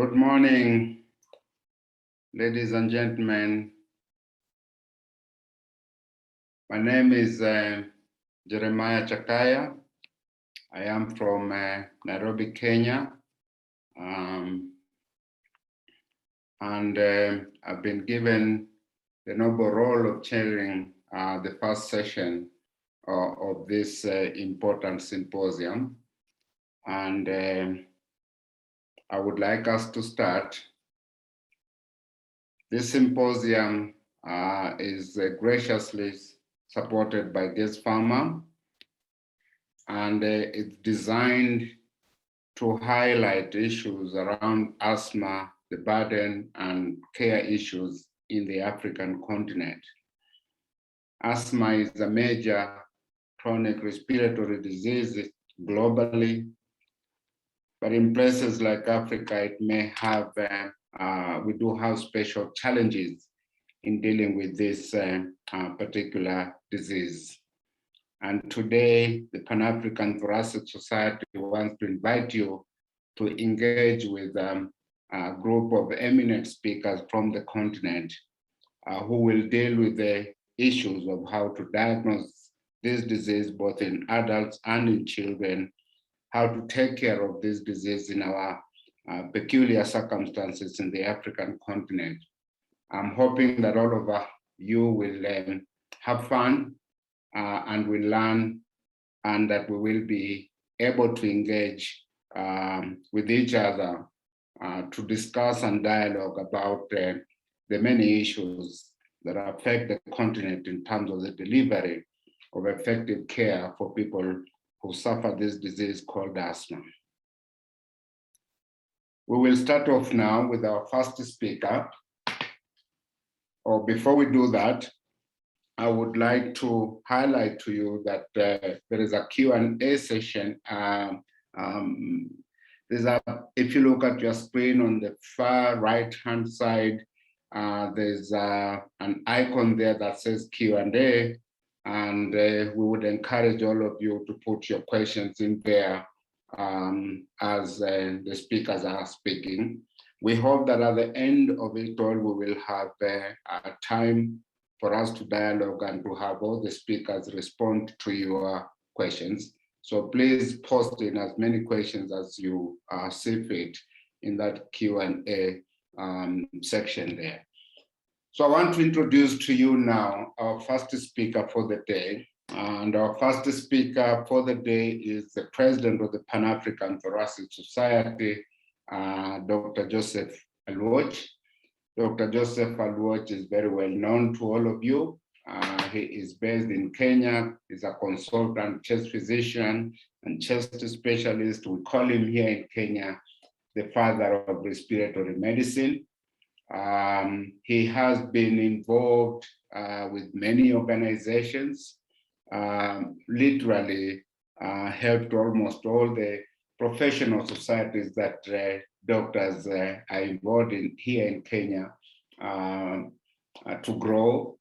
Good morning, ladies and gentlemen. My name is Jeremiah Chakaya. I am from Nairobi, Kenya. And I've been given the noble role of chairing the first session of this important symposium. And I would like us to start. This symposium is graciously supported by Guest Pharma, and it's designed to highlight issues around asthma, the burden and care issues in the African continent. Asthma is a major chronic respiratory disease globally, but in places like Africa, it may have, we do have special challenges in dealing with this particular disease. And today, the Pan-African Thoracic Society wants to invite you to engage with a group of eminent speakers from the continent who will deal with the issues of how to diagnose this disease, both in adults and in children, how to take care of this disease in our peculiar circumstances in the African continent. I'm hoping that all of you will have fun and will learn, and that we will be able to engage with each other to discuss and dialogue about the many issues that affect the continent in terms of the delivery of effective care for people who suffer this disease called asthma. We will start off now with our first speaker. Or before we do that, I would like to highlight to you that there is a Q&A session. If you look at your screen on the far right-hand side, there's an icon there that says Q&A, and we would encourage all of you to put your questions in there as the speakers are speaking. We hope that at the end of it all, we will have time for us to dialogue and to have all the speakers respond to your questions. So please post in as many questions as you see fit in that Q&A section there. So I want to introduce to you now our first speaker for the day. And our first speaker for the day is the president of the Pan-African Thoracic Society, Dr. Joseph Alwoch. Dr. Joseph Alwoch is very well known to all of you. He is based in Kenya. He's a consultant chest physician and chest specialist. We call him here in Kenya the father of respiratory medicine. He has been involved with many organizations, literally helped almost all the professional societies that doctors are involved in here in Kenya to grow,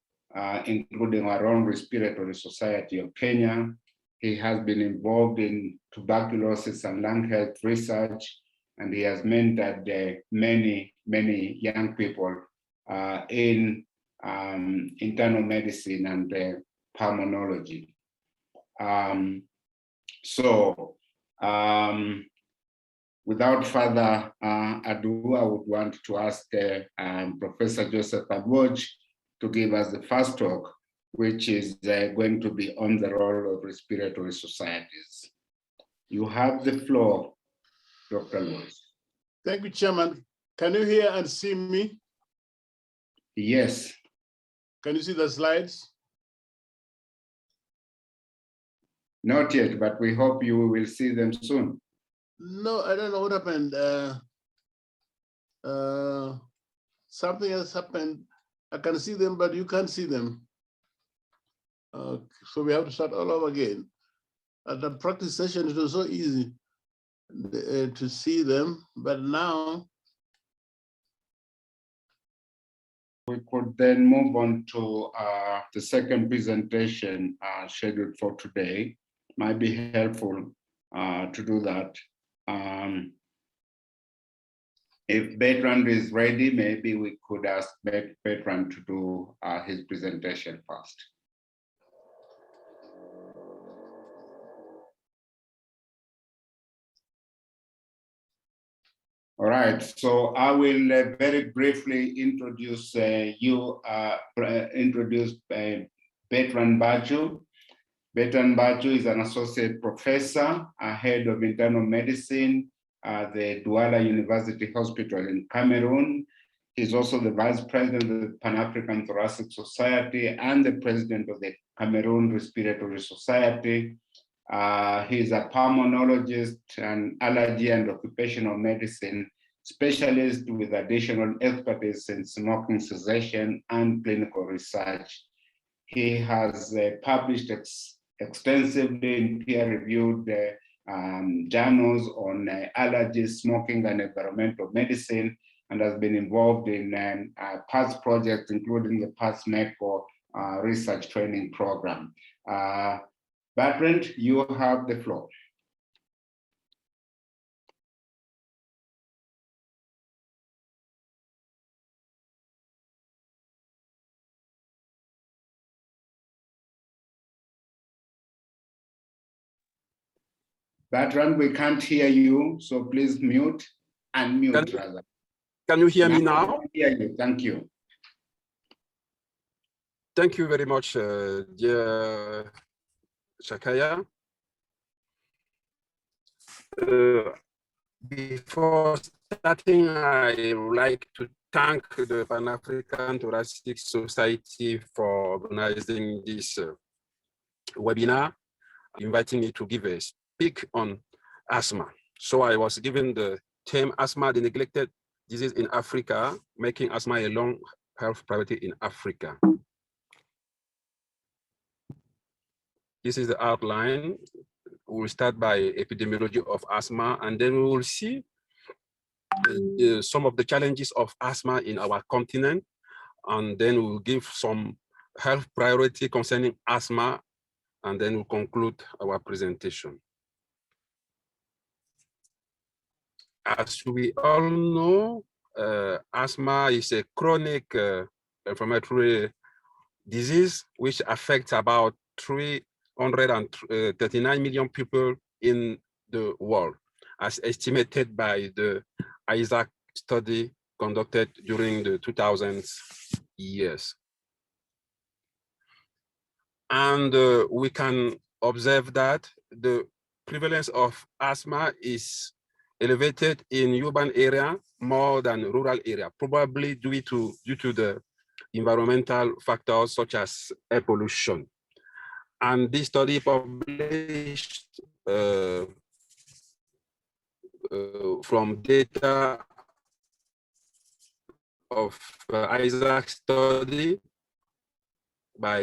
including our own Respiratory Society of Kenya. He has been involved in tuberculosis and lung health research, and he has mentored many young people in internal medicine and pulmonology. Without further ado, I would want to ask Professor Joseph Alwoch to give us the first talk, which is going to be on the role of respiratory societies. You have the floor, Dr. Alwoch. Thank you, Chairman. Can you hear and see me? Yes. Can you see the slides? Not yet, but we hope you will see them soon. No, I don't know what happened. Something has happened. I can see them, but you can't see them. So we have to start all over again. At the practice session, it was so easy to see them, but now. We could then move on to the second presentation scheduled for today. Might be helpful to do that. If Bertrand is ready, maybe we could ask Bertrand to do his presentation first. All right, so I will very briefly introduce Bertrand Baju. Bertrand Baju is an associate professor, head of internal medicine at the Douala University Hospital in Cameroon. He's also the vice president of the Pan-African Thoracic Society and the president of the Cameroon Respiratory Society. He's a pulmonologist and allergy and occupational medicine specialist with additional expertise in smoking cessation and clinical research. He has published extensively in peer-reviewed journals on allergy, smoking, and environmental medicine, and has been involved in past projects, including the past MECO research training program. Bertrand, you have the floor. Bertrand, we can't hear you, so please mute, unmute rather. Can you hear me now? I can hear you, thank you. Thank you very much, dear Shakaya. Before starting, I would like to thank the Pan-African Thoracic Society for organizing this webinar, inviting me to give a speak on asthma. So I was given the term asthma, the neglected disease in Africa, making asthma a long health priority in Africa. This is the outline. We'll start by epidemiology of asthma, and then we will see some of the challenges of asthma in our continent, and then we'll give some health priority concerning asthma, and then we'll conclude our presentation. As we all know, asthma is a chronic inflammatory disease which affects about 339 million people in the world, as estimated by the Isaac study conducted during the 2000s years. And we can observe that the prevalence of asthma is elevated in urban area more than rural area, probably due to the environmental factors such as air pollution. And this study published from data of Isaac study by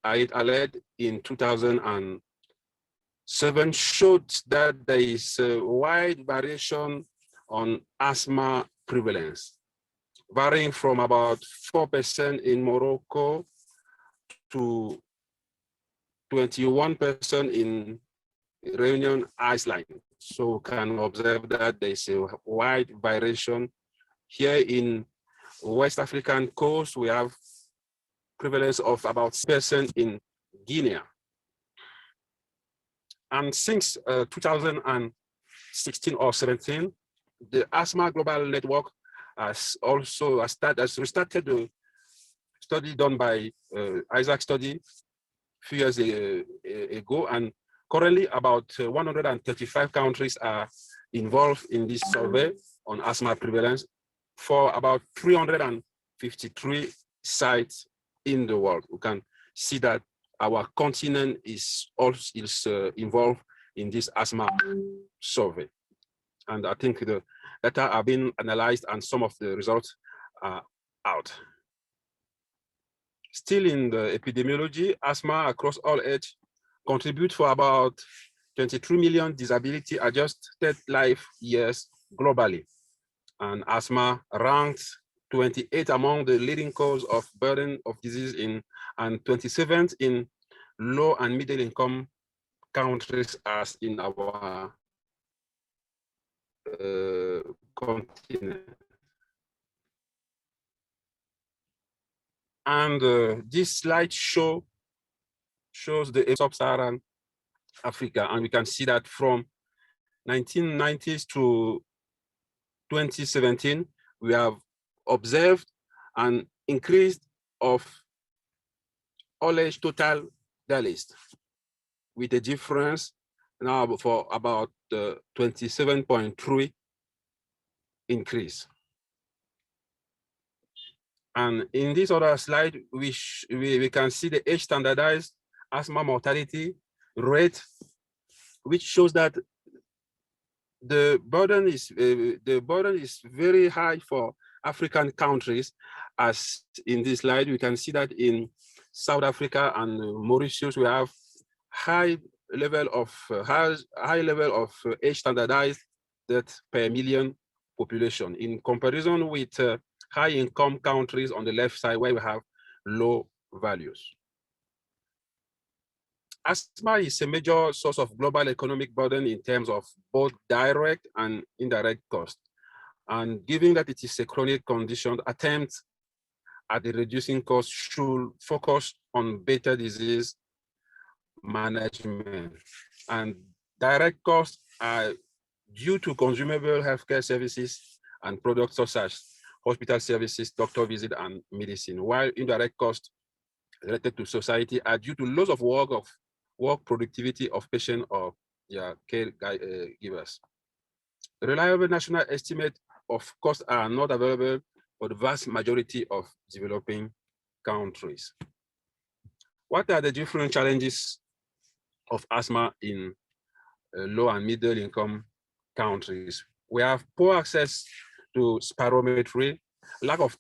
Ait Aled in 2007 showed that there is a wide variation on asthma prevalence, varying from about 4% in Morocco to 21% in Reunion Island. So can observe that there is a wide variation. Here in West African coast, we have prevalence of about 6% in Guinea. And since 2016 or 17, the Asthma Global Network has also restarted the study done by Isaac study a few years ago, and currently about 135 countries are involved in this survey on asthma prevalence for about 353 sites in the world. We can see that our continent is also involved in this asthma survey. And I think the data are being analyzed and some of the results are out. Still in the epidemiology, asthma across all age contribute for about 23 million disability adjusted life years globally. And asthma ranks 28 among the leading cause of burden of disease and 27th in low and middle income countries as in our continent. And this slide shows the sub-Saharan Africa, and we can see that from 1990s to 2017, we have observed an increase of all-age total deaths, with a difference now for about 27.3 increase. And in this other slide, we can see the age standardized asthma mortality rate, which shows that the burden is very high for African countries. As in this slide, we can see that in South Africa and Mauritius, we have high level of age standardized death per million population, in comparison with high income countries on the left side, where we have low values. Asthma is a major source of global economic burden in terms of both direct and indirect costs. And given that it is a chronic condition, attempts at the reducing costs should focus on better disease management. And direct costs are due to consumable healthcare services and products such as hospital services, doctor visit, and medicine, while indirect costs related to society are due to loss of work productivity of patient or their caregivers. Reliable national estimates of costs are not available for the vast majority of developing countries. What are the different challenges of asthma in low and middle income countries? We have poor access to spirometry, lack of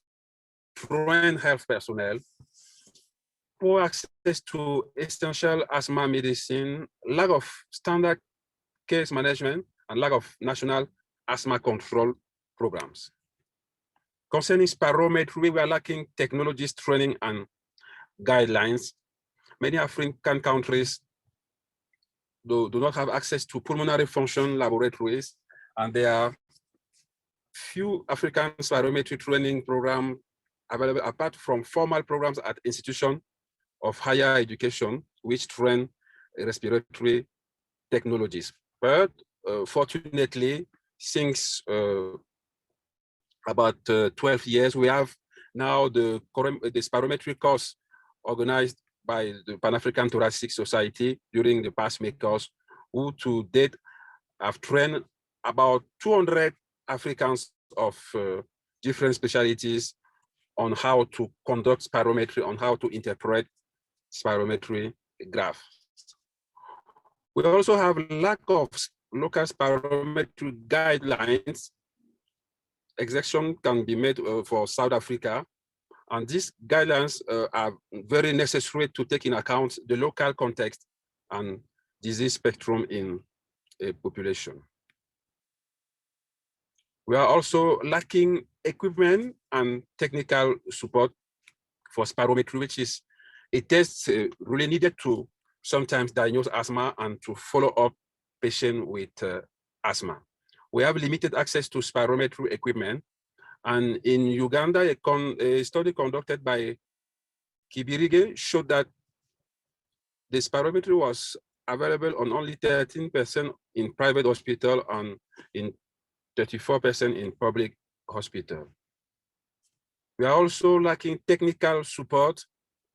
trained health personnel, poor access to essential asthma medicine, lack of standard case management, and lack of national asthma control programs. Concerning spirometry, we are lacking technologies, training, and guidelines. Many African countries do not have access to pulmonary function laboratories, and there are few African spirometry training programs available apart from formal programs at institutions of higher education, which train respiratory technologies. But fortunately, since about 12 years, we have now the spirometry course organized by the Pan-African Thoracic Society during the past makers, who to date have trained about 200 Africans of different specialties on how to conduct spirometry, on how to interpret spirometry graphs. We also have lack of local spirometry guidelines. Exception can be made for South Africa, and these guidelines are very necessary to take in account the local context and disease spectrum in a population. We are also lacking equipment and technical support for spirometry, which is a test really needed to sometimes diagnose asthma and to follow up patients with asthma. We have limited access to spirometry equipment. And in Uganda, a study conducted by Kibirige showed that the spirometry was available on only 13% in private hospital and in 34% in public hospital. We are also lacking technical support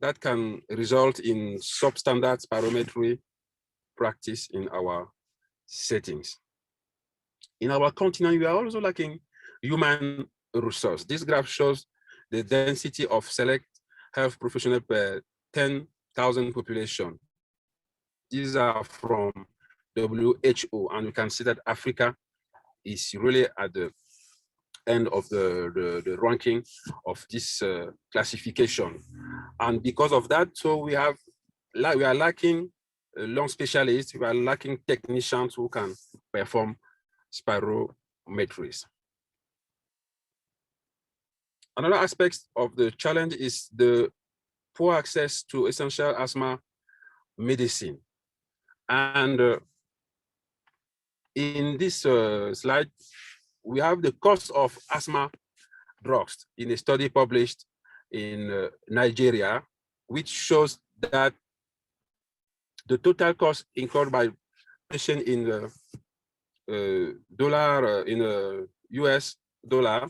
that can result in substandard spirometry practice in our settings. In our continent, we are also lacking human resource. This graph shows the density of select health professionals per 10,000 population. These are from WHO, and we can see that Africa is really at the end of the ranking of this classification. And because of that, so we are lacking lung specialists, we are lacking technicians who can perform spirometries. Another aspect of the challenge is the poor access to essential asthma medicine. And in this slide, we have the cost of asthma drugs in a study published in Nigeria, which shows that the total cost incurred by patient in US dollar,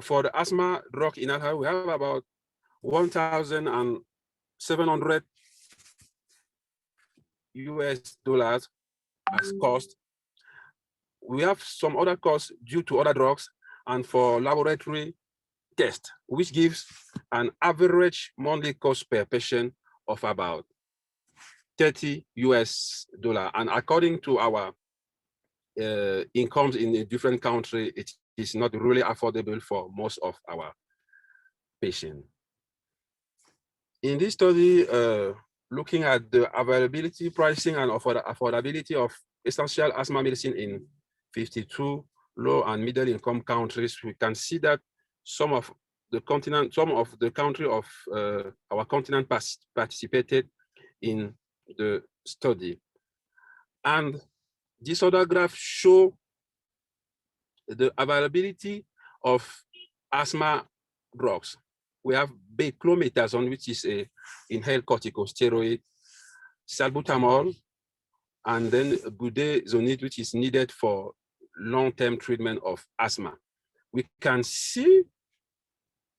for the asthma drug in Alha, we have about 1,700 US dollars as cost. We have some other costs due to other drugs and for laboratory test, which gives an average monthly cost per patient of about 30 US dollar. And according to our incomes in a different country, it is not really affordable for most of our patients. In this study, looking at the availability, pricing, and affordability of essential asthma medicine in 52 low and middle income countries, we can see that some of the country of our continent participated in the study. And this other graph show the availability of asthma drugs. We have beclomethasone, which is a inhaled corticosteroid, salbutamol, and then budesonide, which is needed for long-term treatment of asthma. We can see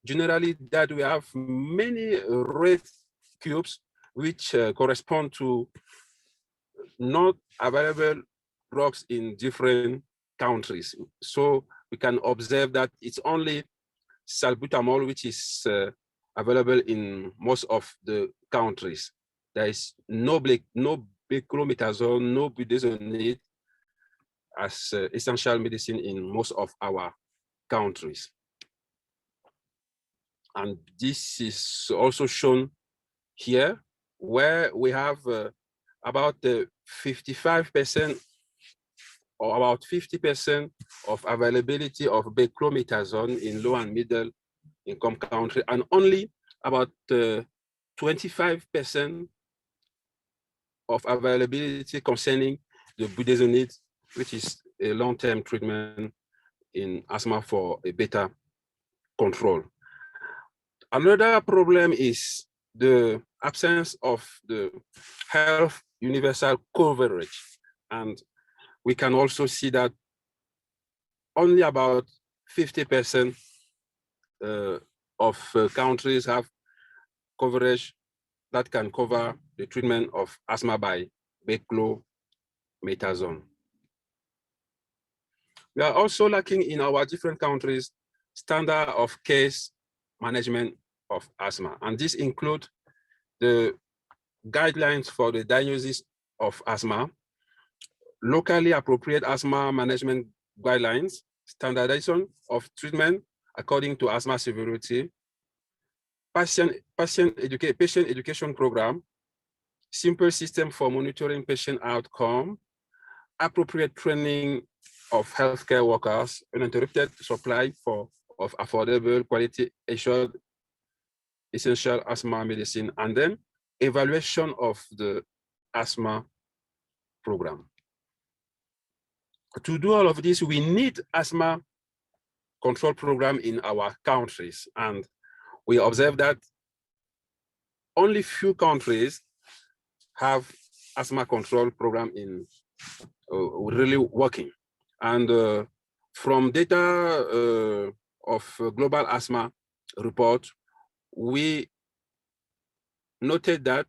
generally that we have many red cubes which correspond to not available drugs in different countries. So we can observe that it's only salbutamol which is available in most of the countries. There is no beclomethasone, no budesonide as essential medicine in most of our countries. And this is also shown here, where we have about 55% or about 50% of availability of beclomethasone in low and middle income country, and only about 25% of availability concerning the budesonide, which is a long-term treatment in asthma for a better control. Another problem is the absence of the health universal coverage. And we can also see that only about 50% of countries have coverage that can cover the treatment of asthma by beclomethasone. We are also lacking in our different countries standard of case management of asthma. And this includes the guidelines for the diagnosis of asthma, locally appropriate asthma management guidelines, standardization of treatment according to asthma severity, patient education program, simple system for monitoring patient outcome, appropriate training of healthcare workers, uninterrupted supply of affordable, quality assured essential asthma medicine, and then evaluation of the asthma program. To do all of this, we need asthma control program in our countries. And we observe that only few countries have asthma control program in really working. And from data of global asthma report, we noted that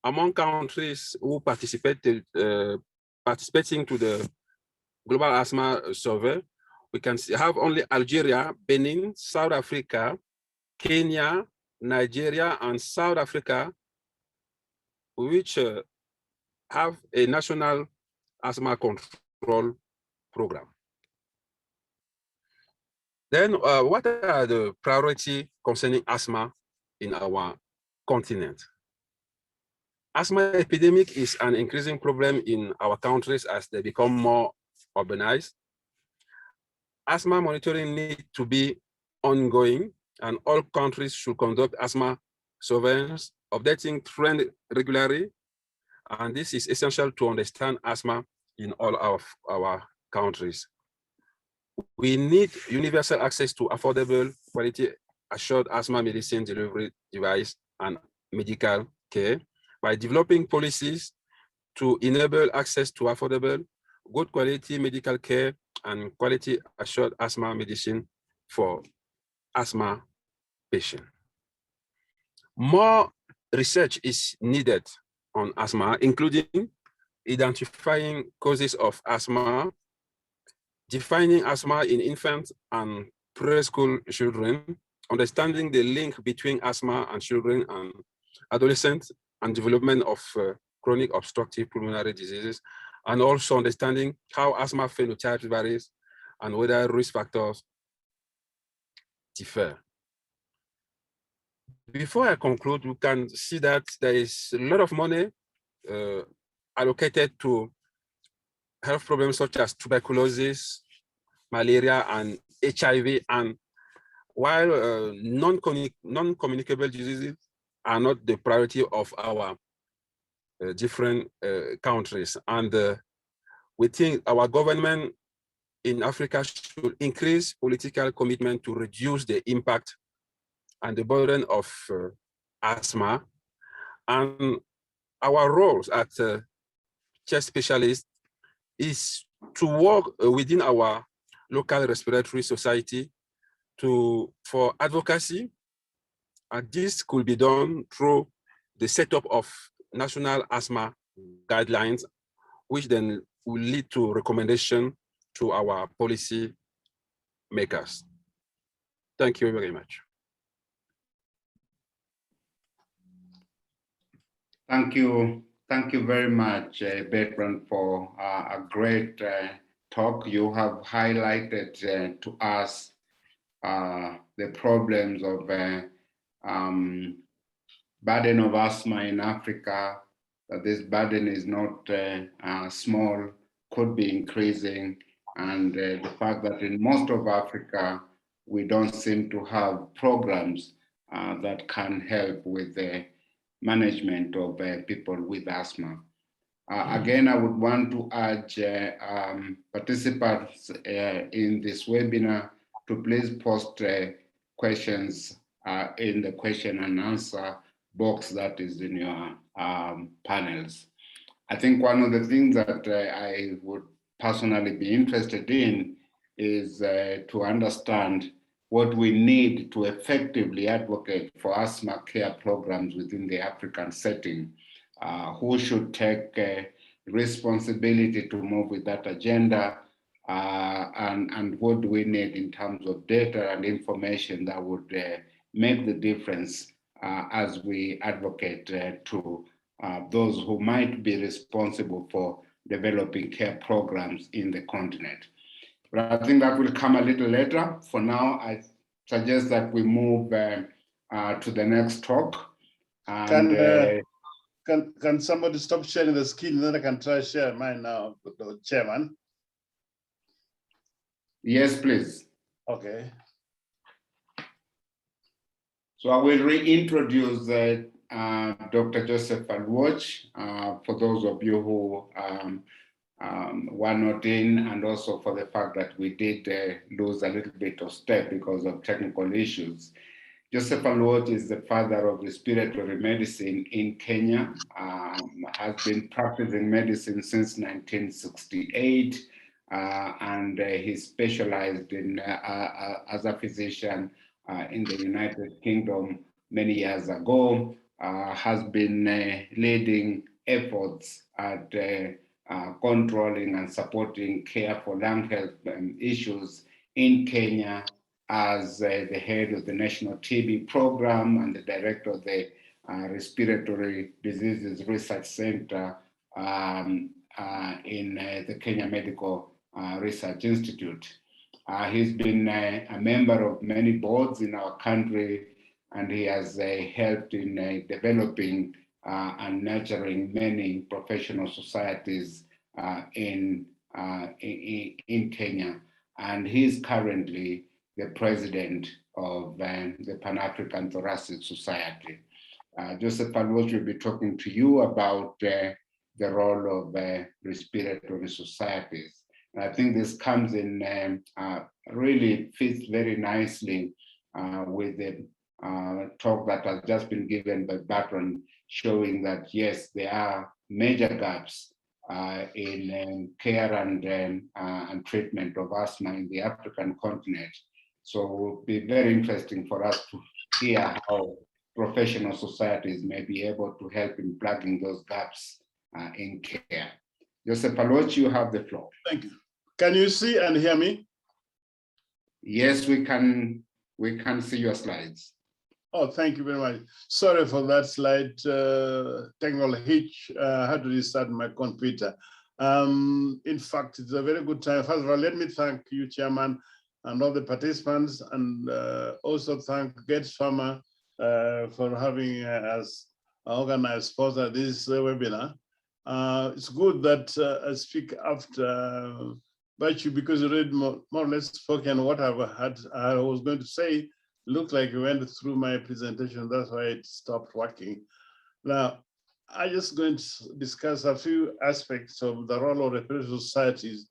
among countries who participating to the global asthma survey, we can have only Algeria, Benin, South Africa, Kenya, Nigeria, and South Africa, which have a national asthma control program. Then what are the priorities concerning asthma in our continent? Asthma epidemic is an increasing problem in our countries as they become more urbanized. Asthma monitoring needs to be ongoing, and all countries should conduct asthma surveillance, updating trend regularly. And this is essential to understand asthma in all of our countries. We need universal access to affordable, quality assured asthma medicine delivery device and medical care by developing policies to enable access to affordable, good quality medical care and quality assured asthma medicine for asthma patients. More research is needed on asthma, including identifying causes of asthma, defining asthma in infants and preschool children, understanding the link between asthma and children and adolescents and development of chronic obstructive pulmonary diseases, and also understanding how asthma phenotypes varies and whether risk factors differ. Before I conclude, we can see that there is a lot of money allocated to health problems such as tuberculosis, malaria, and HIV. And while non-communicable diseases are not the priority of our different countries, and we think our government in Africa should increase political commitment to reduce the impact and the burden of asthma. And our roles at chest specialists is to work within our local respiratory society for advocacy. And this could be done through the setup of national asthma guidelines, which then will lead to recommendation to our policy makers. Thank you very much. Thank you very much, Bertrand, for a great talk. You have highlighted to us the problems of burden of asthma in Africa, that this burden is not small, could be increasing, and the fact that in most of Africa, we don't seem to have programs that can help with the management of people with asthma. Again, I would want to urge participants in this webinar to please post questions in the question and answer box that is in your panels. I think one of the things that I would personally be interested in is to understand what we need to effectively advocate for asthma care programs within the African setting. Who should take responsibility to move with that agenda, and what do we need in terms of data and information that would make the difference as we advocate to those who might be responsible for developing care programs in the continent. But I think that will come a little later. For now, I suggest that we move to the next talk. And, can somebody stop sharing the screen, then I can try to share mine now, the chairman? Yes, please. Okay. So I will reintroduce Dr. Joseph Alwoch for those of you who were not in, and also for the fact that we did lose a little bit of step because of technical issues. Joseph Alwoch is the father of respiratory medicine in Kenya, has been practicing medicine since 1968, and he specialized in as a physician in the United Kingdom many years ago, has been leading efforts at controlling and supporting care for lung health issues in Kenya as the head of the National TB Program and the director of the Respiratory Diseases Research Center in the Kenya Medical Research Institute. He's been a member of many boards in our country, and he has helped in developing and nurturing many professional societies in Kenya. And he's currently the president of the Pan-African Thoracic Society. Joseph Alwoch will be talking to you about the role of respiratory societies. I think this comes in, really fits very nicely with the talk that has just been given by Bertrand, showing that yes, there are major gaps in care and treatment of asthma in the African continent. So it will be very interesting for us to hear how professional societies may be able to help in plugging those gaps in care. Joseph Aloch, you have the floor. Thank you. Can you see and hear me? Yes, we can see your slides. Oh, thank you very much. Sorry for that slight technical hitch. I had to restart my computer. In fact, it's a very good time. First of all, let me thank you, Chairman, and all the participants, and also thank Gates Pharma for having us organized, sponsor this webinar. It's good that I speak after Bachu, because you read more or less spoken what I was going to say. Looked like you went through my presentation, that's why it stopped working. Now, I'm just going to discuss a few aspects of the role of respiratory societies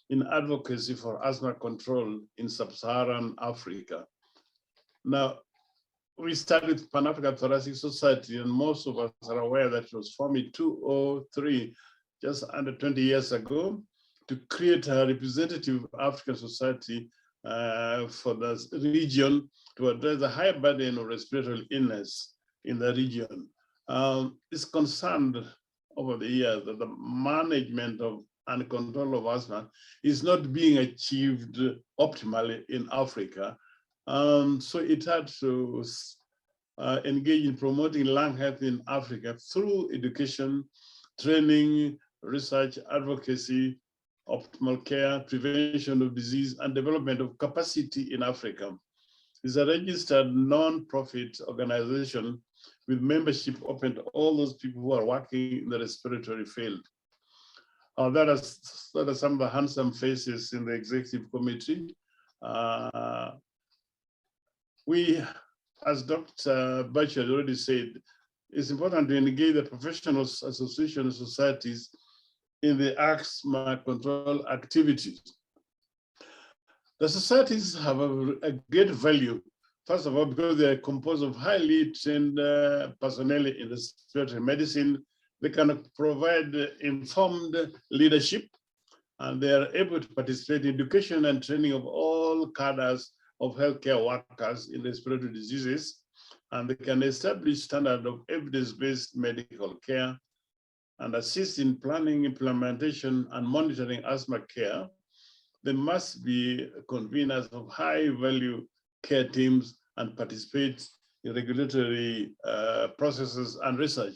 in advocacy for asthma control in sub-Saharan Africa. Now, we started with Pan-African Thoracic Society, and most of us are aware that it was formed in 2003, just under 20 years ago, to create a representative African society for the region to address the high burden of respiratory illness in the region. It's concerned over the years that the management of and control of asthma is not being achieved optimally in Africa. So it had to engage in promoting lung health in Africa through education, training, research, advocacy, optimal care, prevention of disease, and development of capacity in Africa. It's a registered non-profit organization with membership open to all those people who are working in the respiratory field. That are some of the handsome faces in the executive committee. We, as Dr. Bachu had already said, it's important to engage the professional association societies in the asthma control activities. The societies have a great value, first of all, because they are composed of highly trained personnel in respiratory medicine. They can provide informed leadership, and they are able to participate in education and training of all cadres of healthcare workers in respiratory diseases, and they can establish standard of evidence-based medical care and assist in planning, implementation, and monitoring asthma care. They must be conveners of high-value care teams and participate in regulatory processes and research.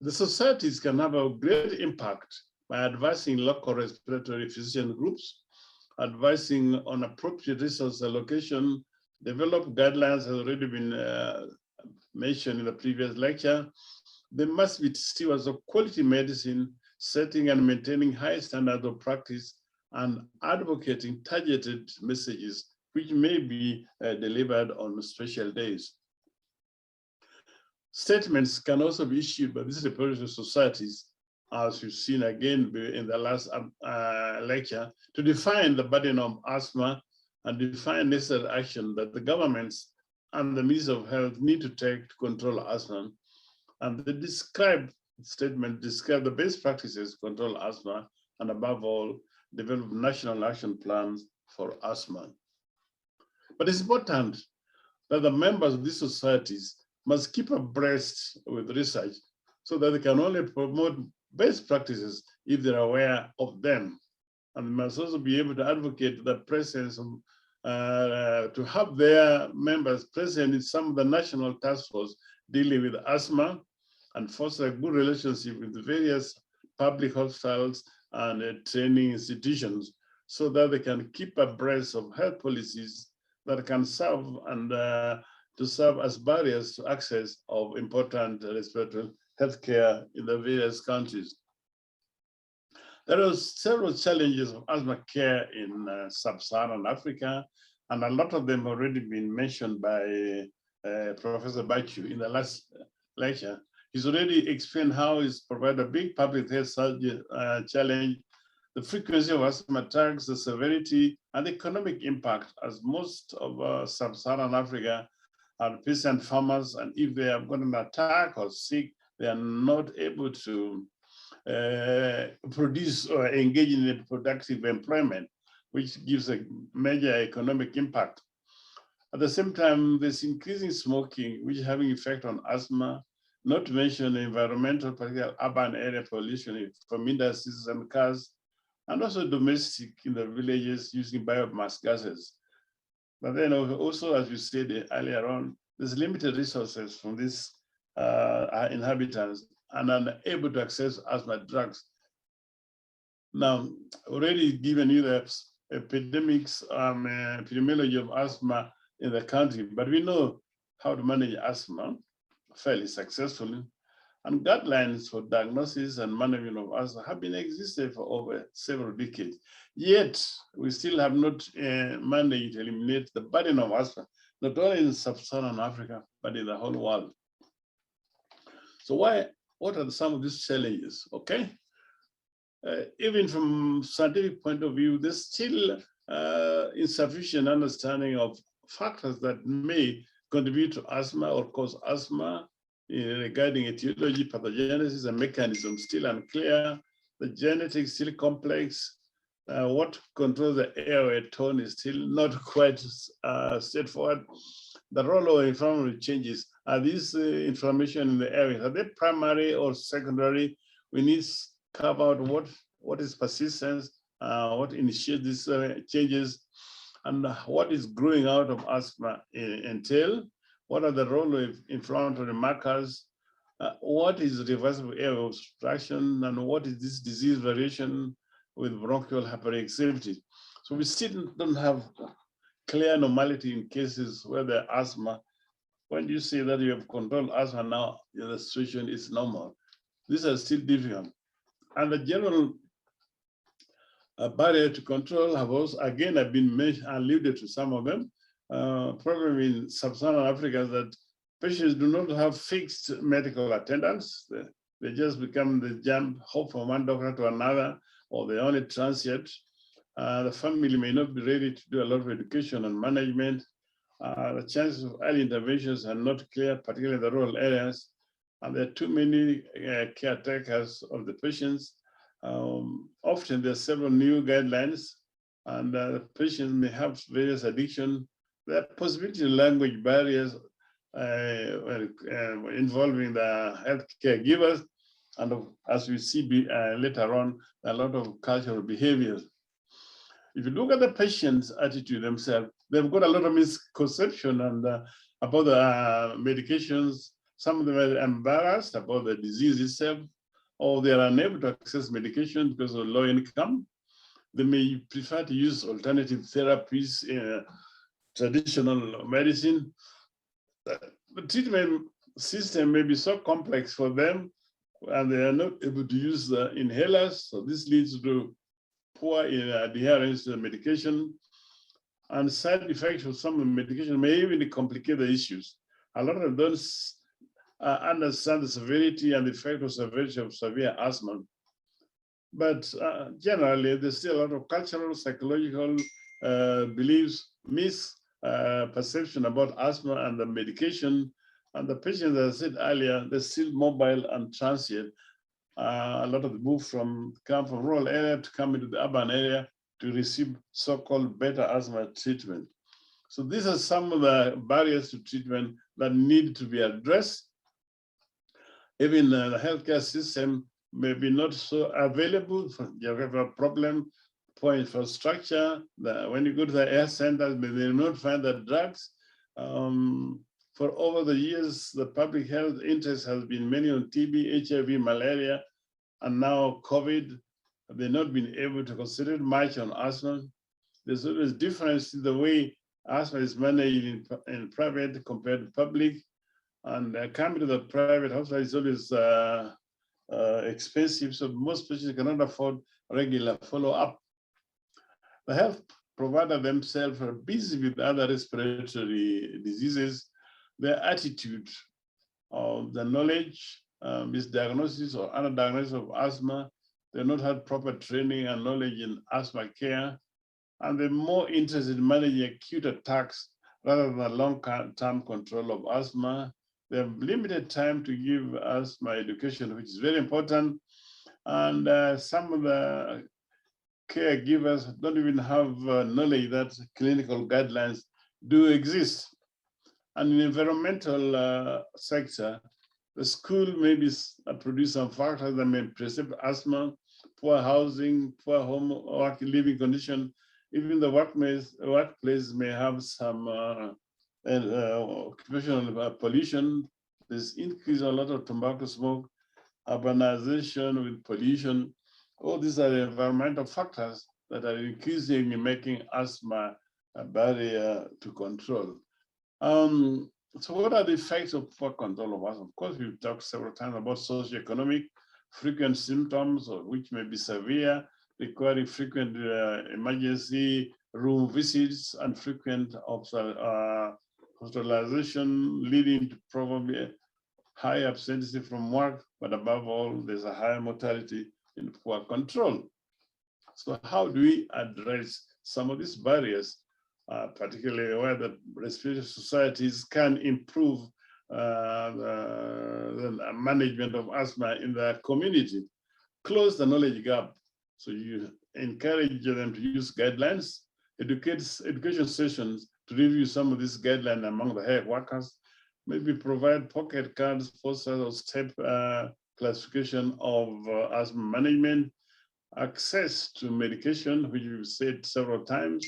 The societies can have a great impact by advising local respiratory physician groups, advising on appropriate resource allocation, develop guidelines has already been mentioned in the previous lecture. They must be stewards of quality medicine, setting and maintaining high standards of practice, and advocating targeted messages which may be delivered on special days. Statements can also be issued by these respiratory societies, as you've seen again in the last lecture, to define the burden of asthma and define necessary action that the governments and the Ministry of Health need to take to control asthma. And the statement describe the best practices to control asthma, and above all, develop national action plans for asthma. But it's important that the members of these societies must keep abreast with research so that they can only promote best practices if they're aware of them, and must also be able to advocate the presence of, to have their members present in some of the national task force dealing with asthma, and foster a good relationship with the various public hospitals and training institutions so that they can keep abreast of health policies that can serve and to serve as barriers to access of important respiratory healthcare in the various countries. There are several challenges of asthma care in sub-Saharan Africa, and a lot of them have already been mentioned by Professor Bachu in the last lecture. He's already explained how it's provided a big public health challenge, the frequency of asthma attacks, the severity, and the economic impact, as most of sub-Saharan Africa are peasant farmers, and if they have got an attack or sick, they are not able to produce or engage in a productive employment, which gives a major economic impact. At the same time, there's increasing smoking, which is having effect on asthma, not to mention environmental, particularly urban area pollution from industries and cars, and also domestic in the villages using biomass gases. But then also, as we said earlier on, there's limited resources from these inhabitants and unable to access asthma drugs. Now, already given you the epidemiology of asthma in the country, but we know how to manage asthma fairly successfully. And guidelines for diagnosis and management of asthma have been existed for over several decades. Yet, we still have not managed to eliminate the burden of asthma, not only in sub-Saharan Africa, but in the whole world. So what are some of these challenges, okay? Even from scientific point of view, there's still insufficient understanding of factors that may contribute to asthma or cause asthma regarding etiology, pathogenesis, and mechanism still unclear. The genetics still complex. What controls the airway tone is still not quite straightforward. The role of inflammatory changes, are these inflammation in the airway, are they primary or secondary? We need to carve out what is persistence, what initiates these changes, and what is growing out of asthma entail. What are the role of inflammatory markers? What is reversible airway obstruction, and what is this disease variation with bronchial hyperexcitability? So we still don't have clear normality in cases where the asthma, when you say that you have controlled asthma now, the situation is normal. These are still difficult. And the general barrier to control have also, again, I've been alluded to some of them. Problem in sub-Saharan Africa is that patients do not have fixed medical attendants. They just become the hop from one doctor to another, or they only transit. The family may not be ready to do a lot of education and management. The chances of early interventions are not clear, particularly in the rural areas. And there are too many caretakers of the patients. Often there are several new guidelines, and the patients may have various addictions. There are possibility of language barriers involving the healthcare givers, and as we see later on, a lot of cultural behaviors. If you look at the patient's attitude themselves, they've got a lot of misconception and about the medications. Some of them are embarrassed about the disease itself, or they are unable to access medication because of low income. They may prefer to use alternative therapies, traditional medicine. The treatment system may be so complex for them, and they are not able to use the inhalers. So this leads to poor adherence to the medication, and side effects of some of the medication may even complicate the issues. A lot of them don't understand the severity and the effect of severity of severe asthma. But generally, there's still a lot of cultural, psychological beliefs, misperception about asthma and the medication. And the patients, as I said earlier, they're still mobile and transient. A lot of them come from rural area to come into the urban area to receive so-called better asthma treatment. So these are some of the barriers to treatment that need to be addressed. Even the healthcare system may be not so available for geographical problem, poor infrastructure. When you go to the health centers, they will not find the drugs. For over the years, the public health interest has been mainly on TB, HIV, malaria, and now COVID. They've not been able to consider much on asthma. There's always difference in the way asthma is managed in private compared to public. And coming to the private hospital is always expensive, so most patients cannot afford regular follow-up. The health provider themselves are busy with other respiratory diseases. Their attitude of the knowledge misdiagnosis or underdiagnosis of asthma. They've not had proper training and knowledge in asthma care, and they're more interested in managing acute attacks rather than long-term control of asthma. They have limited time to give asthma education, which is very important. And some of the caregivers don't even have knowledge that clinical guidelines do exist. And in the environmental sector, the school maybe produce some factors that may precipitate asthma, poor housing, poor home work living condition. Even the workplace may have some occupational pollution. There's increase a lot of tobacco smoke, urbanization with pollution. All these are environmental factors that are increasingly making asthma a barrier to control. So what are the effects of poor control of asthma? Of course, we've talked several times about socioeconomic, frequent symptoms, which may be severe, requiring frequent emergency room visits and frequent hospitalization, leading to probably high absenteeism from work, but above all, there's a higher mortality in poor control. So how do we address some of these barriers, particularly where the respiratory societies can improve the management of asthma in their community? Close the knowledge gap. So you encourage them to use guidelines, education sessions to review some of these guidelines among the health workers, maybe provide pocket cards, posters or step classification of asthma management, access to medication, which we've said several times,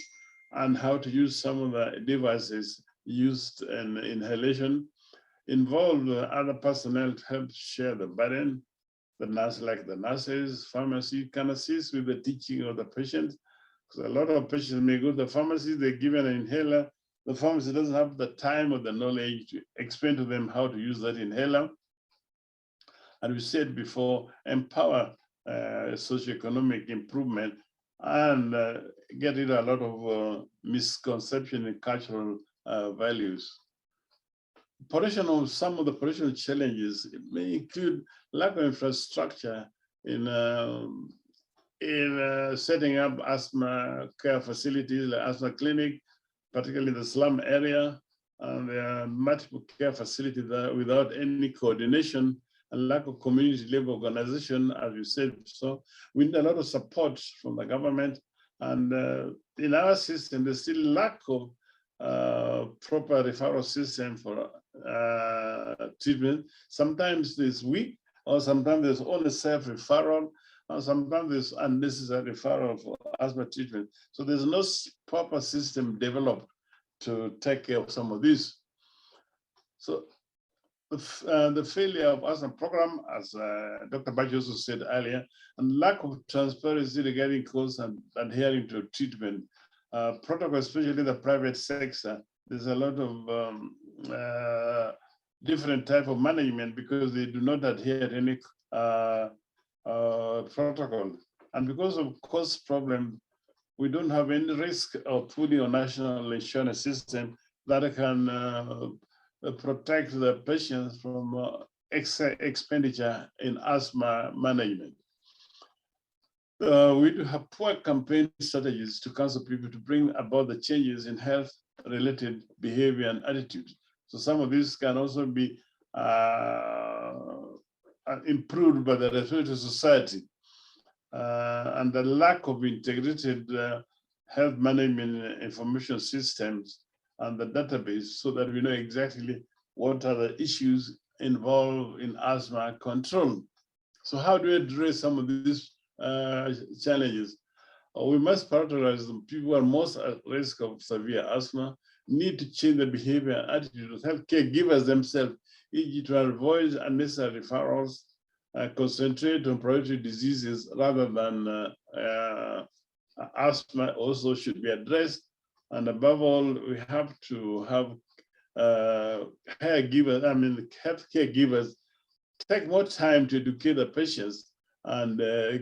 and how to use some of the devices used in inhalation, involve other personnel to help share the burden. The nurse, like the nurses, pharmacy can assist with the teaching of the patient, because a lot of patients may go to the pharmacy, they're given an inhaler, the pharmacy doesn't have the time or the knowledge to explain to them how to use that inhaler. And we said before, empower socioeconomic improvement and get rid of a lot of misconception and cultural values. Some of the operational challenges may include lack of infrastructure in setting up asthma care facilities, like asthma clinic, particularly in the slum area, and there are multiple care facilities there without any coordination and lack of community level organization, as you said. So we need a lot of support from the government. And in our system, there's still lack of proper referral system for treatment. Sometimes there's weak, or sometimes there's only self-referral, and sometimes there's unnecessary referral for asthma treatment. So there's no proper system developed to take care of some of this. So the failure of asthma program, as Dr. Baji also said earlier, and lack of transparency regarding costs and adhering to treatment protocol, especially in the private sector. There's a lot of different type of management because they do not adhere to any protocol. And because of cost problem, we don't have any risk of putting a national insurance system that can protect the patients from expenditure in asthma management. We do have poor campaign strategies to counsel people to bring about the changes in health-related behavior and attitude. So some of these can also be improved by the respiratory society. And the lack of integrated health management information systems and the database, so that we know exactly what are the issues involved in asthma control. So how do we address some of these challenges? We must prioritize the people who are most at risk of severe asthma, need to change the behavior and attitude of healthcare givers themselves, e.g. to avoid unnecessary referrals, concentrate on priority diseases rather than asthma also should be addressed. And above all, we have to have healthcare givers take more time to educate the patients and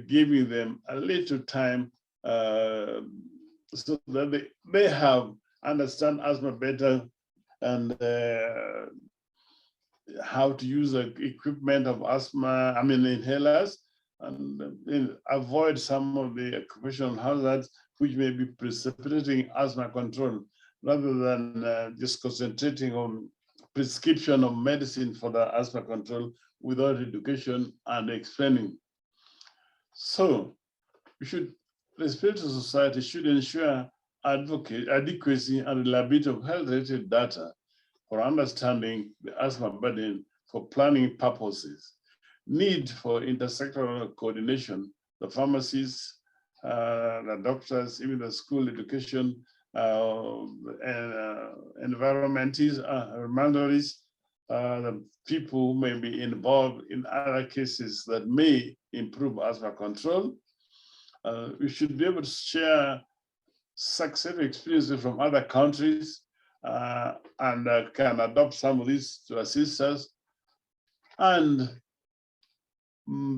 giving them a little time so that they have understand asthma better and how to use the equipment of asthma, inhalers, and avoid some of the occupational hazards which may be precipitating asthma control, rather than just concentrating on prescription of medicine for the asthma control without education and explaining. So respiratory society should ensure adequacy and reliability of health-related data for understanding the asthma burden for planning purposes, need for intersectoral coordination, the pharmacists, the doctors, even the school education, environmentalists, the people who may be involved in other cases that may improve asthma control. We should be able to share success experiences from other countries and can adopt some of these to assist us. And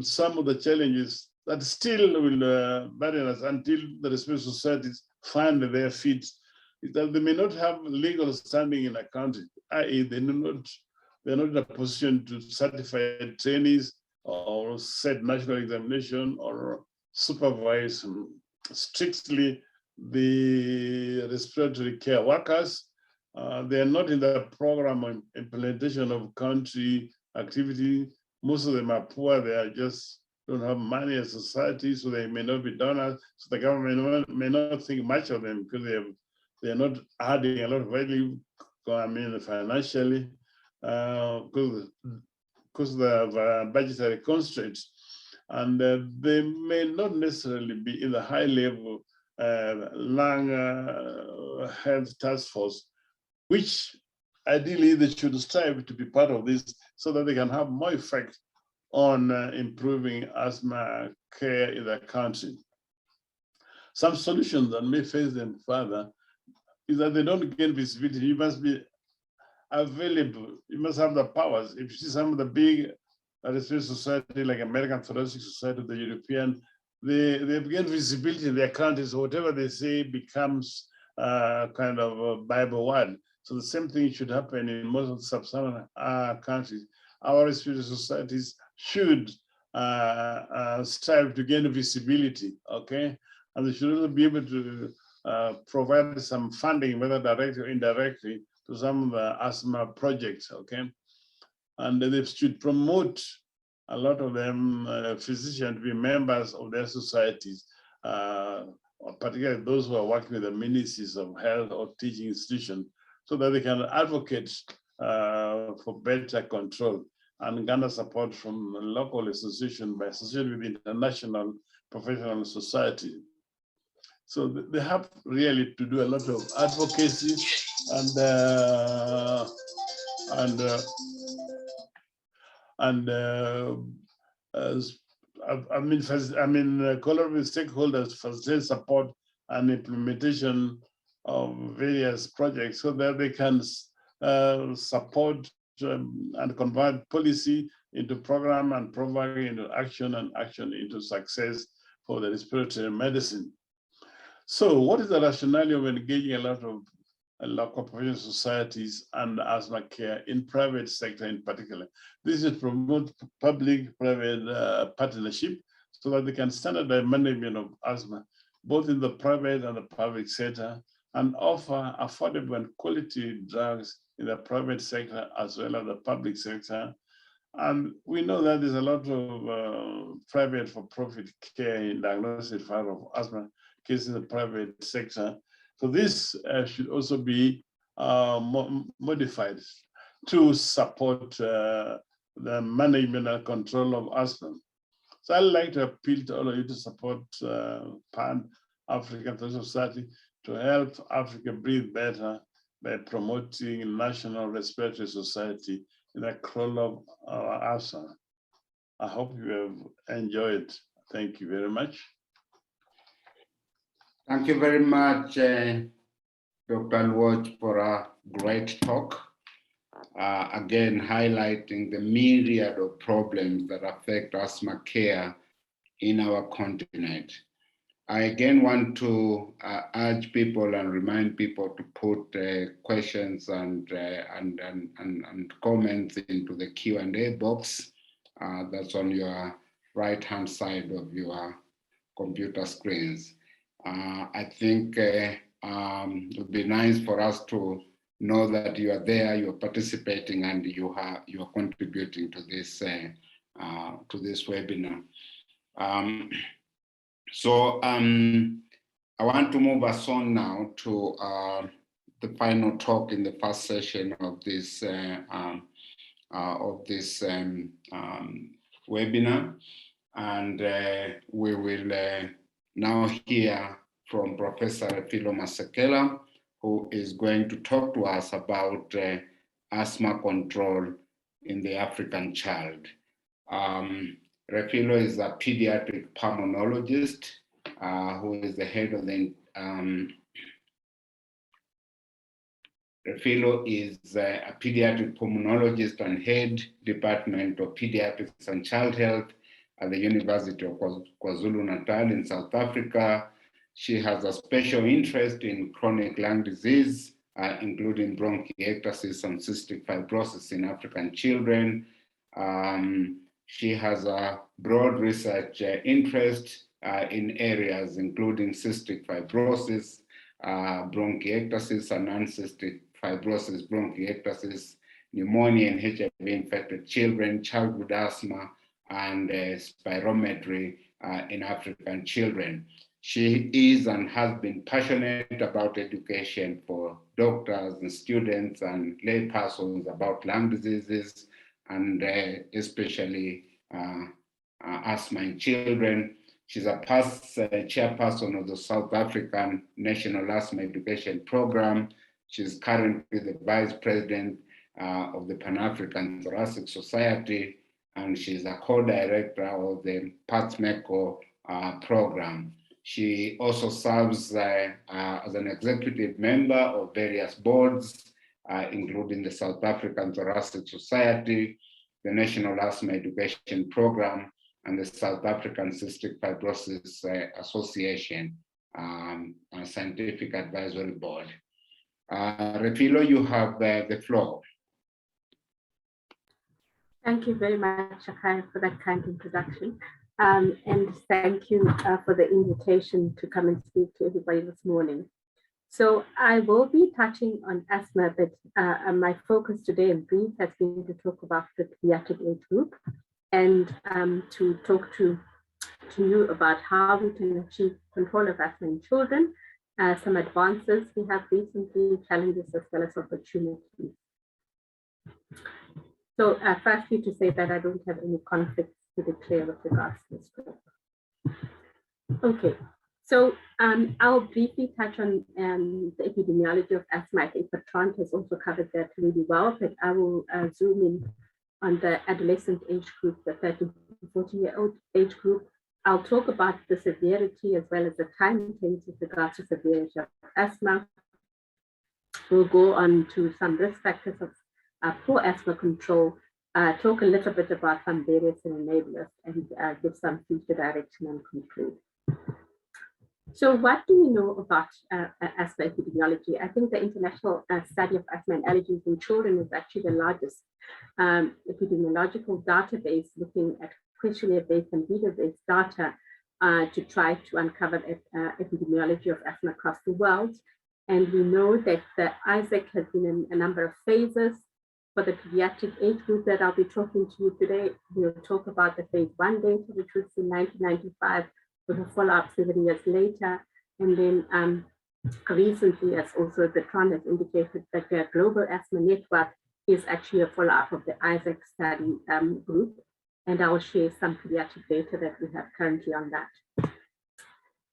some of the challenges that still will burden us until the respective societies find their feet is that they may not have legal standing in a country, i.e. they're not in a position to certify trainees or set national examination or supervise strictly the respiratory care workers. They are not in the program of implementation of country activity. Most of them are poor. They are just don't have money as society, so they may not be donors. So the government may not think much of them because they are not adding a lot of value. Financially, because they have budgetary constraints, and they may not necessarily be in the high level lung health task force, which ideally they should strive to be part of this so that they can have more effect on improving asthma care in the country. Some solutions that may face them further is that they don't gain visibility. You must be available. You must have the powers. If you see some of the big respiratory society like American Thoracic Society, the European, they've gained visibility in their countries. So whatever they say becomes kind of a Bible word. So the same thing should happen in most of the sub-Saharan countries. Our respiratory societies should strive to gain visibility, okay? And they should also be able to provide some funding, whether directly or indirectly, to some of the asthma projects, okay? And they should promote a lot of them, physicians, to be members of their societies, particularly those who are working with the ministries of health or teaching institutions, so that they can advocate for better control and garner support from local association by associating with international professional society. So they have really to do a lot of advocacy collaborate with stakeholders, facilitate support and implementation of various projects so that they can support and convert policy into program and program into action and action into success for the respiratory medicine. So what is the rationale of engaging a lot of local professional societies and asthma care in private sector in particular? This is to promote public-private partnership so that they can standardize management of asthma, both in the private and the public sector, and offer affordable and quality drugs in the private sector as well as the public sector. And we know that there's a lot of private for-profit care in diagnosis of asthma cases in the private sector. So this should also be modified to support the management and control of asthma. So I'd like to appeal to all of you to support Pan-African Society to help Africa breathe better by promoting National Respiratory Society in the control of our asthma. I hope you have enjoyed. Thank you very much. Thank you very much, Dr. Alwaj, for a great talk. Again, highlighting the myriad of problems that affect asthma care in our continent. I again want to urge people and remind people to put questions and comments into the Q&A box that's on your right-hand side of your computer screens. I think it would be nice for us to know that you are there, you're participating, and you are contributing to this webinar. I want to move us on now to the final talk in the first session of this webinar, and we will now hear from Professor Refilo Masekela, who is going to talk to us about asthma control in the African child. Refilo is a pediatric pulmonologist who is the head of the Refilo is a pediatric pulmonologist and head department of pediatrics and child health at the University of KwaZulu-Natal in South Africa. She has a special interest in chronic lung disease, including bronchiectasis and cystic fibrosis in African children. She has a broad research interest in areas including cystic fibrosis, bronchiectasis and non-cystic fibrosis, bronchiectasis, pneumonia in HIV-infected children, childhood asthma, and spirometry in African children. She is and has been passionate about education for doctors and students and lay persons about lung diseases, and especially asthma in children. She's a past chairperson of the South African National Asthma Education Program. She's currently the vice president of the Pan-African Thoracic Society, and she's a co-director of the PATSMECO program. She also serves as an executive member of various boards, including the South African Thoracic Society, the National Asthma Education Program, and the South African Cystic Fibrosis Association, a scientific advisory board. Refilo, you have the floor. Thank you very much, Akai, for that kind introduction. And thank you for the invitation to come and speak to everybody this morning. So I will be touching on asthma, but my focus today in brief has been to talk about the pediatric age group and to talk to you about how we can achieve control of asthma in children, some advances we have recently, challenges as well as opportunities. So firstly, to say that I don't have any conflicts to declare with regards to this group. Okay, so I'll briefly touch on the epidemiology of asthma. I think Bertrand has also covered that really well, but I will zoom in on the adolescent age group, the 13 to 14-year-old age group. I'll talk about the severity as well as the time taken with regards to severity of asthma. We'll go on to some risk factors of poor asthma control, talk a little bit about some barriers and enablers, and give some future direction and conclude. So what do we know about asthma epidemiology? I think the International Study of Asthma and Allergies in Children is actually the largest epidemiological database looking at questionnaire-based and reader-based data to try to uncover epidemiology of asthma across the world. And we know that the ISAC has been in a number of phases. For the pediatric age group that I'll be talking to you today, we'll talk about the phase 1 data, which was in 1995, with a follow-up 7 years later. And then recently, as also Bertrand has indicated, that the Global Asthma Network is actually a follow-up of the ISAC study group. And I will share some pediatric data that we have currently on that.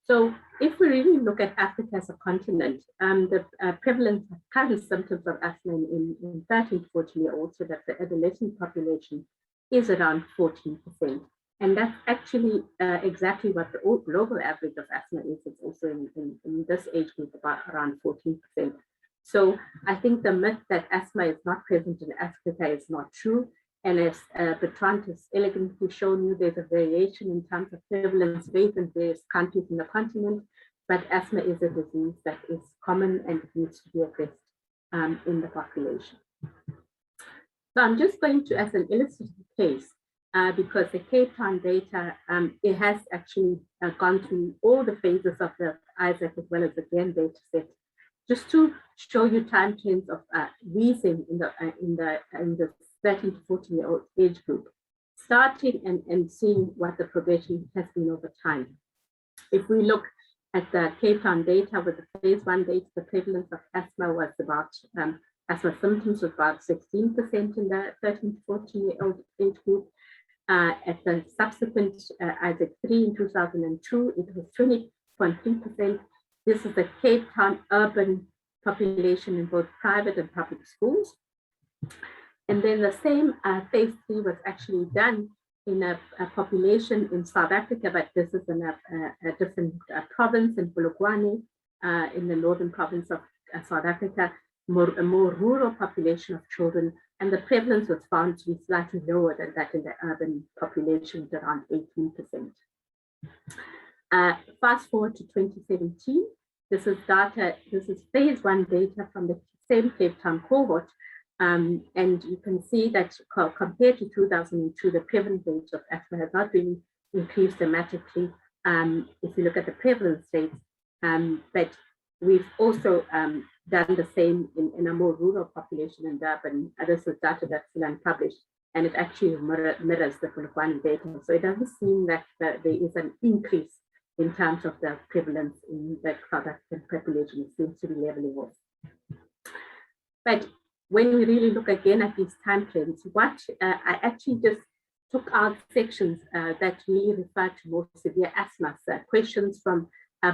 So if we really look at Africa as a continent, the prevalence of current symptoms of asthma in 13 to 14-year-olds, so that the adolescent population is around 14%. And that's actually exactly what the global average of asthma is. It's also in this age group about around 14%. So I think the myth that asthma is not present in Africa is not true. And as Bertrand has elegantly shown you, there's a variation in terms of prevalence rate in various countries in the continent, but asthma is a disease that is common and needs to be addressed in the population. So I'm just going to, as an illustrative case, because the Cape Town data, it has actually gone through all the phases of the ISAC as well as the GAN data set, just to show you time trends of wheezing in the 13 to 14-year-old age group, starting and seeing what the progression has been over time. If we look at the Cape Town data with the phase 1 data, the prevalence of asthma was about, asthma symptoms was about 16% in the 13 to 14-year-old age group. At the subsequent ISAC 3 in 2002, it was 20.3%. This is the Cape Town urban population in both private and public schools. And then the same phase 3 was actually done in a population in South Africa, but this is in a different province in Polokwane, in the northern province of South Africa, a more rural population of children, and the prevalence was found to be slightly lower than that in the urban population, at around 18%. Fast forward to 2017, this is phase 1 data from the same Cape Town cohort, and you can see that compared to 2002, the prevalence rate of asthma has not really increased dramatically if you look at the prevalence rates, but we've also done the same in a more rural population in Durban. This is data that's still unpublished, and it actually mirrors the Polokwane data. So it doesn't seem that there is an increase in terms of the prevalence in the South African population. It seems to be leveling off. But when we really look again at these time trends, what I actually just took out sections that really refer to more severe asthma, questions from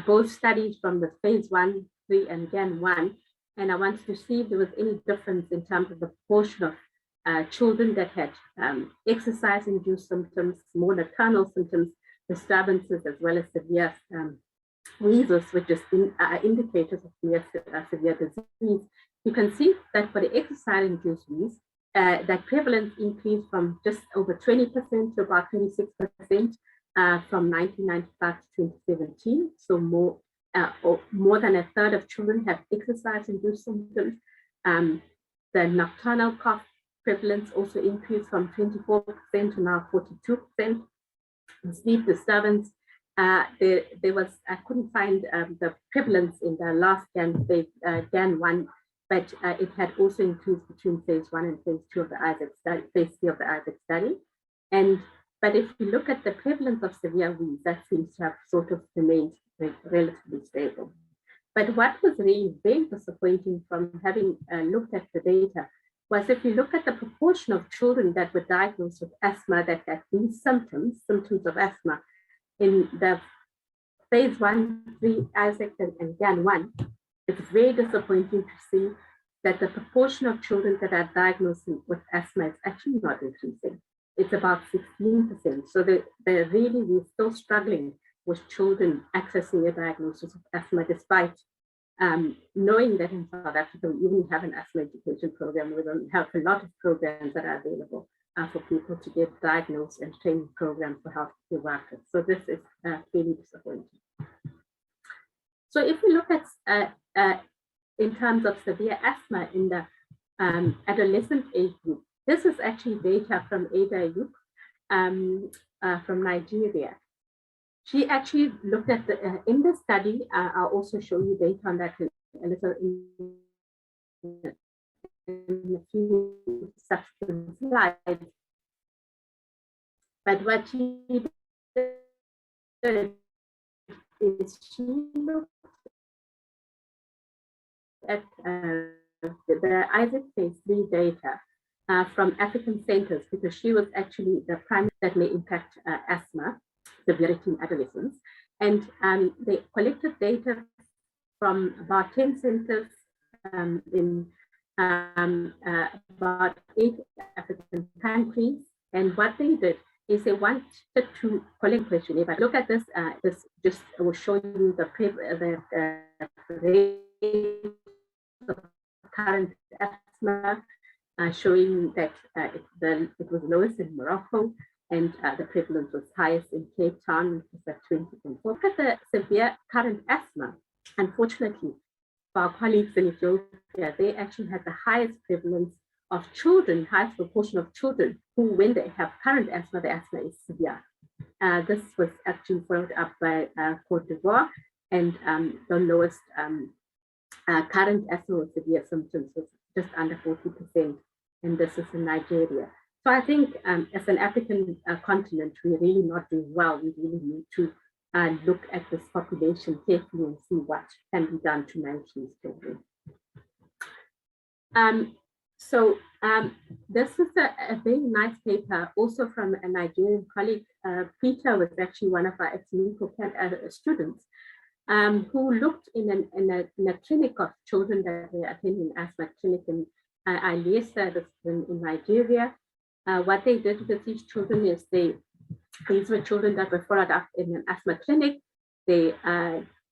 both studies from the phase 1, 3, and GAN 1. And I wanted to see if there was any difference in terms of the proportion of children that had exercise-induced symptoms, more nocturnal symptoms, disturbances, as well as severe wheezes, which is indicators of severe disease. You can see that for the exercise-induced wheeze, that prevalence increased from just over 20% to about 26% from 1995 to 2017. So more than a third of children have exercise-induced symptoms. The nocturnal cough prevalence also increased from 24% to now 42%. Sleep disturbance, there was, I couldn't find the prevalence in the last GAN 1, but it had also increased between phase 1 and phase 2 of the ISAC study, phase 3 of the ISAC study. But if you look at the prevalence of severe wheeze, that seems to have sort of remained relatively stable. But what was really very disappointing from having looked at the data was if you look at the proportion of children that were diagnosed with asthma that had these symptoms of asthma in the phase 1, 3, ISAC, and GAN 1, it's very disappointing to see that the proportion of children that are diagnosed with asthma is actually not increasing. It's about 16%. So we're still struggling with children accessing a diagnosis of asthma, despite knowing that in South Africa, we even have an asthma education program. We don't have a lot of programs that are available for people to get diagnosed, and training programs for healthcare workers. So this is really disappointing. So if we look at in terms of severe asthma in the adolescent age group, this is actually data from Ada Ayuk from Nigeria. She actually looked at in the study, I'll also show you data on that a little in a few subsequent slides. But what she did is she looked at the ISAC phase 3 data from African centers, because she was actually the primary that may impact asthma severity in adolescents. And they collected data from about 10 centers in about 8 African countries. And what they did is they wanted to collect questionnaire. But look at this, this just will show you the rate of current asthma. showing that it was lowest in Morocco, and the prevalence was highest in Cape Town, which is at 20.4. Look at the severe current asthma. Unfortunately, for our colleagues in Ethiopia, they actually had the highest prevalence of children, highest proportion of children who, when they have current asthma, the asthma is severe. This was actually followed up by Cote d'Ivoire, and the lowest current asthma with severe symptoms was just under 40%, and this is in Nigeria. So I think as an African continent, we're really not doing well. We really need to look at this population carefully and see what can be done to manage these children. This is a very nice paper, also from a Nigerian colleague. Peter was actually one of our ex-medical students who looked in a clinic of children that were attending asthma clinic in Aliesa, this in Nigeria. What they did with these children is these were children that were followed up in an asthma clinic. They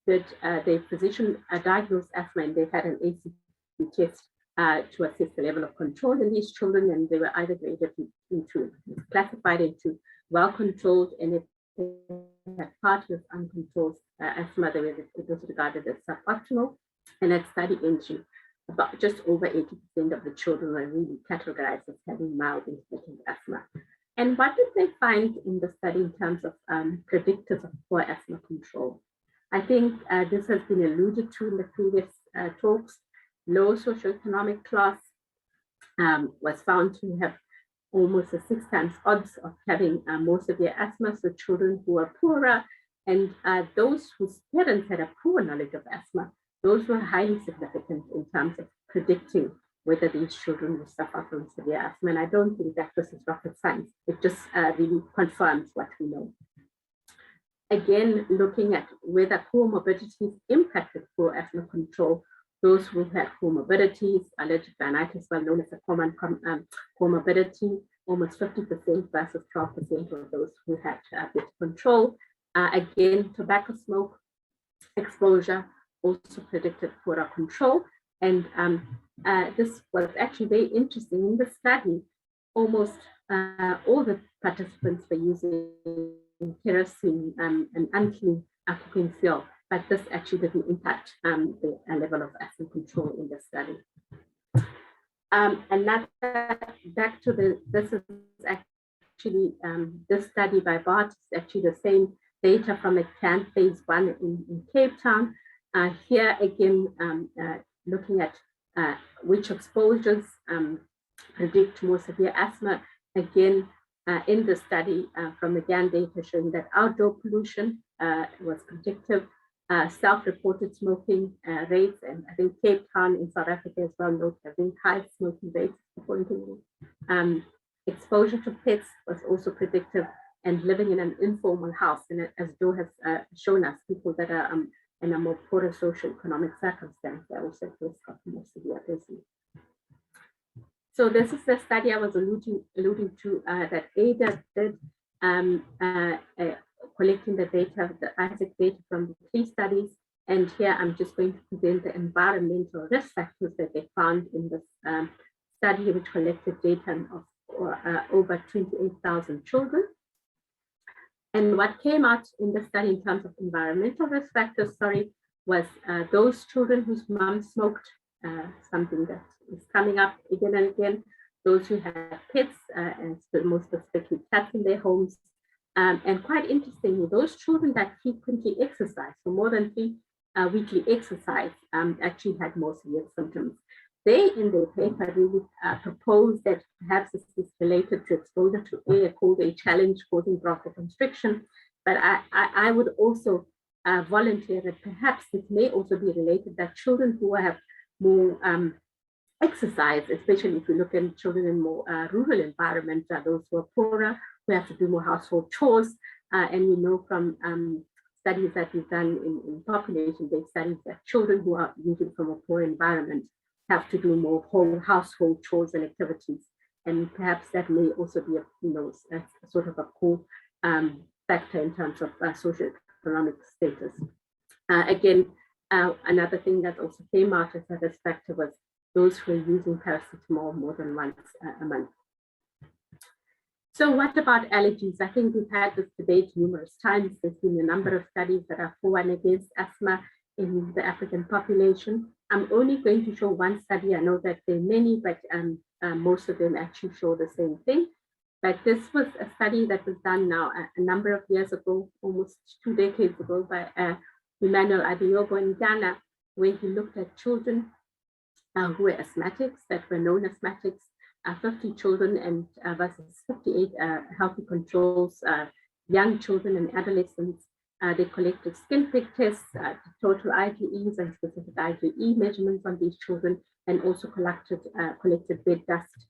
the physician diagnosed asthma, and they had an ACT test to assess the level of control in these children, and they were either graded into classified into well-controlled, and if they had part of uncontrolled asthma, it was regarded as suboptimal, and that study into about just over 80% of the children were really categorized as having mild intermittent asthma. And what did they find in the study in terms of predictors of poor asthma control? I think this has been alluded to in the previous talks. Low socioeconomic class was found to have almost a 6 times odds of having more severe asthma, so children who are poorer and those whose parents had a poor knowledge of asthma, those were highly significant in terms of predicting whether these children will suffer from severe asthma. And I don't think that this is rocket science. It just really confirms what we know. Again, looking at whether comorbidities impacted poor asthma control, those who had comorbidities, allergic rhinitis, well known as a common comorbidity, almost 50% versus 12% of those who had better control. Again, tobacco smoke exposure also predicted poorer control. And this was actually very interesting. In the study, almost all the participants were using kerosene and unclean cooking fuel, but this actually didn't impact the level of asthma control in the study. Another, back to this is actually, this study by Bart is actually the same data from a CAN phase 1 in Cape Town. Here again, looking at which exposures predict more severe asthma. Again, in the study from the GAN data showing that outdoor pollution was predictive, self-reported smoking rates, and I think Cape Town in South Africa as well noted having high smoking rates according to me. Exposure to pets was also predictive, and living in an informal house, and as Joe has shown us, people that are in a more poorer social-economic circumstance, they also at risk of more severe disease. So this is the study I was alluding to that ADA did, collecting the data, the Isaac data from the 3 studies. And here I'm just going to present the environmental risk factors that they found in this study, which collected data of over 28,000 children. And what came out in the study in terms of environmental risk factors, was those children whose mom smoked, something that is coming up again and again, those who have pets, and most specifically cats in their homes. And quite interestingly, those children that frequently exercise, so more than 3 weekly exercise, actually had more severe symptoms. They, in their paper, really proposed that perhaps this is related to exposure to air, called a challenge causing bronchoconstriction. But I would also volunteer that perhaps it may also be related that children who have more exercise, especially if we look at children in more rural environments, are those who are poorer, who have to do more household chores. And we know from studies that we've done in population-based studies that children who are usually from a poor environment have to do more whole household chores and activities. And perhaps that may also be a sort of a core factor in terms of socioeconomic status. Again, another thing that also came out as a risk factor was those who are using paracetamol more than once a month. So what about allergies? I think we've had this debate numerous times. There's been a number of studies that are for and against asthma in the African population. I'm only going to show one study. I know that there are many, but most of them actually show the same thing. But this was a study that was done now a number of years ago, almost 2 decades ago, by Emmanuel Adeyobo in Ghana, where he looked at children who were asthmatics, that were known asthmatics, 50 children and versus 58 healthy controls, young children and adolescents. They collected skin prick tests, total IgEs and specific IgE measurements on these children, and also collected bed dust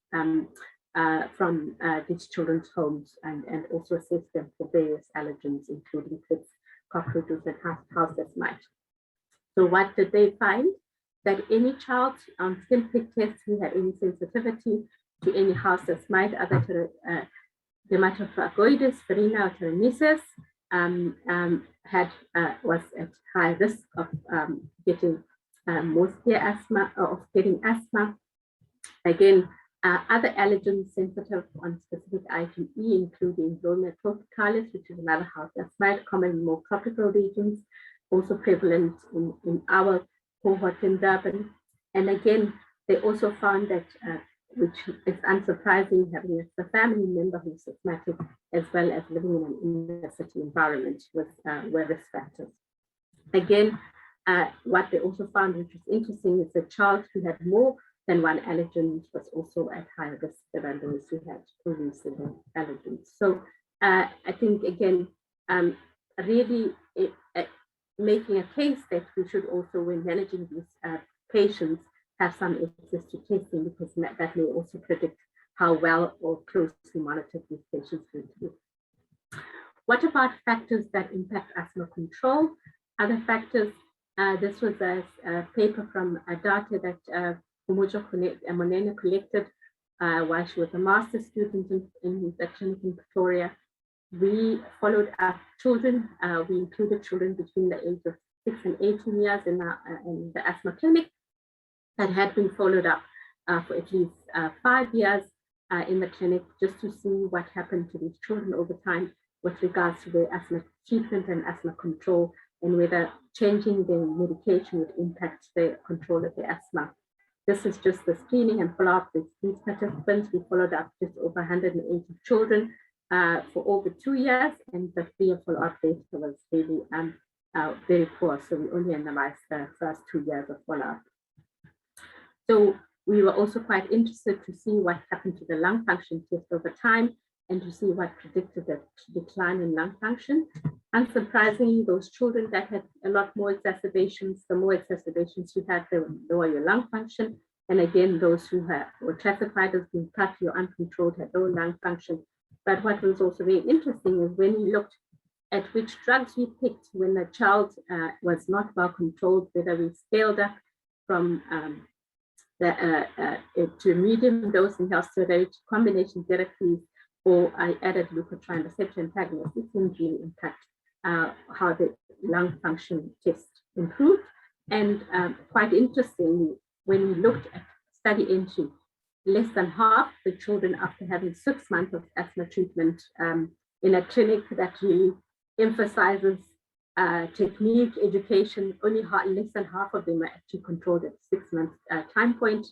from these children's homes, and also assessed them for various allergens, including ticks, cockroaches, and house dust mite. So what did they find? That any child on skin prick tests who had any sensitivity to any house dust mite, other dermatophagoides, Farina, or Teremesis, was at high risk of getting more severe asthma, or of getting asthma. Again, other allergens sensitive on specific IgE, including Bromia tropicalis, which is another house dust mite, common in more tropical regions, also prevalent in our cohort in Durban. And again, they also found that, which is unsurprising, having a family member who's asthmatic, as well as living in an inner city environment with were risk factors. Again, what they also found, which is interesting, is the child who had more than one allergen was also at higher risk than those who had only single allergens. So I think, again, really making a case that we should also, when managing these patients, have some access to testing, because that may also predict how well or closely monitored these patients will be. What about factors that impact asthma control? Other factors, this was a paper from data that Umujo Monene collected while she was a master's student in the clinic in Pretoria. We followed up children. We included children between the age of 6 and 18 years in the asthma clinic that had been followed up for at least 5 years in the clinic, just to see what happened to these children over time with regards to their asthma treatment and asthma control, and whether changing their medication would impact the control of their asthma. This is just the screening and follow-up with these participants. We followed up just over 180 children for over 2 years, and the 3-year follow-up data was really very poor. So we only analyzed the first 2 years of follow-up. So we were also quite interested to see what happened to the lung function test over time, and to see what predicted the decline in lung function. Unsurprisingly, those children that had a lot more exacerbations, the more exacerbations you had, the lower your lung function. And again, those who were classified as being partly or uncontrolled had low lung function. But what was also very interesting is when we looked at which drugs we picked when the child was not well controlled, whether we scaled up from to medium dose inhaled steroid combination therapies, or I added leukotriene receptor antagonist, it didn't really impact how the lung function test improved. And quite interestingly, when we looked at study entry, less than half the children, after having 6 months of asthma treatment in a clinic that really emphasizes technique, education, only less than half of them are actually controlled at 6 months time point.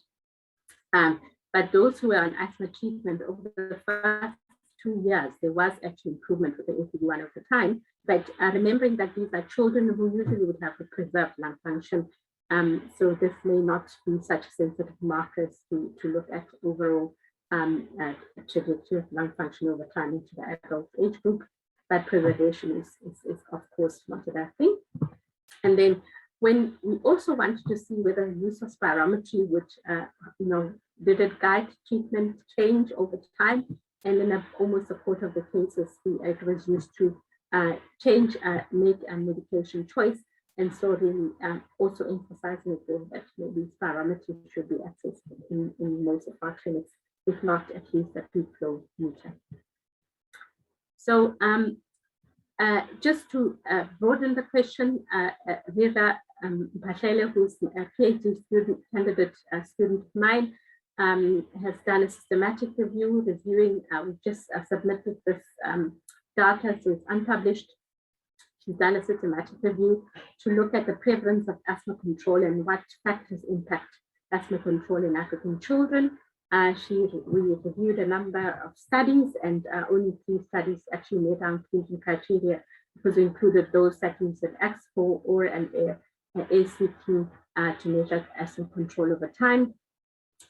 But those who were on asthma treatment over the first 2 years, there was actually improvement with the FEV1 over time. But remembering that these are children who usually would have a preserved lung function, so this may not be such sensitive markers to look at overall trajectory of lung function over time into the adult age group. But preservation is of course not a bad thing. And then when we also wanted to see whether use of spirometry would, did it guide treatment change over time? And in almost a quarter of the cases, it was used to make a medication choice. And so really also emphasizing that maybe spirometry should be accessed in most of our clinics, if not at least a peak flow meter. So just to broaden the question, Pashela, who's a PhD student, candidate student of mine, has done a systematic review, reviewing, we just submitted this data, so it's unpublished. She's done a systematic review to look at the prevalence of asthma control and what factors impact asthma control in African children. We reviewed a number of studies, and only 3 studies actually met our inclusion criteria, because we included those studies with X4 or an ACT to measure asthma control over time,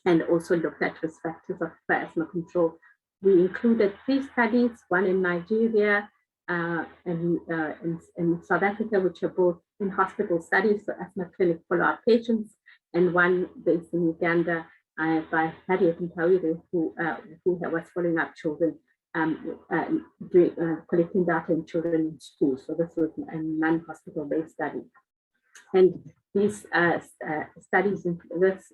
and also looked at risk factors for asthma control. We included 3 studies, one in Nigeria and in South Africa, which are both in hospital studies, so asthma clinic follow-up patients, and one based in Uganda by Harriet Ntawire, who was following up children, collecting data in children in schools. So this was a non-hospital-based study. And these studies, this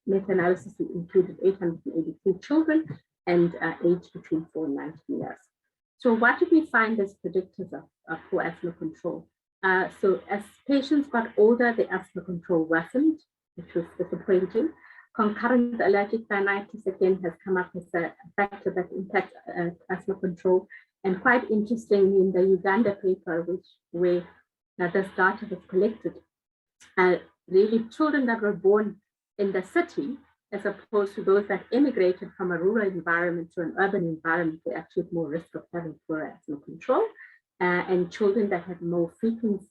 meta-analysis included 883 children and aged between 4 and 19 years. So what did we find as predictors of poor asthma control? So as patients got older, the asthma control worsened, which was disappointing. Concurrent allergic rhinitis again has come up as a factor that impacts asthma control. And quite interestingly, in the Uganda paper, where this data was collected, really children that were born in the city, as opposed to those that immigrated from a rural environment to an urban environment, they actually had more risk of having poor asthma control. And children that had more frequent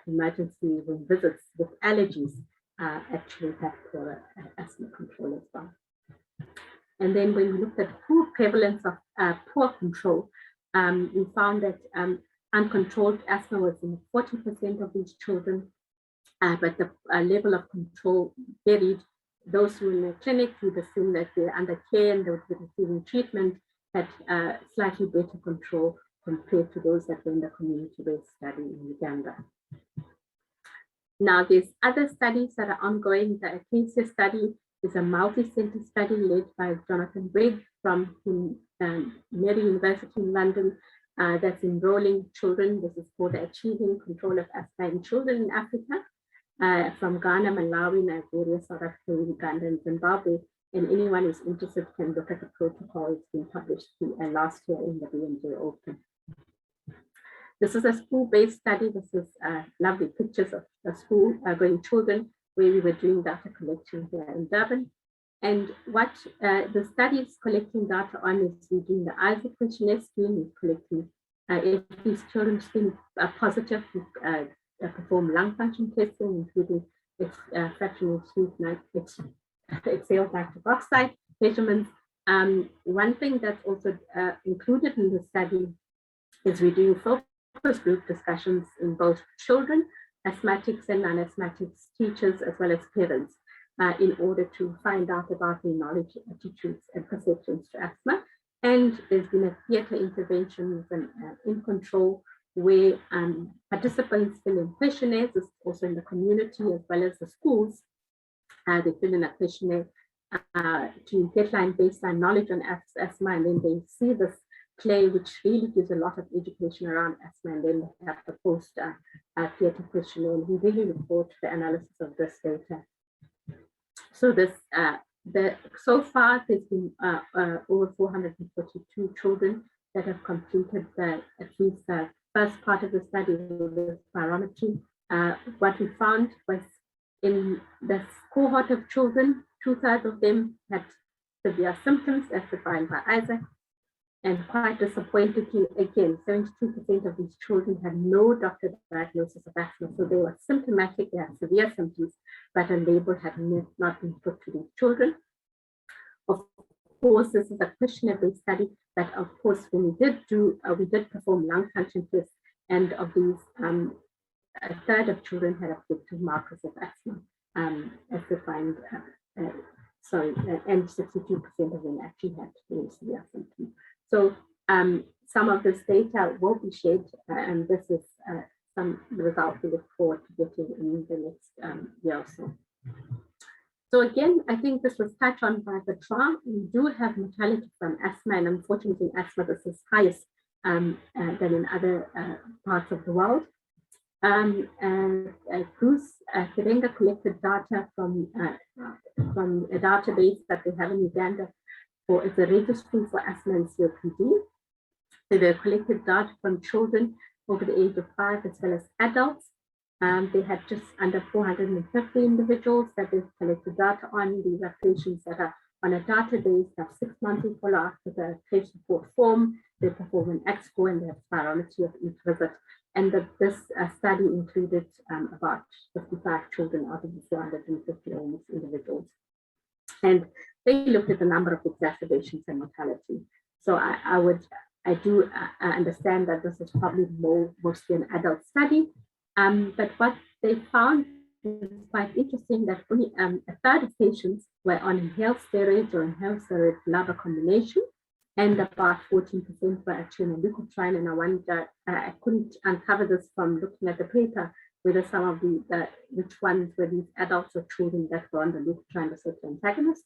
emergency room visits with allergies actually have poor asthma control as well. And then when we looked at poor prevalence of poor control, we found that uncontrolled asthma was in 40% of these children, but the level of control varied. Those who were in the clinic, we'd assume that they're under care and they would be receiving treatment, had slightly better control compared to those that were in the community-based study in Uganda. Now, there's other studies that are ongoing. The Acacia study is a multi-center study led by Jonathan Brigg from Mary University in London that's enrolling children. This is for the Achieving Control of Asthma in Children in Africa. From Ghana, Malawi, Nigeria, South Africa, Uganda, and Zimbabwe. And anyone who's interested can look at the protocol. It's been published last year in the BMJ Open. This is a school-based study. This is lovely pictures of the school-going children, where we were doing data collection here in Durban. And what the study is collecting data on is we're doing the Isaac questionnaire scheme. We're collecting if these children screen positive, perform lung function testing, including fractional exhaled nitric oxide measurements. One thing that's also included in the study is we do focus group discussions in both children, asthmatics and non-asthmatics, teachers, as well as parents, in order to find out about their knowledge, attitudes, and perceptions to asthma. And there's been a theatre intervention with an in control where participants fill in questionnaires, also in the community as well as the schools. They fill in a questionnaire to get baseline knowledge on asthma, and then they see this play, which really gives a lot of education around asthma, and then they have the post theatre questionnaire. And we really look forward to the analysis of this data. So this, so far there's been over 442 children that have completed at least the first part of the study with spirometry. What we found was in this cohort of children, 2/3 of them had severe symptoms as defined by Isaac. And quite disappointingly, again, 72% of these children had no doctor diagnosis of asthma. So they were symptomatic, they had severe symptoms, but a label had not been put to these children. Of course, this is a questionnaire-based study, but of course, when we did perform lung function tests, and of these, 1/3 of children had objective markers of asthma, as defined, and 62% of them actually had very severe symptoms. So some of this data will be shared, and this is some results we look forward to getting in the next year or so. So again, I think this was touched on by the trial. We do have mortality from asthma, and unfortunately in asthma, this is highest than in other parts of the world. Bruce Kirenga collected data from a database that they have in Uganda it's a registry for asthma and COPD. So they collected data from children over the age of 5 as well as adults. They had just under 450 individuals that they collected data on. These are patients that are on a database, have 6 monthly follow-up with a case report form. They perform an X-score and they have spirometry of each visit. And this study included about 55 children out of the 450 almost individuals. And they looked at the number of exacerbations and mortality. So I do understand that this is probably mostly an adult study. But what they found is quite interesting that only a third of patients were on inhaled steroids or inhaled steroid LABA combination, and about 14% were actually on a leukotriene. And I wonder, I couldn't uncover this from looking at the paper, whether some of which ones were these adults or children that were on the leukotriene receptor antagonist.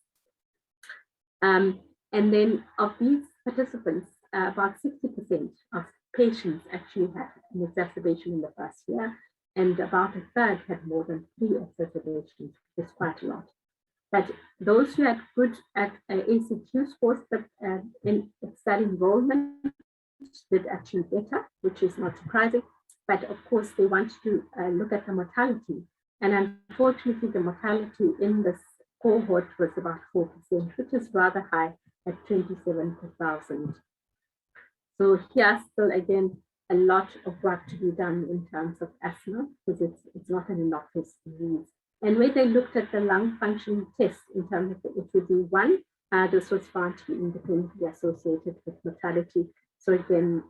And then of these participants, about 60% of patients actually had an exacerbation in the first year, and about a third had more than 3 exacerbations, which is quite a lot. But those who had good ACQ scores in study enrollment did actually better, which is not surprising. But of course, they wanted to look at the mortality. And unfortunately, the mortality in this cohort was about 4%, which is rather high at 27 per 1,000. So here's still, again, a lot of work to be done in terms of asthma, because it's not an innocuous disease. And when they looked at the lung function test in terms of the FEV1, this was found to be independently associated with mortality. So again,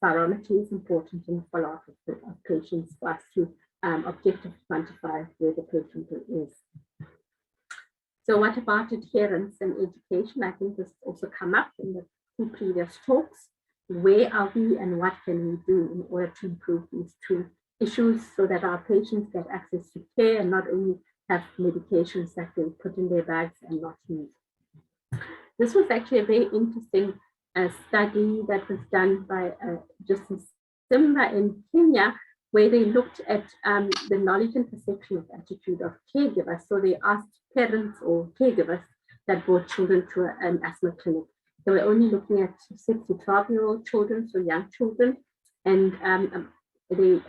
spirometry is important in the follow-up of patients for us to objectively quantify where the patient is. So what about adherence and education? I think this also come up in the 2 previous talks. Where are we and what can we do in order to improve these 2 issues so that our patients get access to care and not only have medications that they put in their bags and not use? This was actually a very interesting study that was done by Justice Simba in Kenya, where they looked at the knowledge and perception of attitude of caregivers. So they asked parents or caregivers that brought children to an asthma clinic. They were only looking at 6 to 12-year-old children, so young children, and they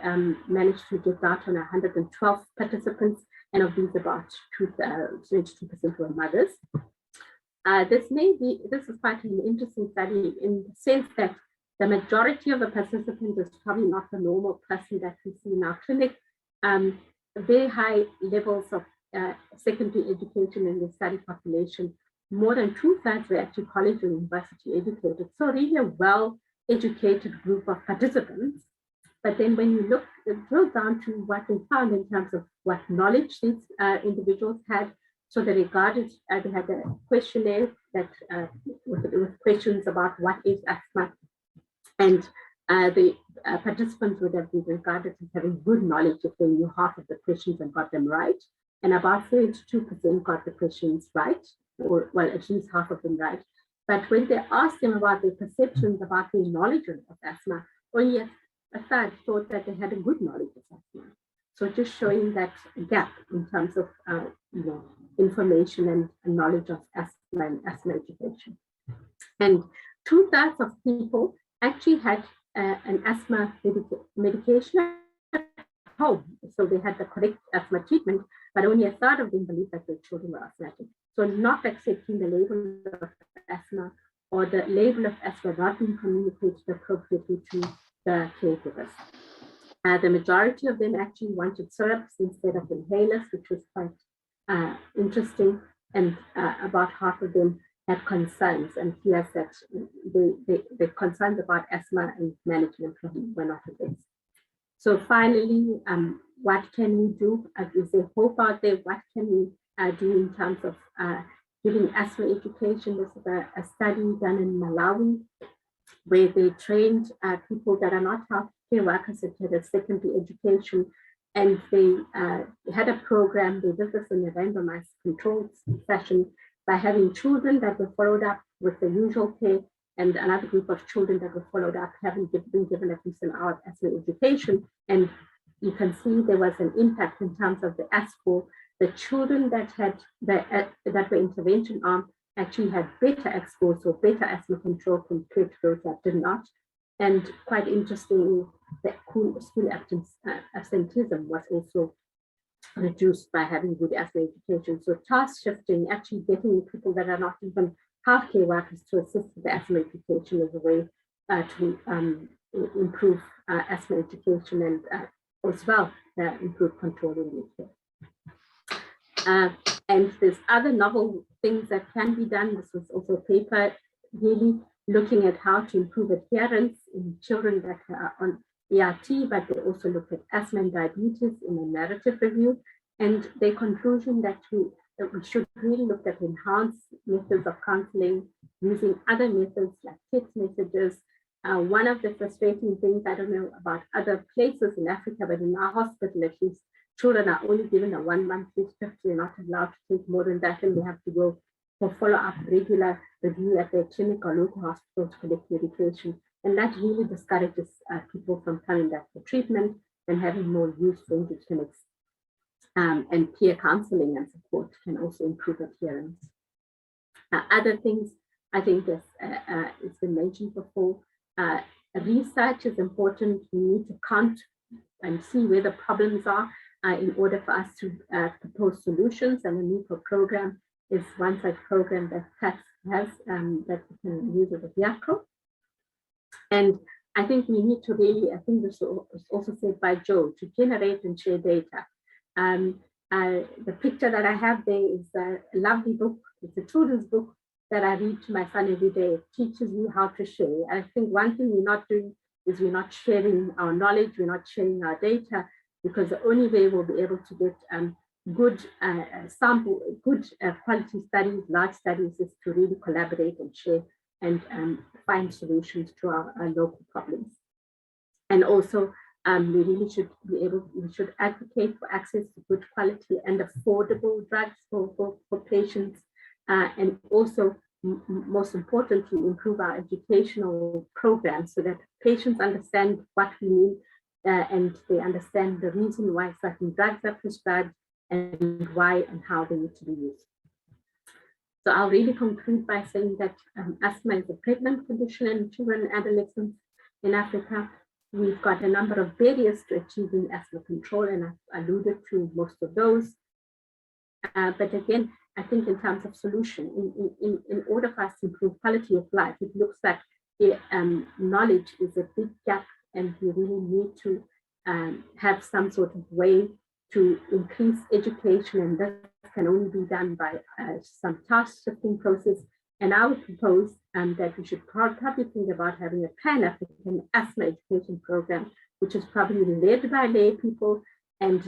managed to get data on 112 participants, and of these about 22% were mothers. This is quite an interesting study in the sense that the majority of the participants is probably not the normal person that we see in our clinic. Very high levels of secondary education in the study population. More than 2/3 were actually college or university educated. So really a well-educated group of participants. But then when you drill down to what they found in terms of what knowledge these individuals had, so they had a questionnaire that with questions about what is asthma, and the participants would have been regarded as having good knowledge if they knew half of the questions and got them right, and about 32% got the questions right, or well, at least half of them right. But when they asked them about their perceptions about their knowledge of asthma, only a third thought that they had a good knowledge of asthma. So just showing that gap in terms of information and knowledge of asthma and asthma education. And 2/3 of people actually had an asthma medication at home. So they had the correct asthma treatment, but only a third of them believed that their children were asthmatic. So not accepting the label of asthma or the label of asthma not being communicated appropriately to the caregivers. The majority of them actually wanted syrups instead of inhalers, which was quite interesting. And about half of them had concerns and fears that the concerns about asthma and management were not addressed. So finally, what can we do? Is there hope out there? What can we do in terms of giving asthma education? This is a study done in Malawi, where they trained people that are not healthcare workers that had a secondary education, and they had a program. They did this in a randomized controlled fashion by having children that were followed up with the usual care, and another group of children that were followed up, having been given at least an hour of asthma education. And you can see there was an impact in terms of the S4. The children that had that were intervention arm actually had better X4, so better asthma control compared to those that did not. And quite interestingly, the school absenteeism was also reduced by having good asthma education. So task shifting, actually getting people that are not even healthcare workers to assist with the asthma education is a way to improve asthma education and as well improve control in the care. And there's other novel things that can be done. This was also a paper really looking at how to improve adherence in children that are on ERT, but they also looked at asthma and diabetes in a narrative review. And their conclusion that we should really look at enhanced methods of counseling using other methods like text messages. One of the frustrating things, I don't know about other places in Africa, but in our hospital at least, children are only given a 1 month prescription. They're not allowed to take more than that, and they have to go for follow-up regular review at their clinic or local hospital to collect medication. And that really discourages people from coming back for treatment and having more use-friendly clinics. And peer counseling and support can also improve adherence. Other things, I think, as it's been mentioned before, research is important. We need to count and see where the problems are in order for us to propose solutions. And the NEPO program is one such program that CATS has that we can use as a vehicle. And I think we need to really, I think this was also said by Joe, to generate and share data. The picture that I have there is a lovely book. It's a children's book that I read to my son every day. It teaches you how to share. I think one thing we're not doing is we're not sharing our knowledge, we're not sharing our data, because the only way we'll be able to get good sample, good quality studies, large studies, is to really collaborate and share and find solutions to our local problems. And also, we really should be able, we should advocate for access to good quality and affordable drugs for patients, and also, most importantly, improve our educational programs so that patients understand what we need and they understand the reason why certain drugs are prescribed and why and how they need to be used. So I'll really conclude by saying that asthma is a prevalent condition in children and adolescents in Africa. We've got a number of barriers to achieving asthma control, and I've alluded to most of those. But again, I think in terms of solution, in order for us to improve quality of life, it looks like knowledge is a big gap, and we really need to have some sort of way to increase education, and this can only be done by some task shifting process. And I would propose that we should probably think about having a Pan-African asthma education program, which is probably led by lay people and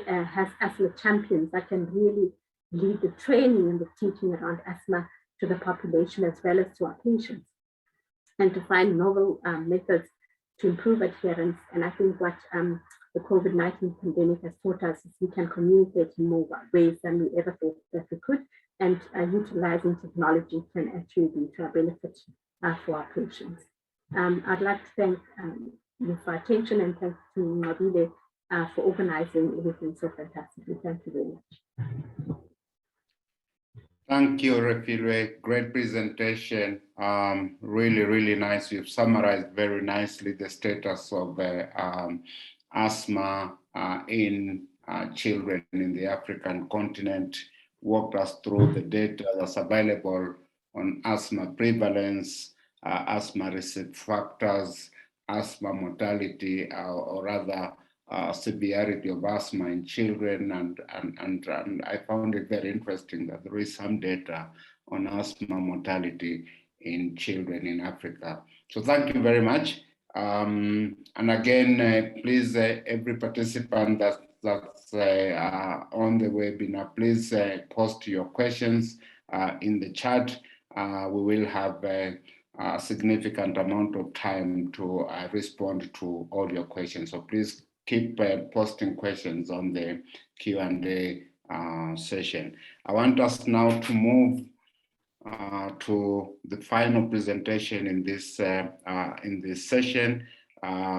has asthma champions that can really lead the training and the teaching around asthma to the population as well as to our patients, and to find novel methods to improve adherence. And I think what the COVID-19 pandemic has taught us is we can communicate in more ways than we ever thought that we could, and utilizing technology can actually be to our benefit for our patients. I'd like to thank you for attention, and thank you, Nabile, for organizing everything so fantastically. Thank you very much. Thank you, Refilwe. Great presentation. Really, really nice. You've summarized very nicely the status of asthma in children in the African continent, walked us through the data that's available on asthma prevalence, asthma risk factors, asthma mortality, or rather severity of asthma in children, and I found it very interesting that there is some data on asthma mortality in children in Africa. So thank you very much. And again, please, every participant that's on the webinar, please post your questions in the chat. We will have a significant amount of time to respond to all your questions. So please keep posting questions on the Q&A session. I want us now to move to the final presentation in this session.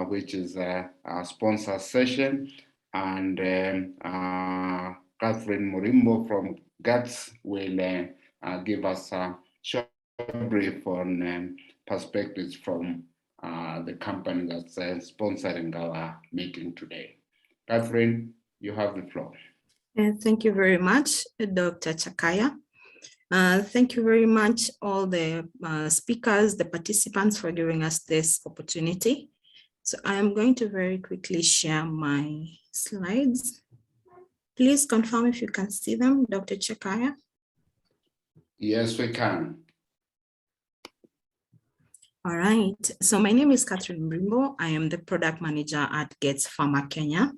which is a sponsor session. And Catherine Morimbo from GATS will give us a short brief on perspectives from the company that's sponsoring our meeting today. Catherine, you have the floor. Thank you very much, Dr. Chakaya. Thank you very much, all the speakers, the participants, for giving us this opportunity. So I am going to very quickly share my slides. Please confirm if you can see them, Dr. Chakaya. Yes, we can. All right, so my name is Catherine Mrimbo. I am the product manager at Gates Pharma Kenya,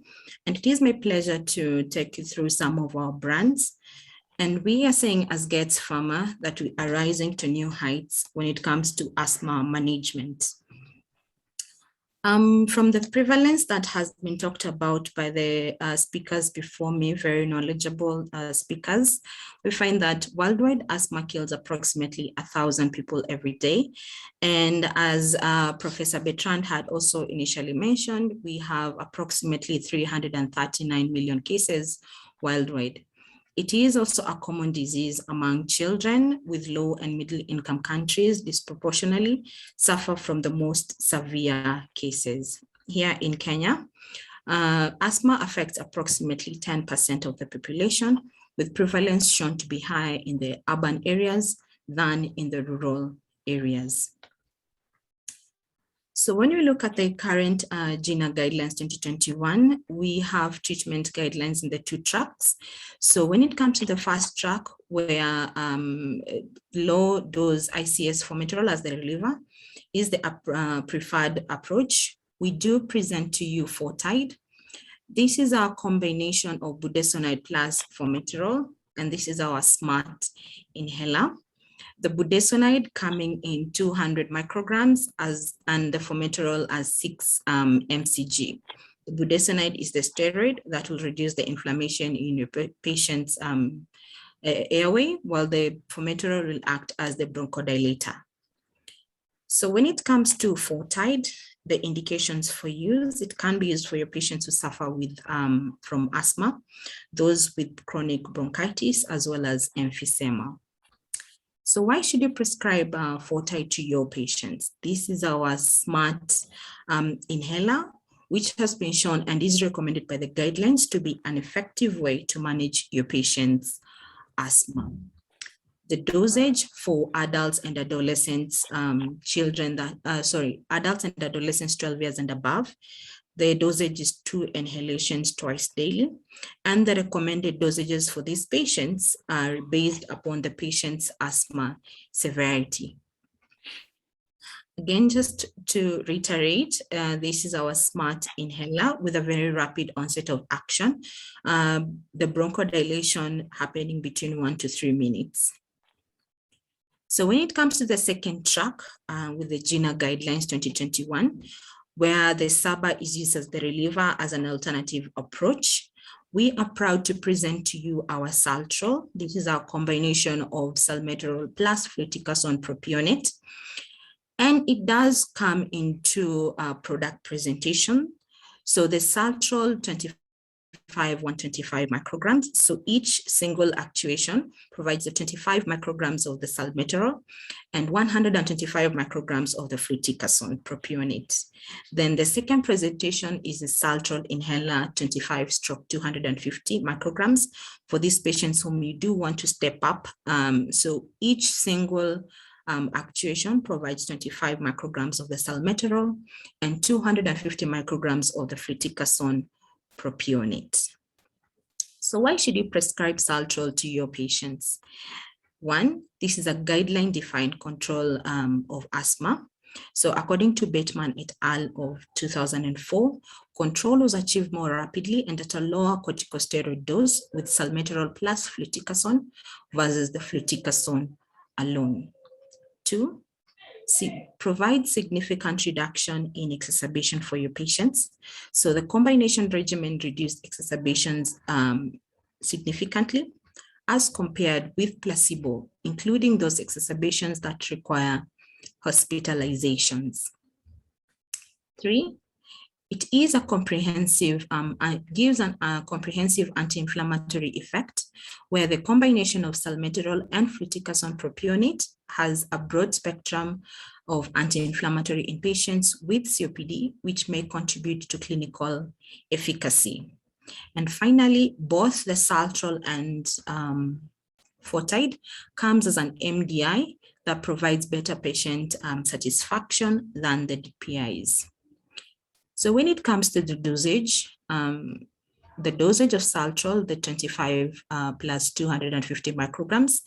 and it is my pleasure to take you through some of our brands. And we are saying as Gates Pharma that we are rising to new heights when it comes to asthma management. From the prevalence that has been talked about by the speakers before me, very knowledgeable speakers, we find that worldwide asthma kills approximately 1,000 people every day. And as Professor Bertrand had also initially mentioned, we have approximately 339 million cases worldwide. It is also a common disease among children, with low and middle income countries disproportionately suffer from the most severe cases. Here in Kenya, asthma affects approximately 10% of the population, with prevalence shown to be higher in the urban areas than in the rural areas. So when we look at the current GINA guidelines 2021, we have treatment guidelines in the 2 tracks. So when it comes to the first track, where low dose ICS formoterol as the reliever is the preferred approach, we do present to you Fortide. This is our combination of budesonide plus formoterol, and this is our smart inhaler. The budesonide coming in 200 micrograms and the formoterol as 6 mcg. The budesonide is the steroid that will reduce the inflammation in your patient's airway, while the formoterol will act as the bronchodilator. So when it comes to Fortide, the indications for use, it can be used for your patients who suffer with from asthma, those with chronic bronchitis, as well as emphysema. So why should you prescribe Fortide to your patients? This is our smart inhaler, which has been shown and is recommended by the guidelines to be an effective way to manage your patients' asthma. The dosage for adults and adolescents, adults and adolescents 12 years and above, the dosage is 2 inhalations twice daily, and the recommended dosages for these patients are based upon the patient's asthma severity. Again, just to reiterate, this is our smart inhaler with a very rapid onset of action, the bronchodilation happening between 1 to 3 minutes. So when it comes to the second track with the GINA guidelines 2021, where the SABA is used as the reliever as an alternative approach, we are proud to present to you our Saltrol. This is our combination of salmeterol plus fluticasone propionate. And it does come into product presentation. So the Saltrol 125 micrograms. So each single actuation provides the 25 micrograms of the salmeterol and 125 micrograms of the fluticasone propionate. Then the second presentation is the Saltrol inhaler 25/250 micrograms for these patients whom you do want to step up. So each single actuation provides 25 micrograms of the salmeterol and 250 micrograms of the fluticasone propionate. So why should you prescribe Saltrol to your patients? One, this is a guideline defined control of asthma. So according to Bateman et al. Of 2004, control was achieved more rapidly and at a lower corticosteroid dose with salmeterol plus fluticasone versus the fluticasone alone. Two, provide significant reduction in exacerbation for your patients. So the combination regimen reduced exacerbations significantly as compared with placebo, including those exacerbations that require hospitalizations. 3. It is a comprehensive, gives a comprehensive anti-inflammatory effect, where the combination of salmeterol and fluticasone propionate has a broad spectrum of anti-inflammatory in patients with COPD, which may contribute to clinical efficacy. And finally, both the saltrol and fortide comes as an MDI that provides better patient satisfaction than the DPIs. So when it comes to the dosage of saltrol, the 25 plus 250 micrograms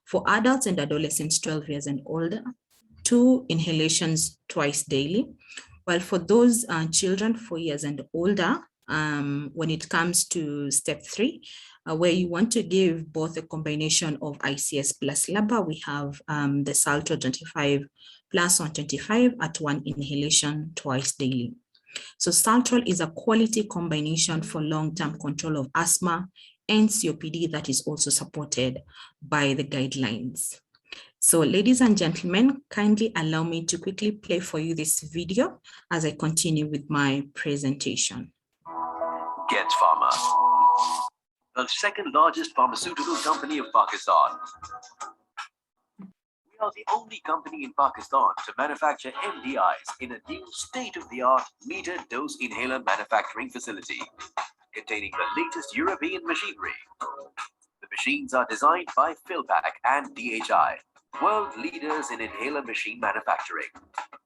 for adults and adolescents 12 years and older, 2 inhalations twice daily. While for those children 4 years and older, when it comes to step 3, where you want to give both a combination of ICS plus LABA, we have the saltrol 25 plus 125 at 1 inhalation twice daily. So saltrol is a quality combination for long-term control of asthma and COPD that is also supported by the guidelines. So ladies and gentlemen, kindly allow me to quickly play for you this video as I continue with my presentation. Gets Pharma, the second largest pharmaceutical company of Pakistan. We are the only company in Pakistan to manufacture MDIs in a new state-of-the-art metered dose inhaler manufacturing facility containing the latest European machinery. The machines are designed by Philpack and DHI, world leaders in inhaler machine manufacturing. The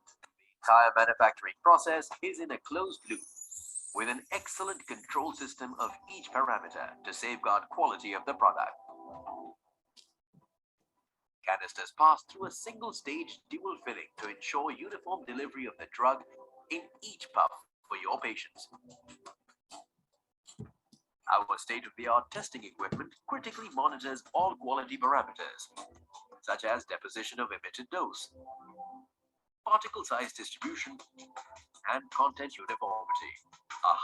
entire manufacturing process is in a closed loop with an excellent control system of each parameter to safeguard quality of the product. Canisters pass through a single-stage dual filling to ensure uniform delivery of the drug in each puff for your patients. Our state-of-the-art testing equipment critically monitors all quality parameters, such as deposition of emitted dose, particle size distribution, and content uniformity.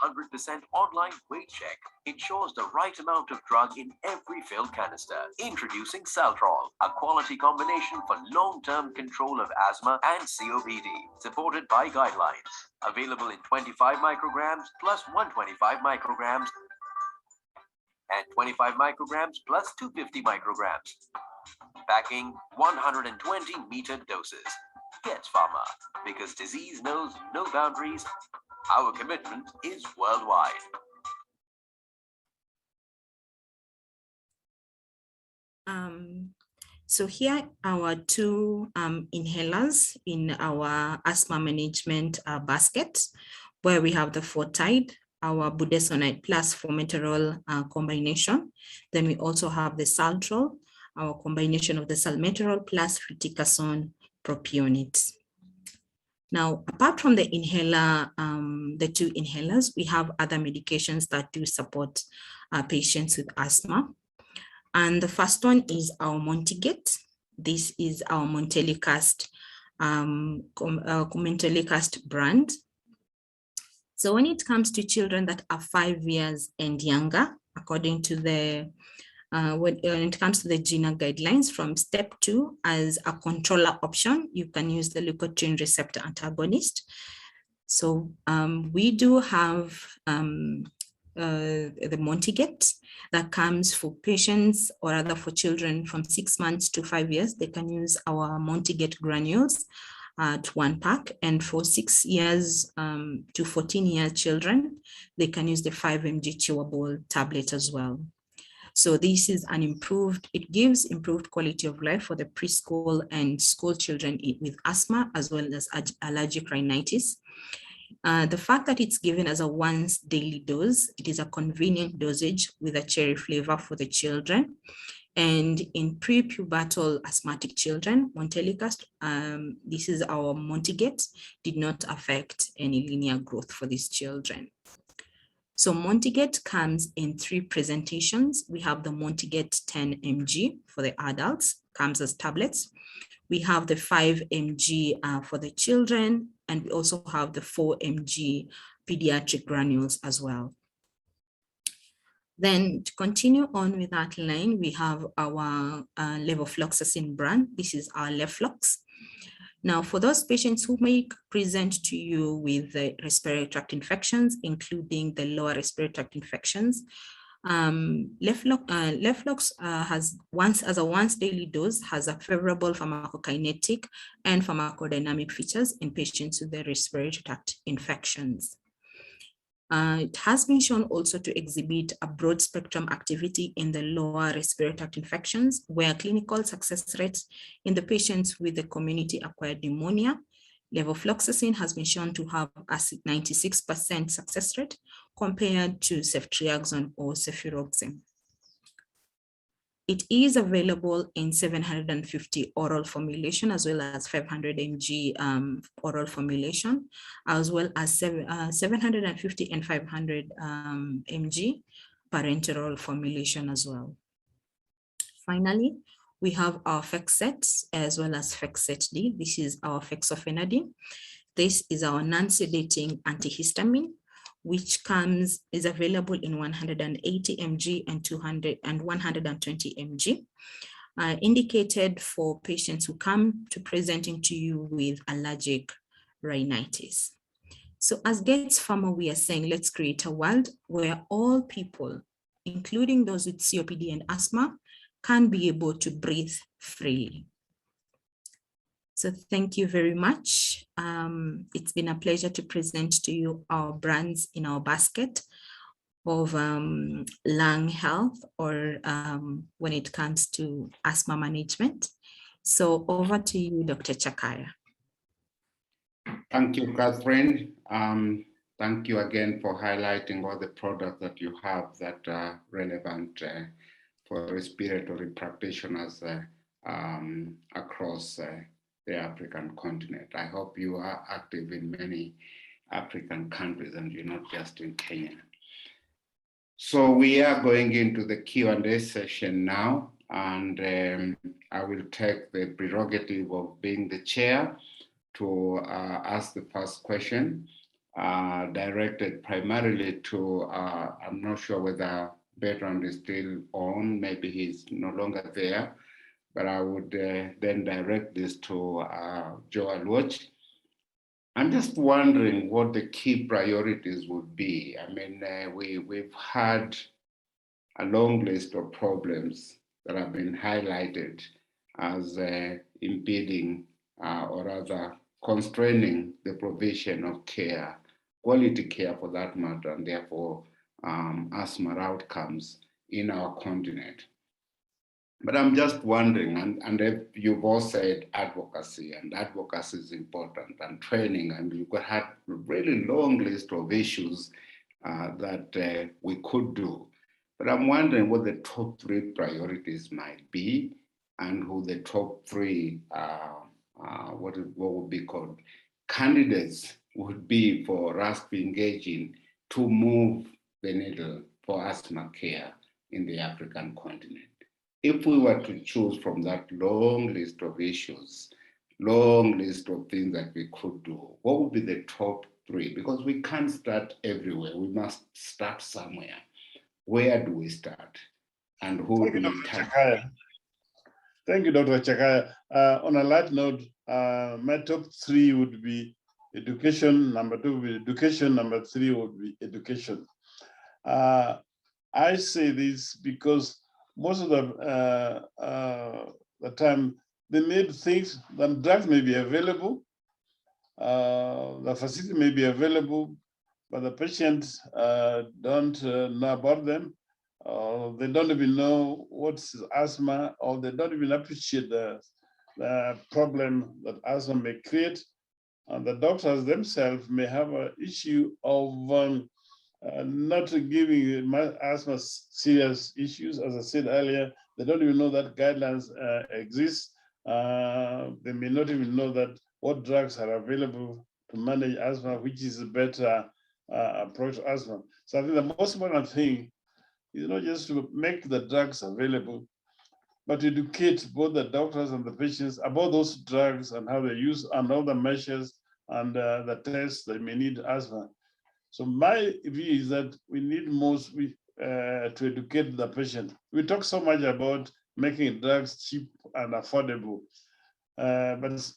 100% online weight check ensures the right amount of drug in every filled canister. Introducing Saltrol, a quality combination for long-term control of asthma and COPD, supported by guidelines. Available in 25 micrograms plus 125 micrograms and 25 micrograms plus 250 micrograms. Packing 120 metered doses. Gets Pharma, because disease knows no boundaries. Our commitment is worldwide. So here are our 2 inhalers in our asthma management basket, where we have the fortide, our budesonide plus formoterol combination. Then we also have the saltrol, our combination of the salmeterol plus fluticasone propionate. Now, apart from the inhaler, the 2 inhalers, we have other medications that do support patients with asthma. And the first one is our Montigate. This is our Montelicast brand. So when it comes to children that are 5 years and younger, according to the when it comes to the GINA guidelines, from step 2 as a controller option, you can use the leukotriene receptor antagonist. So we do have the Montigate that comes for patients, or rather for children from 6 months to 5 years. They can use our Montigate granules at 1 pack, and for 6 years to 14-year children, they can use the 5 mg chewable tablet as well. So this is an improved, it gives improved quality of life for the preschool and school children with asthma, as well as allergic rhinitis. The fact that it's given as a once daily dose, it is a convenient dosage with a cherry flavor for the children. And in pre-pubertal asthmatic children, Montelicast, this is our Montigate, did not affect any linear growth for these children. So Montigate comes in 3 presentations. We have the Montigate 10 mg for the adults, comes as tablets. We have the 5 mg for the children, and we also have the 4 mg pediatric granules as well. Then to continue on with that line, we have our levofloxacin brand. This is our Leflox. Now, for those patients who may present to you with the respiratory tract infections, including the lower respiratory tract infections, Leflox has as a once daily dose has a favorable pharmacokinetic and pharmacodynamic features in patients with the respiratory tract infections. It has been shown also to exhibit a broad spectrum activity in the lower respiratory tract infections, where clinical success rates in the patients with the community acquired pneumonia, levofloxacin has been shown to have a 96% success rate compared to ceftriaxone or cefuroxime. It is available in 750 oral formulation as well as 500 mg oral formulation, as well as 750 and 500 mg parenteral formulation as well. Finally, we have our Fexet as well as Fexet D. This is our fexofenadine. This is our non-sedating antihistamine, which is available in 180 mg and 200 and 120 mg, indicated for patients who come to presenting to you with allergic rhinitis. So as Gates Pharma, we are saying, let's create a world where all people, including those with COPD and asthma, can be able to breathe freely. So thank you very much. It's been a pleasure to present to you our brands in our basket of lung health, or when it comes to asthma management. So over to you, Dr. Chakaya. Thank you, Catherine. Thank you again for highlighting all the products that you have that are relevant for respiratory practitioners across the African continent. I hope you are active in many African countries and you're not just in Kenya. So we are going into the Q&A session now, and I will take the prerogative of being the chair to ask the first question, directed primarily to, I'm not sure whether Bertrand is still on, maybe he's no longer there, but I would then direct this to Joel Watch. I'm just wondering what the key priorities would be. I mean, we've had a long list of problems that have been highlighted as impeding or rather constraining the provision of care, quality care for that matter, and therefore asthma outcomes in our continent. But I'm just wondering, and you've all said advocacy, and advocacy is important, and training, and you've got had a really long list of issues that we could do. But I'm wondering what the top 3 priorities might be, and who the top 3, what would be called, candidates would be for us to engage in to move the needle for asthma care in the African continent. If we were to choose from that long list of issues, long list of things that we could do, what would be the top 3? Because we can't start everywhere. We must start somewhere. Where do we start? And who do we target? Thank you, Dr. Chakaya. On a light note, my top 3 would be education, number 2 would be education, number 3 would be education. I say this because most of the time they made things, the drugs may be available, the facility may be available, but the patients don't know about them. They don't even know what's asthma, or they don't even appreciate the problem that asthma may create. And the doctors themselves may have an issue of not giving asthma serious issues. As I said earlier, they don't even know that guidelines exist. They may not even know that what drugs are available to manage asthma, which is a better approach to asthma. So I think the most important thing is not just to make the drugs available, but to educate both the doctors and the patients about those drugs and how they use and all the measures and the tests they may need asthma. So my view is that we need to educate the patient. We talk so much about making drugs cheap and affordable, But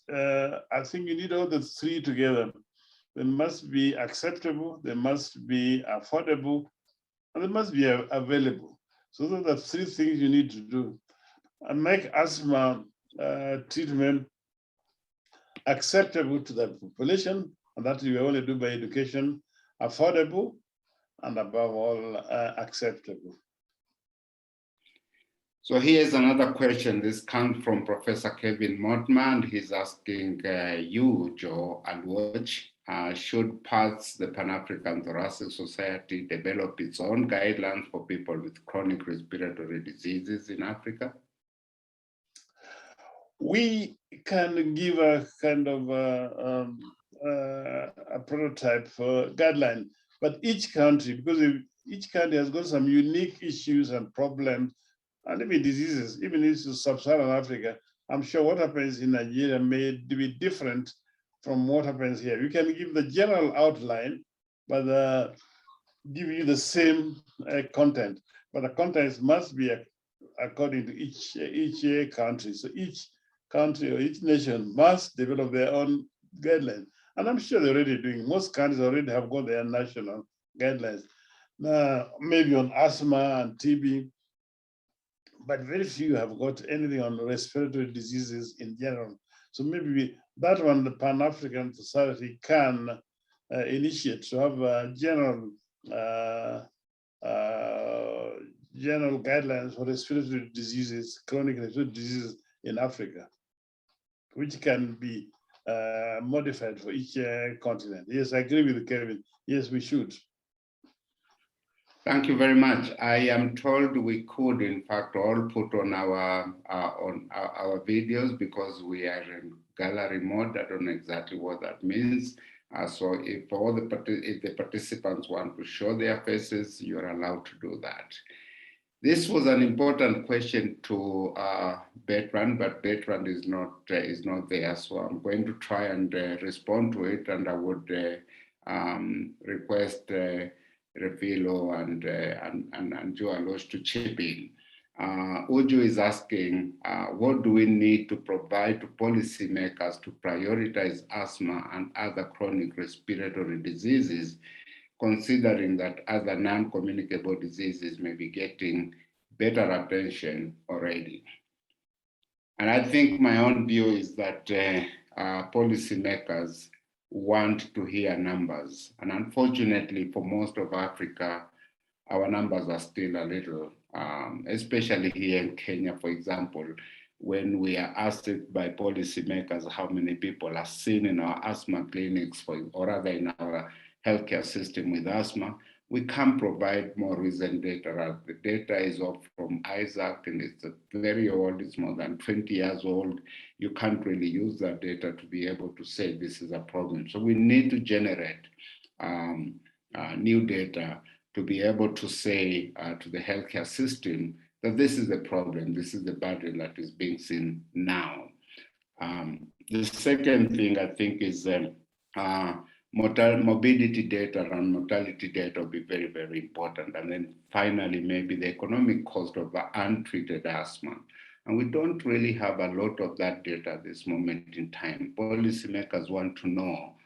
I think you need all the three together. They must be acceptable, they must be affordable, and they must be available. So those are the three things you need to do. And make asthma treatment acceptable to the population, and that you only do by education, affordable, and above all, acceptable. So here's another question. This comes from Professor Kevin Mortman. He's asking you, Joe Alwatch, should PATS, the Pan-African Thoracic Society, develop its own guidelines for people with chronic respiratory diseases in Africa? We can give a kind of a prototype guideline, but each country, because each country has got some unique issues and problems, and even diseases, even in sub-Saharan Africa, I'm sure what happens in Nigeria may be different from what happens here. We can give the general outline, but give you the same content, but the content must be according to each country. So each country or each nation must develop their own guidelines. And I'm sure they're already doing, most countries already have got their national guidelines. Now, maybe on asthma and TB, but very few have got anything on respiratory diseases in general. So maybe that one, the Pan-African Society can initiate to have a general general guidelines for respiratory diseases, chronic respiratory diseases in Africa, which can be modified for each continent. Yes, I agree with Kevin. Yes, we should. Thank you very much. I am told we could, in fact, all put on our videos because we are in gallery mode. I don't know exactly what that means. So if the participants want to show their faces, you're allowed to do that. This was an important question to Bertrand, but Bertrand is not there. So I'm going to try and respond to it, and I would request Refilo and Joe Alosh to chip in. Uju is asking, what do we need to provide to policymakers to prioritize asthma and other chronic respiratory diseases, considering that other non-communicable diseases may be getting better attention already? And I think my own view is that policymakers want to hear numbers. And unfortunately, for most of Africa, our numbers are still a little, especially here in Kenya, for example, when we are asked by policymakers how many people are seen in our asthma clinics, or rather in our healthcare system with asthma, we can provide more recent data. The data is up from Isaac, and it's very old, it's more than 20 years old. You can't really use that data to be able to say this is a problem. So we need to generate new data to be able to say to the healthcare system that this is the problem, this is the burden that is being seen now. The second thing I think is morbidity data and mortality data will be very, very important. And then finally, maybe the economic cost of untreated asthma. And we don't really have a lot of that data at this moment in time. Policymakers want to know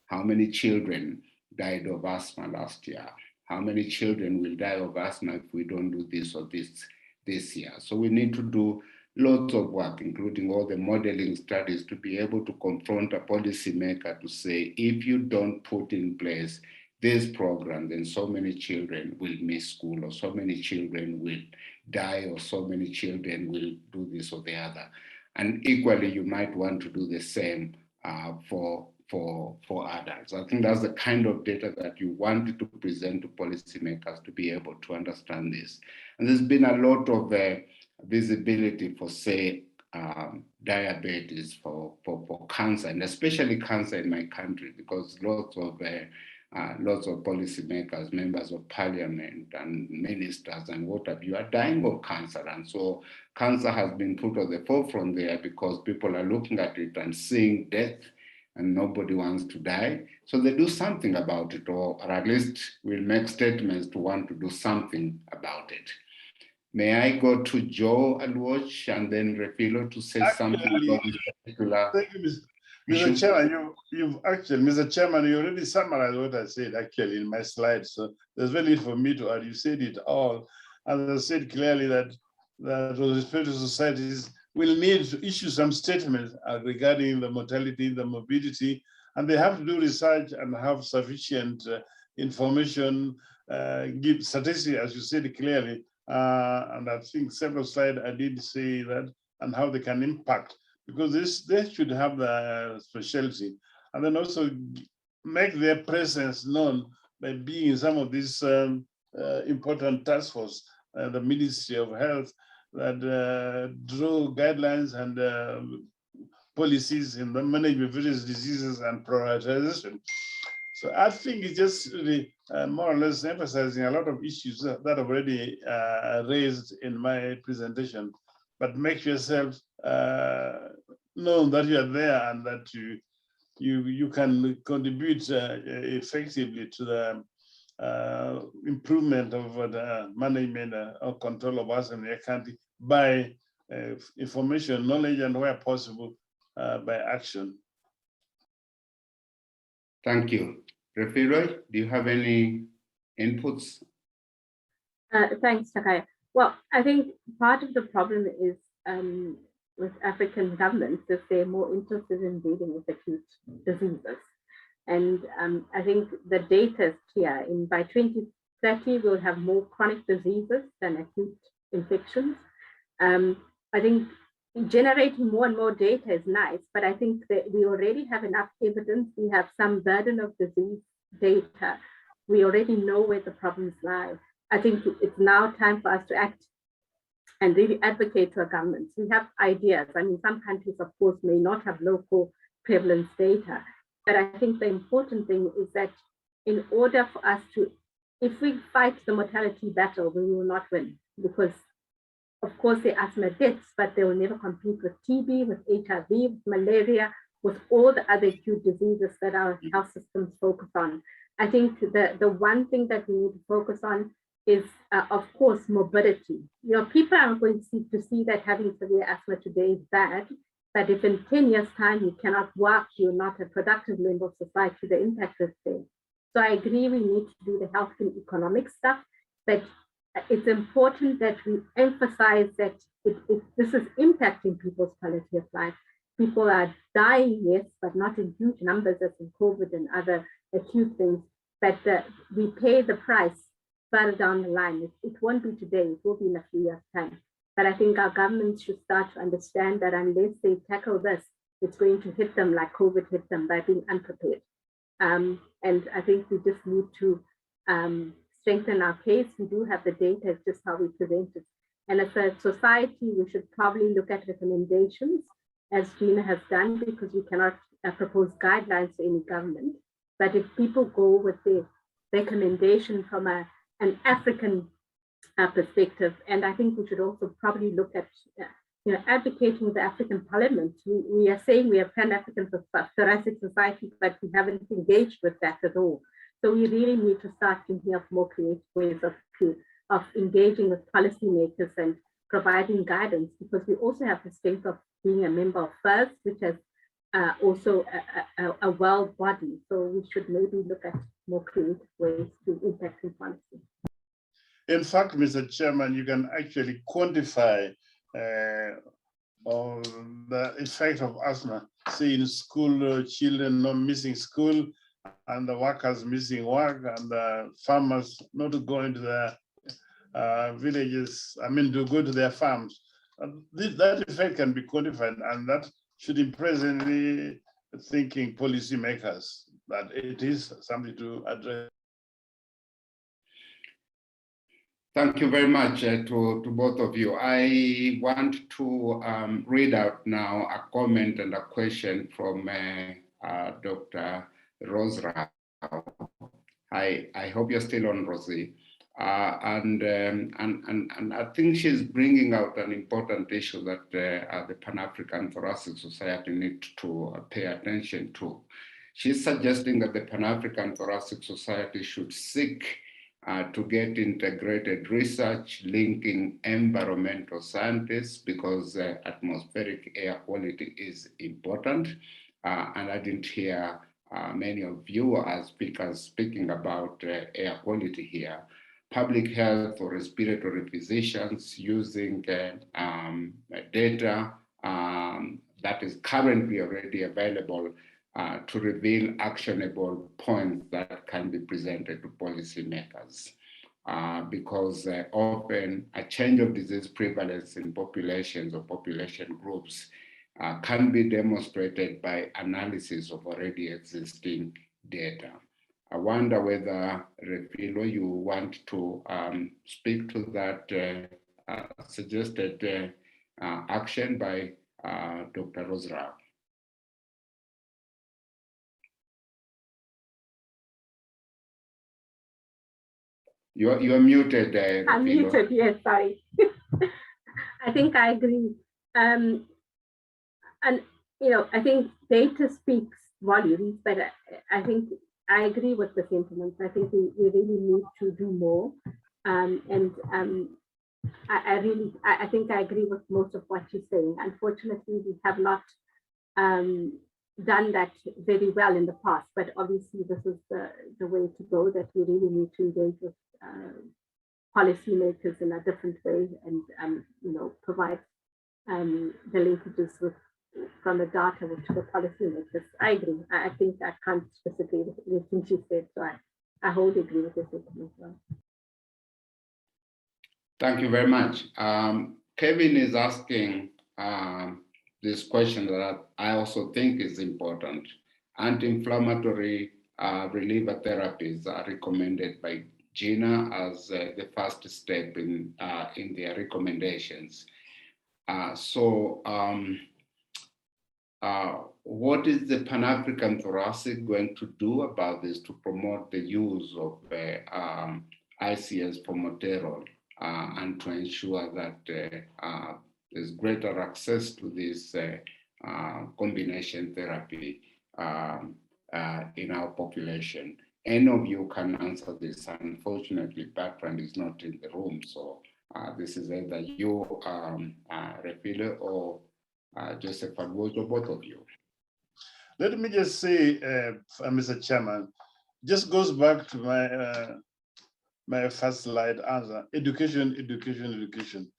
how many children died of asthma last year. How many children will die of asthma if we don't do this or this year? So we need to do lots of work, including all the modeling studies, to be able to confront a policymaker to say, if you don't put in place this program, then so many children will miss school, or so many children will die, or so many children will do this or the other. And equally, you might want to do the same for adults. I think that's the kind of data that you want to present to policymakers to be able to understand this. And there's been a lot of visibility for, say, diabetes, for cancer, and especially cancer in my country, because lots of policymakers, members of parliament and ministers and what have you are dying of cancer. And so cancer has been put on the forefront there because people are looking at it and seeing death, and nobody wants to die. So they do something about it, or at least will make statements to want to do something about it. May I go to Joe and watch and then Refilo to say something about this particular Thank you, issue? Mr. Chairman. You've actually, Mr. Chairman, you already summarized what I said actually in my slides. So there's very little for me to add. You said it all. And I said clearly that respiratory societies will need to issue some statements regarding the mortality, the morbidity, and they have to do research and have sufficient information, give statistics, as you said clearly. And I think several slides I did say that and how they can impact, because they should have the specialty, and then also make their presence known by being in some of these important task force, the Ministry of Health, that draw guidelines and policies in the management of various diseases and prioritization. So I think it's just really more or less emphasizing a lot of issues that I've already raised in my presentation, but make yourself known that you are there and that you can contribute effectively to the improvement of the management or control of us in the country by information, knowledge, and where possible, by action. Thank you. Refilo, do you have any inputs? Thanks, Takaya. Well, I think part of the problem is with African governments is they're more interested in dealing with acute diseases. And I think the data is clear. By 2030, we'll have more chronic diseases than acute infections. I think generating more and more data is nice, but I think that we already have enough evidence. We have some burden of disease data. We already know where the problems lie. I think it's now time for us to act and really advocate to our governments. We have ideas. I mean, some countries, of course, may not have local prevalence data, but I think the important thing is that in order for us to, if we fight the mortality battle, we will not win, because of course the asthma deaths, but they will never compete with TB, with HIV, with malaria, with all the other acute diseases that our health systems focus on. I think the one thing that we need to focus on is, of course, morbidity. You know, people are going to see that having severe asthma today is bad, but if in 10 years' time you cannot work, you're not a productive member of society, the impact is there. So I agree we need to do the health and economic stuff, but it's important that we emphasize that this is impacting people's quality of life. People are dying, yes, but not in huge numbers as in COVID and other acute things, but we pay the price further down the line. It won't be today, it will be in a few years' time. But I think our governments should start to understand that unless they tackle this, it's going to hit them like COVID hit them by being unprepared. And I think we just need to strengthen our case. We do have the data, it's just how we present it. And as a society, we should probably look at recommendations, as Gina has done, because we cannot propose guidelines to any government. But if people go with the recommendation from an African perspective, and I think we should also probably look at advocating with the African Parliament. We are saying we have Pan-African Thoracic Society, but we haven't engaged with that at all. So we really need to start thinking of more creative ways of engaging with policymakers and providing guidance, because we also have the strength of being a member of FIRST, which has also a world body. So we should maybe look at more creative ways to impact in policy. In fact, Mr. Chairman, you can actually quantify of the effect of asthma, say in school, children not missing school, and the workers missing work, and the farmers not to go into their villages, to go to their farms. That effect can be quantified, and that should impress any thinking policymakers that it is something to address. Thank you very much to both of you. I want to read out now a comment and a question from Dr. Rose Rao. I hope you're still on, Rosie. And I think she's bringing out an important issue that the Pan-African Thoracic Society needs to pay attention to. She's suggesting that the Pan-African Thoracic Society should seek to get integrated research linking environmental scientists, because atmospheric air quality is important. And I didn't hear many of you as speakers speaking about air quality here. Public health or respiratory physicians using data that is currently already available to reveal actionable points that can be presented to policymakers. Because often a change of disease prevalence in populations or population groups can be demonstrated by analysis of already existing data. I wonder whether, Refilo, you want to speak to that suggested action by Dr. Rosra. You're muted. I'm muted, yes, sorry. I think I agree. And, you know, I think data speaks volumes, but I think I agree with the sentiments. I think we really need to do more. I think I agree with most of what you're saying. Unfortunately, we have not done that very well in the past, but obviously this is the way to go, that we really need to engage with policymakers in a different way and you know, provide the linkages from the data to the policymakers. I agree. I think I can't specifically with what you said, so I wholly agree with this as well. Thank you very much. Kevin is asking this question that I also think is important. Anti-inflammatory reliever therapies are recommended by GINA as the first step in their recommendations. What is the Pan-African Thoracic going to do about this to promote the use of ICS formoterol and to ensure that there's greater access to this combination therapy in our population? Any of you can answer this. Unfortunately, Bertrand is not in the room, so this is either you, Refile, or Joseph Alwozo, both of you. Let me just say, Mr. Chairman, just goes back to my first slide answer: education, education, education.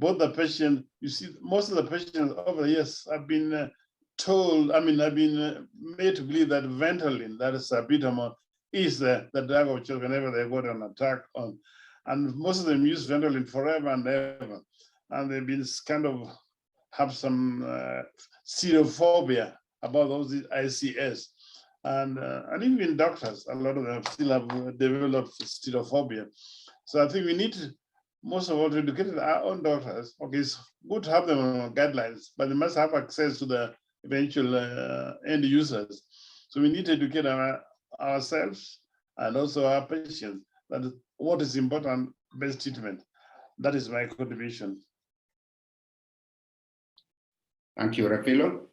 Both the patient, you see, most of the patients over the years have been told, I've been made to believe that Ventolin, that is salbutamol, is the drug of choice whenever they got an attack on. And most of them use Ventolin forever and ever. And they've been kind of have some xenophobia about those ICS. And even doctors, a lot of them still have developed xenophobia. So I think we need to, most of all, to educate our own doctors. Okay, it's good to have them on guidelines, but they must have access to the eventual end users. So we need to educate ourselves and also our patients that what is important, best treatment. That is my contribution. Thank you, Refilo.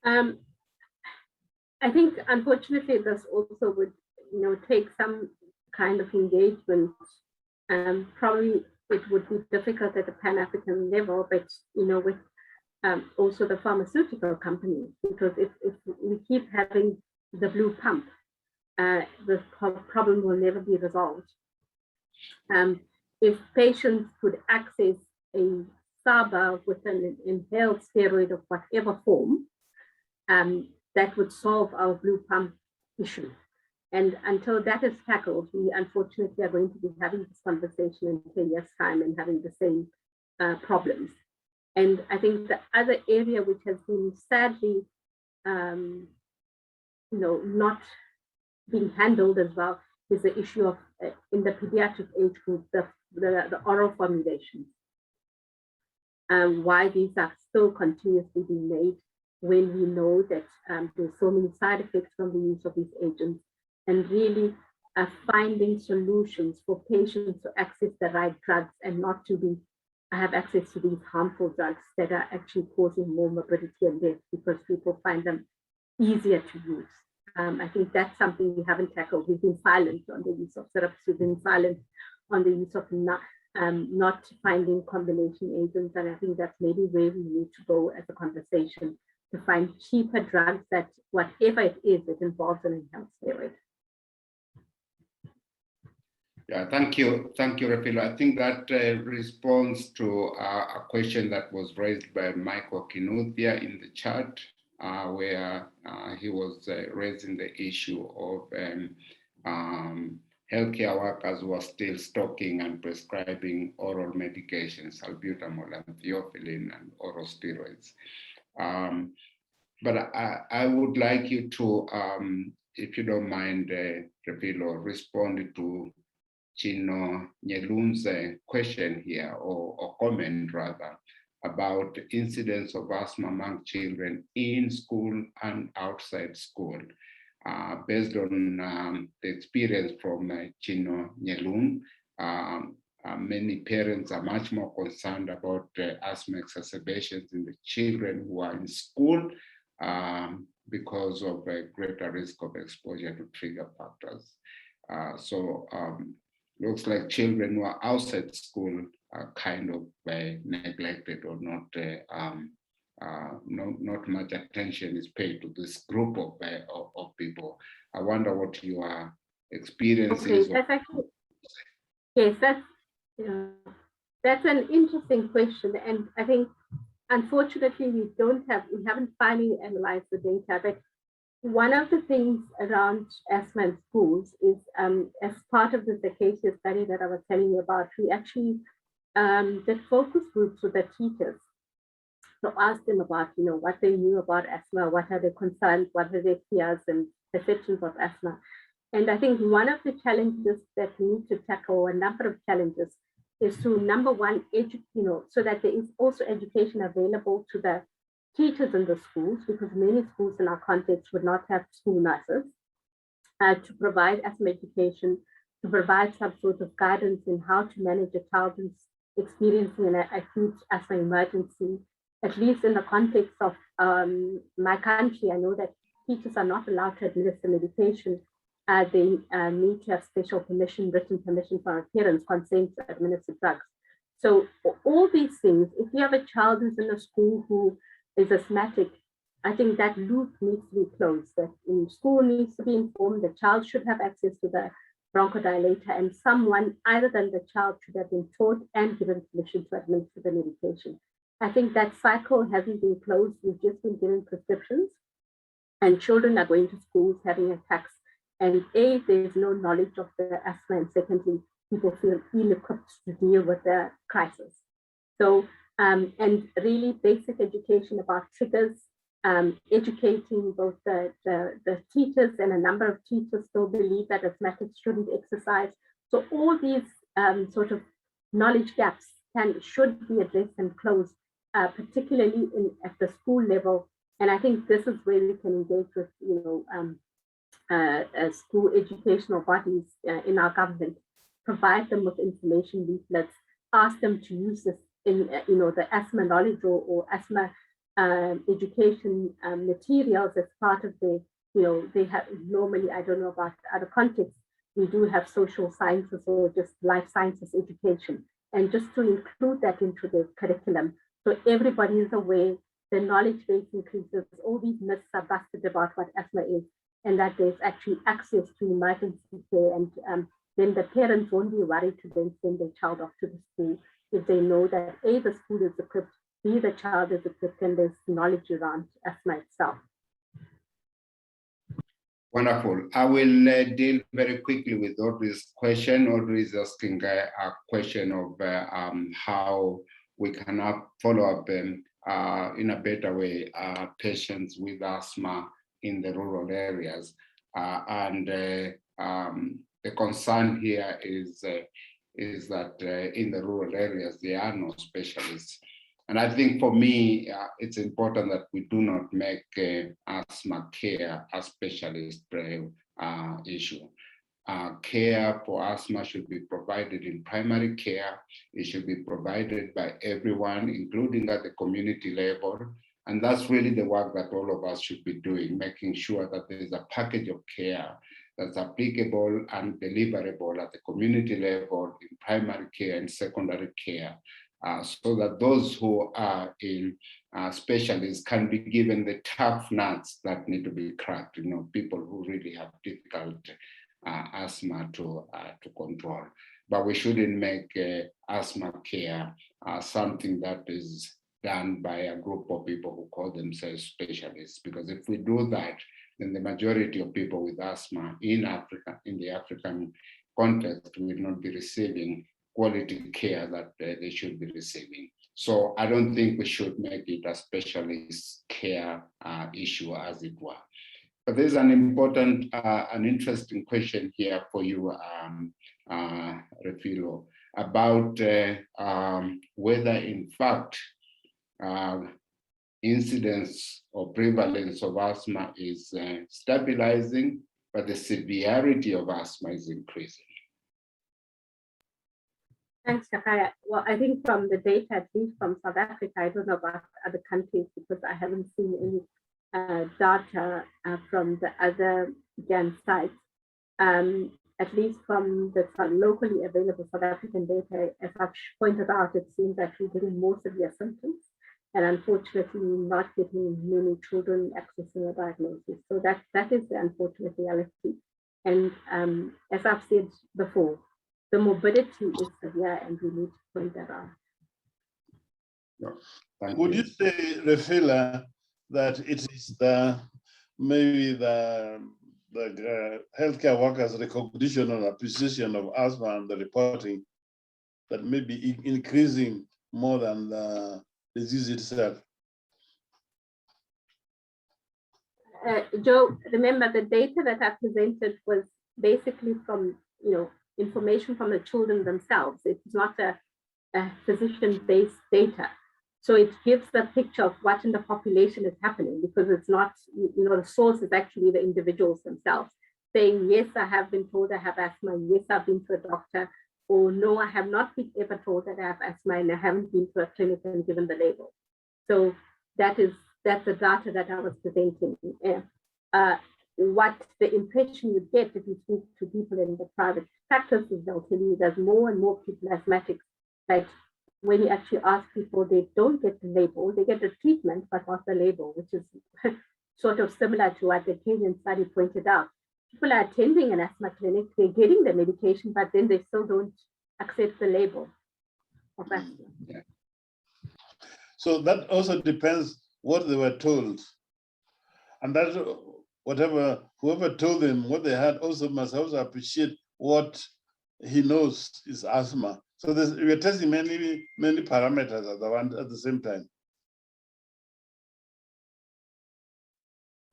I think, unfortunately, this also would, you know, take some kind of engagement. Probably it would be difficult at the Pan-African level, but, you know, with also the pharmaceutical companies, because if we keep having the blue pump, the problem will never be resolved. If patients could access a SABA with an inhaled steroid of whatever form, that would solve our blue pump issue. And until that is tackled, we unfortunately are going to be having this conversation in 10 years' time and having the same problems. And I think the other area which has been sadly, you know, not being handled as well is the issue of in the pediatric age group, the oral formulations. Why these are still continuously being made when we know that there's so many side effects from the use of these agents, and really finding solutions for patients to access the right drugs and not to be have access to these harmful drugs that are actually causing more morbidity and death because people find them easier to use. I think that's something we haven't tackled. We've been silent on the use of syrups. We've been silent on the use of not finding combination agents. And I think that's maybe where we need to go as a conversation, to find cheaper drugs that whatever it is, it involves an inhaled steroid. Yeah, thank you, Refilo. I think that responds to a question that was raised by Michael Kinuthia in the chat, where he was raising the issue of healthcare workers who are still stocking and prescribing oral medications, salbutamol and theophylline and oral steroids. But I would like you to, if you don't mind, Refilo, respond to Chino Nyelun's question here, or comment rather, about incidence of asthma among children in school and outside school. Based on the experience from Chino Nyelun, many parents are much more concerned about asthma exacerbations in the children who are in school because of a greater risk of exposure to trigger factors. Looks like children who are outside school are kind of neglected, or not much attention is paid to this group of people. I wonder what your experience is. Okay, that's actually, yes, that's an interesting question, and I think unfortunately we haven't finally analyzed the data. But one of the things around asthma in schools is, as part of this acacia study that I was telling you about, we actually did focus groups with the teachers. So ask them about, what they knew about asthma, what are their concerns, what are their fears and perceptions of asthma. And I think one of the challenges that we need to tackle, a number of challenges, is to, number one, so that there is also education available to the teachers in the schools, because many schools in our context would not have school nurses, to provide asthma education, to provide some sort of guidance in how to manage a child who's experiencing an acute asthma emergency. At least in the context of my country, I know that teachers are not allowed to administer medication. They need to have special permission, written permission from our parents' consent to administer drugs. So all these things, if you have a child who's in a school who is asthmatic, I think that loop needs to be closed. That in school needs to be informed, the child should have access to the bronchodilator, and someone other than the child should have been taught and given permission to administer the medication. I think that cycle hasn't been closed. We've just been given prescriptions, and children are going to schools having attacks. And A, there's no knowledge of the asthma, and secondly, people feel ill-equipped to deal with the crisis. So, and really basic education about triggers, educating both the teachers, and a number of teachers still believe that asthmatics shouldn't exercise. So all these sort of knowledge gaps should be addressed and closed, particularly at the school level. And I think this is where we can engage with, school educational bodies in our government, provide them with information leaflets, ask them to use this in, the asthma knowledge or asthma education materials as part of the, they have normally, I don't know about other contexts, we do have social sciences or just life sciences education, and just to include that into the curriculum so everybody is aware, the knowledge base increases, all these myths are busted about what asthma is, and that there's actually access to emergency care, and then the parents won't be worried to then send their child off to the school if they know that A, the school is equipped, B, the child is equipped, and there's knowledge around asthma itself. Wonderful. I will deal very quickly with Audrey's question. Audrey is asking a question of how we can follow up in a better way patients with asthma in the rural areas. The concern here is that in the rural areas, there are no specialists. And I think for me, it's important that we do not make asthma care a specialist issue. Care for asthma should be provided in primary care. It should be provided by everyone, including at the community level. And that's really the work that all of us should be doing, making sure that there is a package of care that's applicable and deliverable at the community level, in primary care and secondary care, so that those who are in specialists can be given the tough nuts that need to be cracked, people who really have difficult asthma to control. But we shouldn't make asthma care something that is done by a group of people who call themselves specialists, because if we do that, then the majority of people with asthma in Africa, in the African context, will not be receiving quality care that they should be receiving. So I don't think we should make it a specialist care issue, as it were. But there's an important, an interesting question here for you, Refilo, about whether in fact incidence or prevalence of asthma is stabilizing, but the severity of asthma is increasing. Thanks, Shakaya. Well, I think from the data, at least from South Africa, I don't know about other countries because I haven't seen any data from the other GAN sites. At least from the locally available South African data, as I've pointed out, it seems that we're getting more severe symptoms, and unfortunately not getting many children accessing a diagnosis. So that is the unfortunate reality. And as I've said before, the morbidity is severe, and we need to point that out. Yeah. Would you say, Refila, that it is maybe the healthcare workers' recognition or appreciation of asthma and the reporting that may be increasing more than the disease itself? Joe, remember the data that I presented was basically from information from the children themselves. It's not a physician-based data. So it gives the picture of what in the population is happening, because it's not, the source is actually the individuals themselves saying, yes, I have been told I have asthma, yes, I've been to a doctor, or no, I have not been ever told that I have asthma and I haven't been to a clinic and given the label. So that's the data that I was presenting. What the impression you get if you speak to people in the private practice is they'll tell you there's more and more people asthmatics, that when you actually ask people, they don't get the label, they get the treatment, but not the label, which is sort of similar to what the Kenyan study pointed out. People are attending an asthma clinic, they're getting the medication, but then they still don't accept the label of asthma. Yeah. So that also depends what they were told. And that whoever told them what they had also must also appreciate what he knows is asthma. So we're testing many parameters at the same time.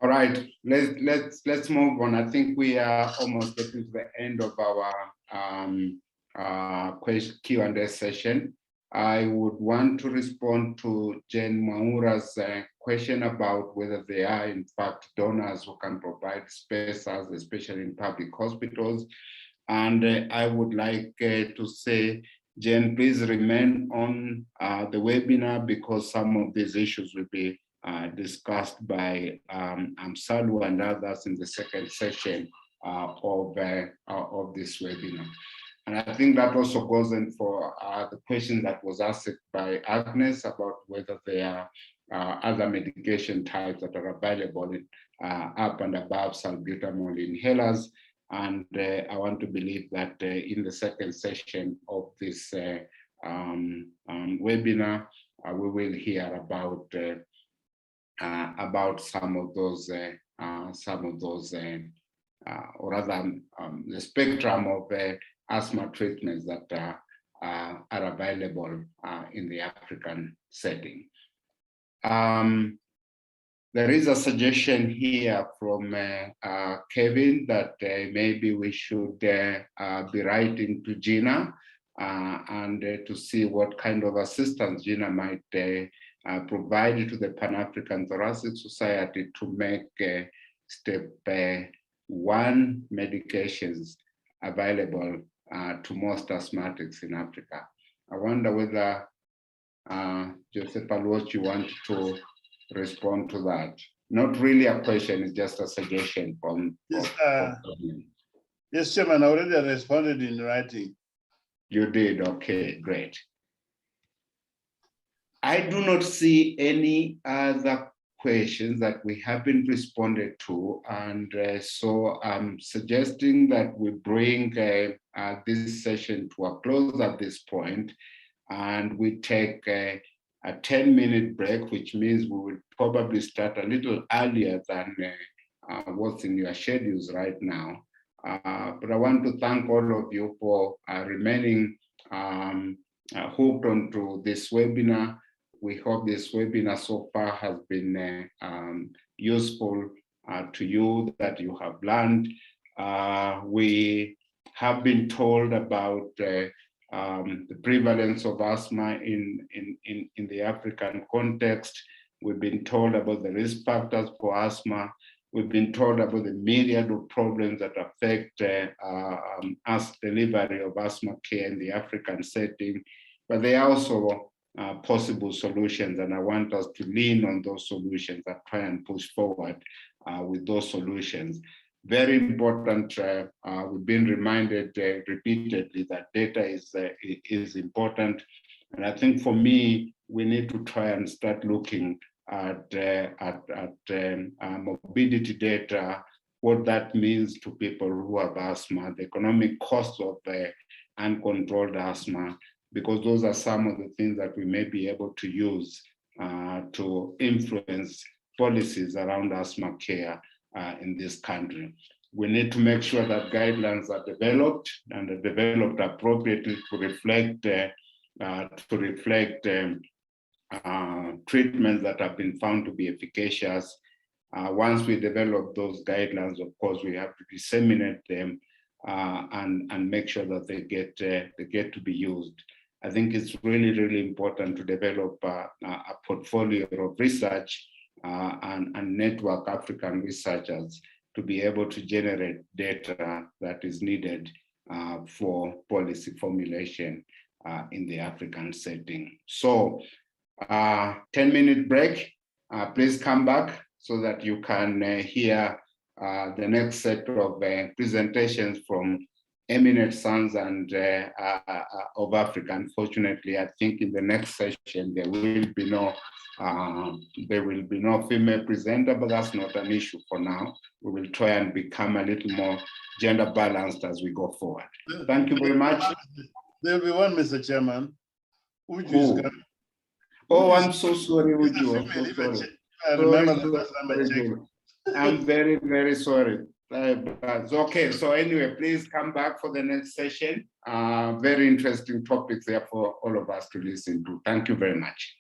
All right, let's move on. I think we are almost getting to the end of our Q&A session. I would want to respond to Jen Mwaura's question about whether there are in fact donors who can provide spacers, especially in public hospitals. And I would like to say, Jen, please remain on the webinar, because some of these issues will be discussed by Amsalu and others in the second session of this webinar. And I think that also goes in for the question that was asked by Agnes about whether there are other medication types that are available up and above salbutamol inhalers. And I want to believe that in the second session of this webinar, we will hear about some of those, or rather the spectrum of asthma treatments that are available in the African setting. There is a suggestion here from Kevin that maybe we should be writing to Gina and to see what kind of assistance Gina might provide to the Pan-African Thoracic Society to make step 1 medications available to most asthmatics in Africa. I wonder whether Joseph Alwot, you want to respond to that. Not really a question, it's just a suggestion from. Yes, Chairman, I already responded in writing. You did, okay, great. I do not see any other questions that we haven't responded to, and so I'm suggesting that we bring this session to a close at this point, and we take a 10-minute break, which means we will probably start a little earlier than what's in your schedules right now. But I want to thank all of you for remaining hooked onto this webinar. We hope this webinar so far has been useful to you, that you have learned. We have been told about the prevalence of asthma in the African context. We've been told about the risk factors for asthma. We've been told about the myriad of problems that affect us delivery of asthma care in the African setting, but there are also possible solutions, and I want us to lean on those solutions and try and push forward with those solutions. Very important, we've been reminded repeatedly that data is important, and I think for me, we need to try and start looking at morbidity data, what that means to people who have asthma, the economic cost of uncontrolled asthma, because those are some of the things that we may be able to use to influence policies around asthma care in this country. We need to make sure that guidelines are developed and are developed appropriately to reflect treatments that have been found to be efficacious. Once we develop those guidelines, of course, we have to disseminate them and make sure that they get to be used. I think it's really, really important to develop a portfolio of research and network African researchers to be able to generate data that is needed for policy formulation in the African setting. So 10-minute break, please come back so that you can hear the next set of presentations from eminent sons and of Africa. Unfortunately, I think in the next session there will be no female presenter, but that's not an issue for now. We will try and become a little more gender balanced as we go forward. Thank you very much. There will be one, Mr. Chairman. Oh, I'm so sorry, Uju. I'm so sorry. I remember the last time I checked. I'm very, very sorry. Okay, so anyway, please come back for the next session. Very interesting topics there for all of us to listen to. Thank you very much.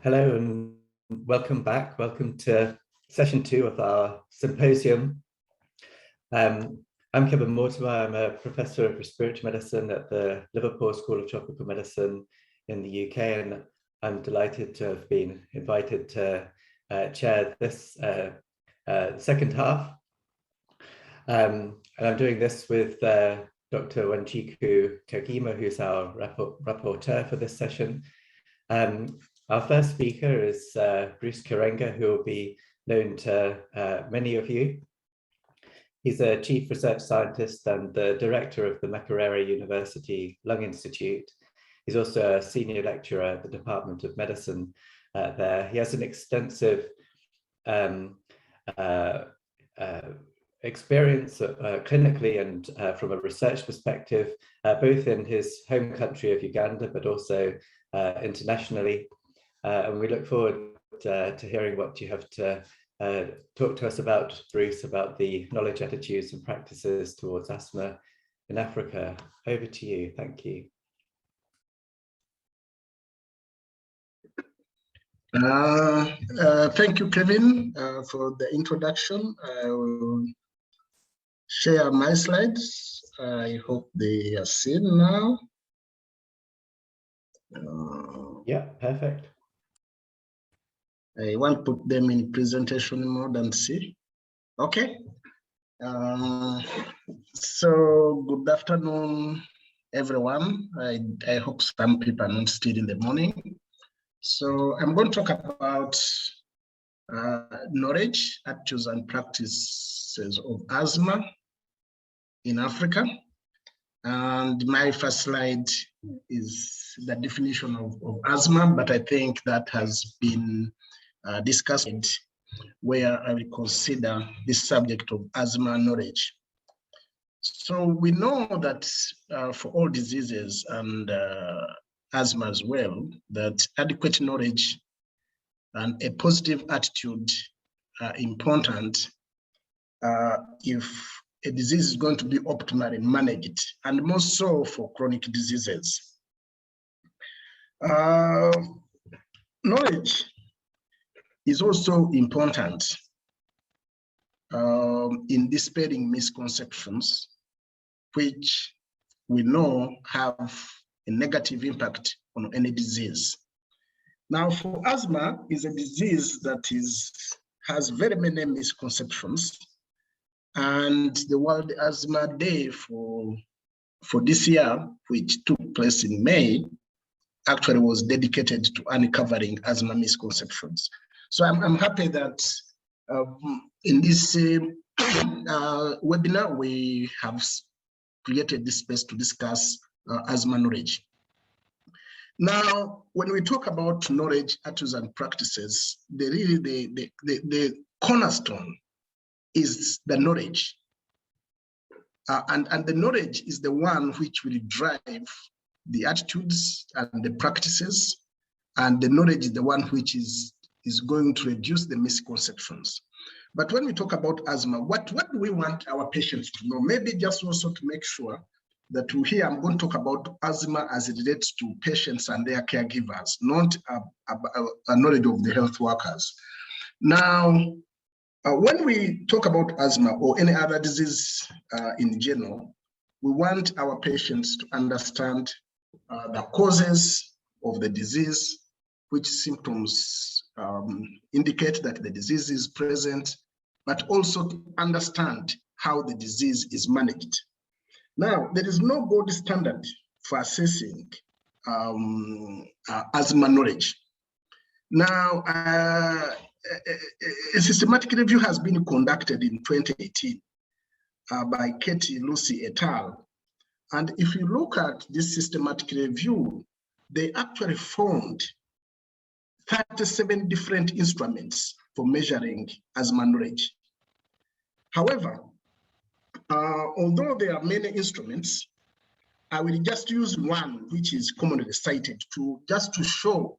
Hello and welcome back. Welcome to session 2 of our symposium. I'm Kevin Mortimer. I'm a professor of respiratory medicine at the Liverpool School of Tropical Medicine in the UK, and I'm delighted to have been invited to chair this second half. And I'm doing this with Dr. Wanjiku Kogima, who's our rapporteur for this session. Our first speaker is Bruce Karenga, who will be known to many of you. He's a chief research scientist and the director of the Makerere University Lung Institute. He's also a senior lecturer at the Department of Medicine there. He has an extensive experience clinically and from a research perspective, both in his home country of Uganda, but also internationally. And we look forward to hearing what you have to talk to us about, Bruce, about the knowledge, attitudes and practices towards asthma in Africa. Over to you. Thank you. Thank you, Kevin, for the introduction. I will share my slides. I hope they are seen now. Yeah, perfect. I want to put them in presentation mode and see. Okay. So good afternoon, everyone. I hope some people are not still in the morning. So I'm going to talk about knowledge, attitudes, and practices of asthma in Africa. And my first slide is the definition of asthma, but I think that has been discussed where I will consider this subject of asthma knowledge. So we know that for all diseases and asthma as well, that adequate knowledge and a positive attitude are important if a disease is going to be optimally managed, and more so for chronic diseases. Knowledge is also important in dispelling misconceptions, which we know have a negative impact on any disease. Now, for asthma is a disease that has very many misconceptions, and the World Asthma Day for this year, which took place in May, actually was dedicated to uncovering asthma misconceptions. So I'm happy that in this webinar, we have created this space to discuss asthma knowledge. Now, when we talk about knowledge, attitudes, and practices, the cornerstone is the knowledge. And the knowledge is the one which will drive the attitudes and the practices, and the knowledge is the one which is going to reduce the misconceptions. But when we talk about asthma, what do we want our patients to know? Maybe just also to make sure that here I'm going to talk about asthma as it relates to patients and their caregivers, not a knowledge of the health workers. Now, when we talk about asthma or any other disease in general, we want our patients to understand the causes of the disease, which symptoms indicate that the disease is present, but also to understand how the disease is managed. Now, there is no gold standard for assessing asthma knowledge. Now, a systematic review has been conducted in 2018 by Katie Lucy et al. And if you look at this systematic review, they actually found 37 different instruments for measuring asthma knowledge. However, although there are many instruments, I will just use one which is commonly cited just to show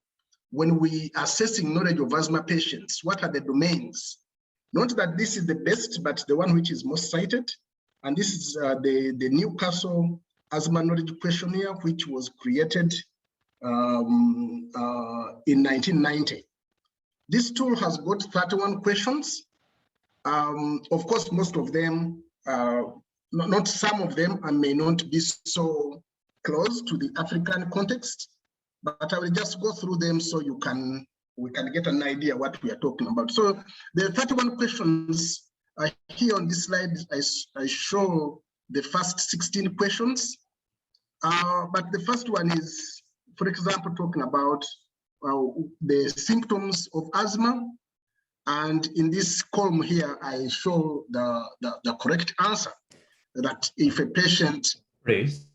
when we are assessing knowledge of asthma patients, what are the domains? Not that this is the best, but the one which is most cited. And this is the Newcastle Asthma Knowledge Questionnaire, which was created in 1990. This tool has got 31 questions. Of course, most of them, not some of them, may not be so close to the African context, but I will just go through them so we can get an idea what we are talking about. So the 31 questions here on this slide, I show the first 16 questions. But the first one is, for example, talking about the symptoms of asthma. And in this column here, I show the correct answer, that if a patient... Bruce,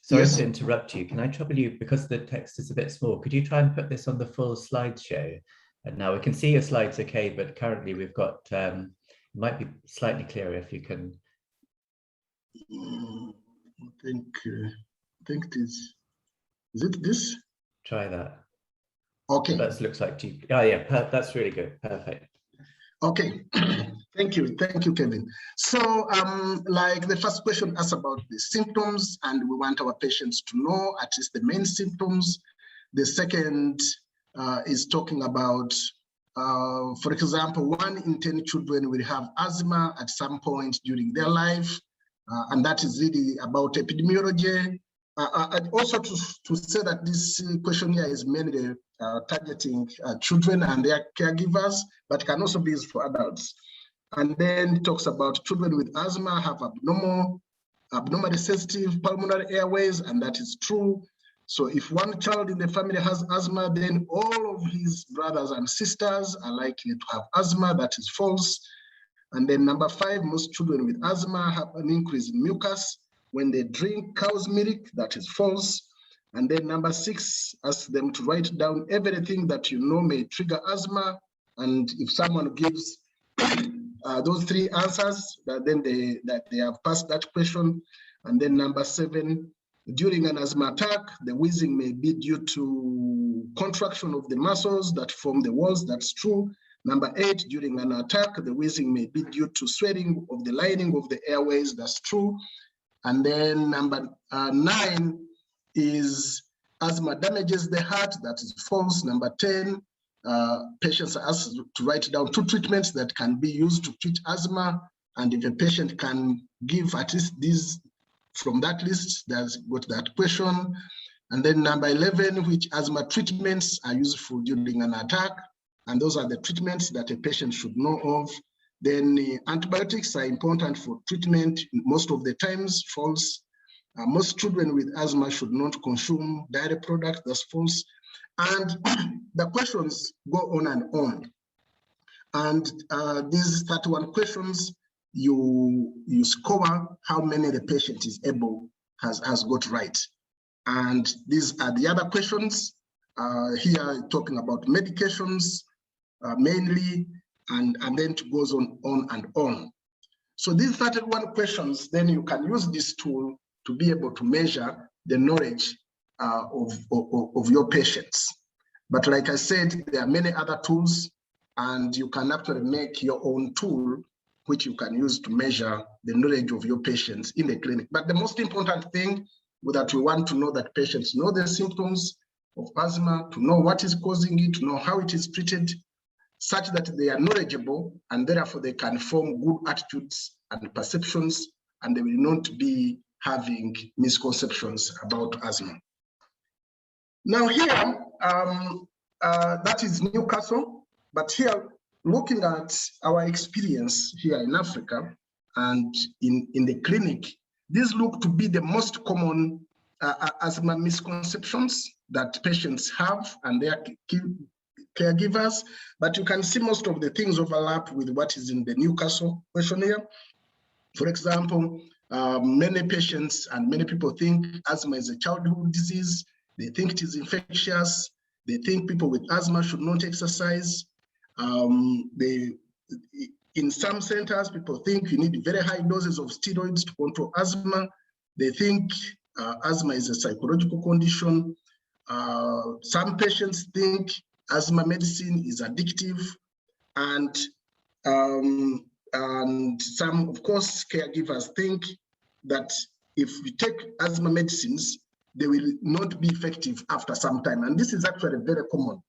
sorry Yes. to interrupt you. Can I trouble you, because the text is a bit small, could you try and put this on the full slideshow? And now we can see your slides okay, but currently we've got, it might be slightly clearer if you can. I think it is it this? Try that. Okay. That looks like, oh yeah, that's really good, perfect. Okay, thank you, Kevin. So like the first question asks about the symptoms, and we want our patients to know at least the main symptoms. The second is talking about, for example, 1 in 10 children will have asthma at some point during their life, and that is really about epidemiology. And also to say that this questionnaire is mainly targeting children and their caregivers, but can also be used for adults. And then it talks about children with asthma have abnormally sensitive pulmonary airways, and that is true. So if one child in the family has asthma, then all of his brothers and sisters are likely to have asthma. That is false. And then number 5, most children with asthma have an increase in mucus when they drink cow's milk. That is false. And then number 6, ask them to write down everything that you know may trigger asthma. And if someone gives those 3 answers, then they have passed that question. And then number 7, during an asthma attack, the wheezing may be due to contraction of the muscles that form the walls. That's true. Number 8, during an attack, the wheezing may be due to swelling of the lining of the airways. That's true. And then number 9 is asthma damages the heart. That is false. Number 10, patients are asked to write down 2 treatments that can be used to treat asthma. And if a patient can give at least these from that list, that's got that question. And then number 11, which asthma treatments are useful during an attack. And those are the treatments that a patient should know of. Then antibiotics are important for treatment most of the times, false. Most children with asthma should not consume dairy products, that's false. And the questions go on and on. And these 31 questions, you score how many the patient is able, has got right. And these are the other questions. Here talking about medications mainly, and then it goes on and on. So these 31 questions, then you can use this tool to be able to measure the knowledge of your patients. But like I said, there are many other tools, and you can actually make your own tool which you can use to measure the knowledge of your patients in the clinic. But the most important thing that we want to know that patients know the symptoms of asthma, to know what is causing it, to know how it is treated, such that they are knowledgeable, and therefore they can form good attitudes and perceptions, and they will not be having misconceptions about asthma. Now here, that is Newcastle, but here, looking at our experience here in Africa and in the clinic, these look to be the most common asthma misconceptions that patients have and their caregivers, but you can see most of the things overlap with what is in the Newcastle questionnaire. For example, many patients and many people think asthma is a childhood disease. They think it is infectious. They think people with asthma should not exercise. In some centers, people think you need very high doses of steroids to control asthma. They think asthma is a psychological condition. Some patients think asthma medicine is addictive, and some, of course, caregivers think that if we take asthma medicines, they will not be effective after some time. And this is actually very common.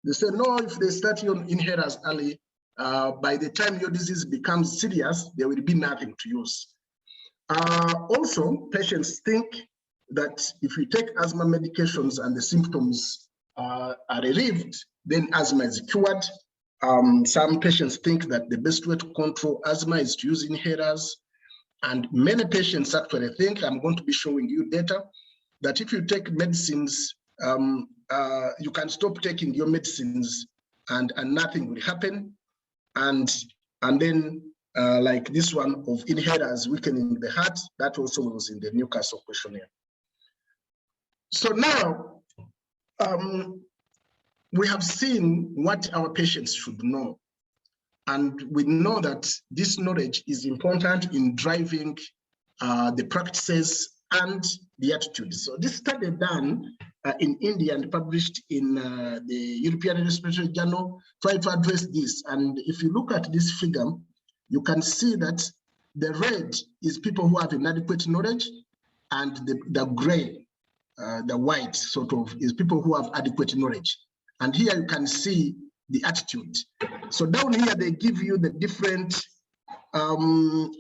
They say, no, if they start you on inhalers early, by the time your disease becomes serious, there will be nothing to use. Also, patients think that if we take asthma medications and the symptoms are relieved, then asthma is cured. Some patients think that the best way to control asthma is to use inhalers. And many patients actually think, I'm going to be showing you data, that if you take medicines, you can stop taking your medicines and nothing will happen. And then like this one of inhalers weakening the heart, that also was in the Newcastle questionnaire. So now we have seen what our patients should know. And we know that this knowledge is important in driving the practices and the attitudes. So this study done in India and published in the European Respiratory Journal tried to address this. And if you look at this figure, you can see that the red is people who have inadequate knowledge, and the gray, the white sort of, is people who have adequate knowledge. And here you can see the attitude. So down here, they give you the different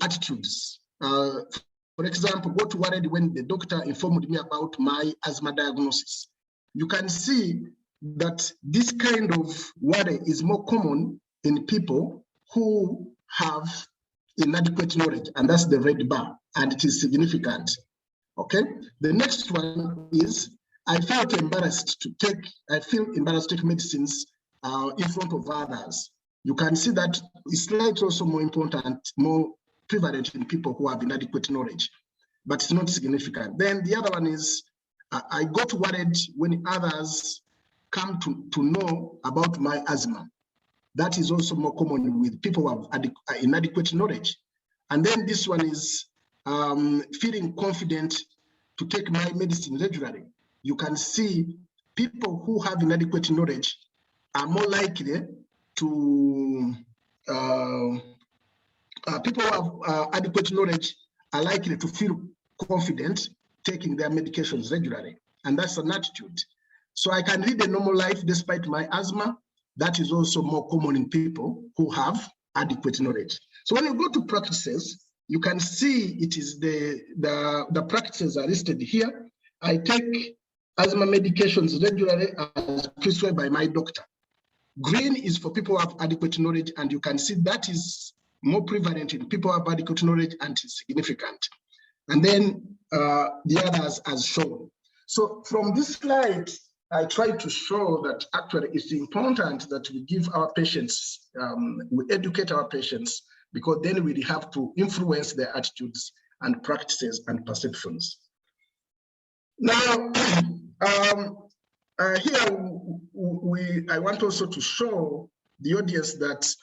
attitudes. For example, got worried when the doctor informed me about my asthma diagnosis. You can see that this kind of worry is more common in people who have inadequate knowledge, and that's the red bar, and it is significant. Okay. The next one is I feel embarrassed to take medicines in front of others. You can see that it's slightly also more important, more prevalent in people who have inadequate knowledge, but it's not significant. Then the other one is I got worried when others come to know about my asthma. That is also more common with people who have inadequate knowledge. And then this one is feeling confident to take my medicine regularly. You can see people who have inadequate knowledge are more likely to, people who have adequate knowledge are likely to feel confident taking their medications regularly. And that's an attitude. So I can lead a normal life despite my asthma. That is also more common in people who have adequate knowledge. So when you go to practices, you can see it is the practices are listed here. I take asthma medications regularly as prescribed by my doctor. Green is for people who have adequate knowledge, and you can see that is more prevalent in people who have adequate knowledge and is significant. And then the others as shown. So from this slide, I try to show that actually it's important that we give our patients, we educate our patients, because then we have to influence their attitudes and practices and perceptions. Now, here I want also to show the audience that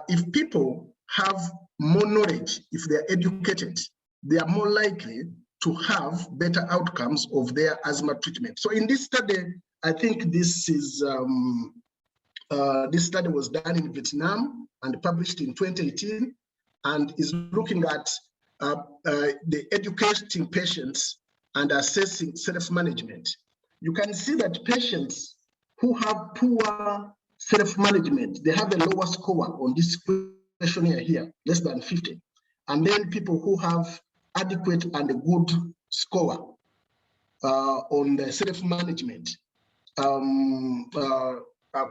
if people have more knowledge, if they're educated, they are more likely to have better outcomes of their asthma treatment. So in this study, I think this study was done in Vietnam and published in 2018, and is looking at the educating patients and assessing self-management. You can see that patients who have poor self-management, they have a lower score on this questionnaire here, less than 50. And then people who have adequate and a good score on the self-management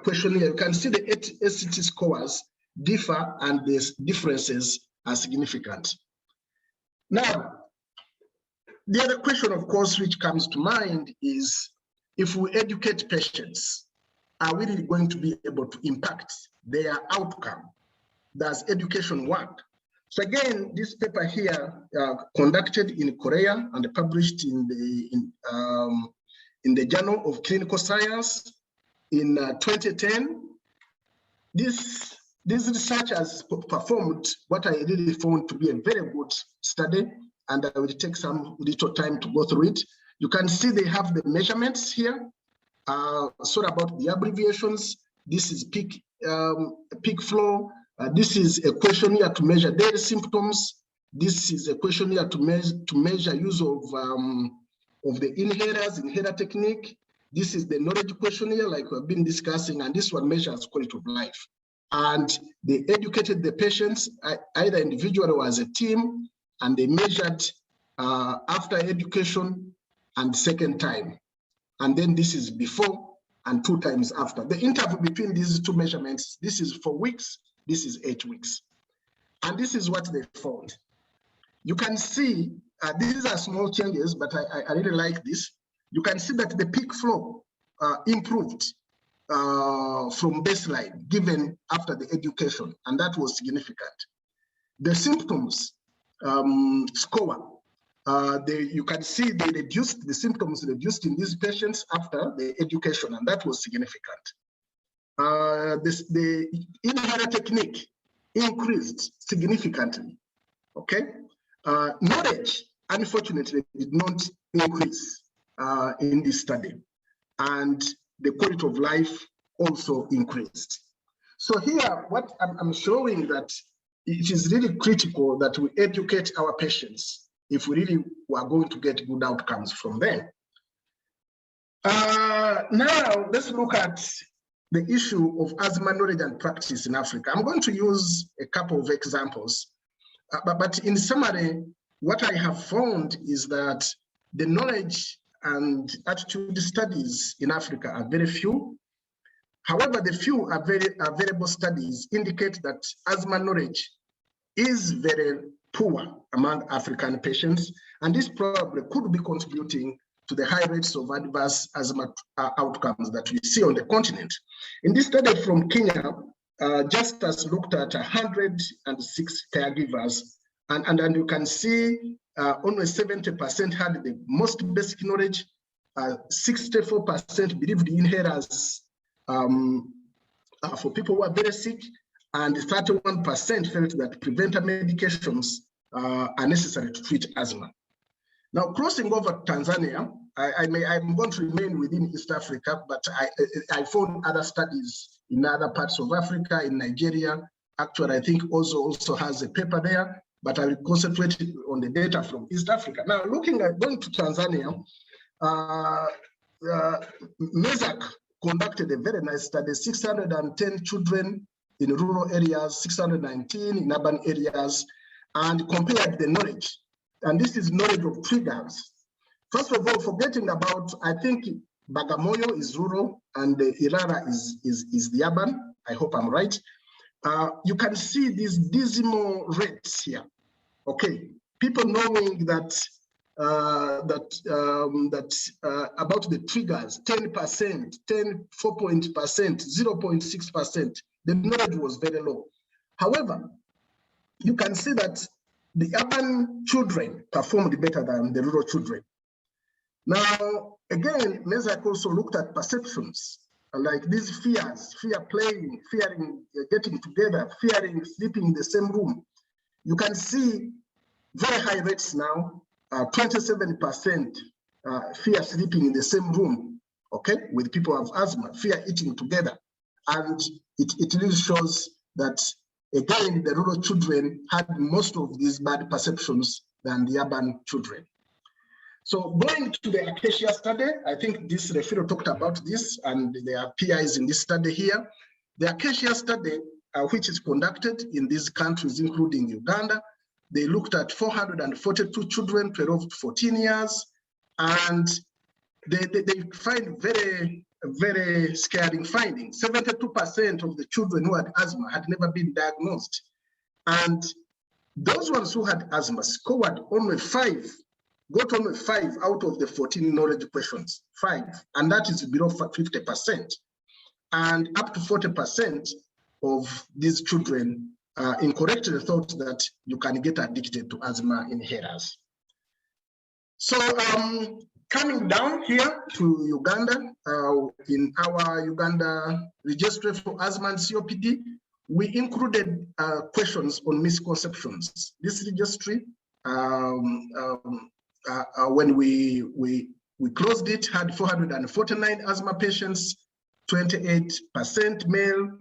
questionnaire, you can see the ACT scores differ, and these differences are significant. Now, the other question, of course, which comes to mind is, if we educate patients, are we really going to be able to impact their outcome? Does education work? So again, this paper here conducted in Korea and published in the Journal of Clinical Science in 2010. These researchers performed what I really found to be a very good study, and I will take some little time to go through it. You can see they have the measurements here. Sorry about the abbreviations. This is peak flow. This is a questionnaire to measure daily symptoms. This is a questionnaire to measure use of the inhaler technique. This is the knowledge questionnaire, like we've been discussing, and this one measures quality of life. And they educated the patients, either individually or as a team, and they measured after education and second time. And then this is before and 2 times after. The interval between these two measurements, this is 4 weeks, this is 8 weeks. And this is what they found. You can see, these are small changes, but I really like this. You can see that the peak flow improved from baseline given after the education, and that was significant. The symptoms score, you can see the symptoms reduced in these patients after the education, and that was significant. The inhaler technique increased significantly, okay? Knowledge, unfortunately, did not increase in this study, and the quality of life also increased. So here, what I'm showing that it is really critical that we educate our patients if we really are going to get good outcomes from them. Now, let's look at the issue of asthma knowledge and practice in Africa. I'm going to use a couple of examples, but in summary, what I have found is that the knowledge and attitude studies in Africa are very few. However, the few available studies indicate that asthma knowledge is very poor among African patients, and this probably could be contributing to the high rates of adverse asthma outcomes that we see on the continent. In this study from Kenya, Justus looked at 106 caregivers, and you can see only 70% had the most basic knowledge, 64% believed inhalers for people who are very sick, and 31% felt that preventer medications are necessary to treat asthma. Now, crossing over to Tanzania, I'm going to remain within East Africa, but I found other studies in other parts of Africa, in Nigeria. Actually, I think also has a paper there, but I will concentrate on the data from East Africa. Now, going to Tanzania, MESAC conducted a very nice study, 610 children in rural areas, 619 in urban areas, and compared the knowledge. And this is knowledge of triggers. First of all, forgetting about, I think Bagamoyo is rural and Irara is the urban. I hope I'm right. You can see these dismal rates here. Okay, people knowing that about the triggers, 10%, 4%, 0.6%, the knowledge was very low. However, you can see that the urban children performed better than the rural children. Now, again, MESAC also looked at perceptions, like these fears, fear playing, fearing getting together, fearing sleeping in the same room. You can see very high rates now, 27% fear sleeping in the same room, okay, with people who have asthma, fear eating together. And it really shows that, again, the rural children had most of these bad perceptions than the urban children. So going to the Acacia study, I think this Refiro talked about this, and there are PIs in this study here. The Acacia study, which is conducted in these countries, including Uganda, they looked at 442 children, 12 to 14 years, and they find very, very scaring findings. 72% of the children who had asthma had never been diagnosed. And those ones who had asthma scored only 5, got only 5 out of the 14 knowledge questions, 5, and that is below 50%. And up to 40% of these children incorrectly thought that you can get addicted to asthma inhalers. So coming down here to Uganda, in our Uganda registry for asthma and COPD, we included questions on misconceptions. This registry, when we closed it, had 449 asthma patients, 28% male,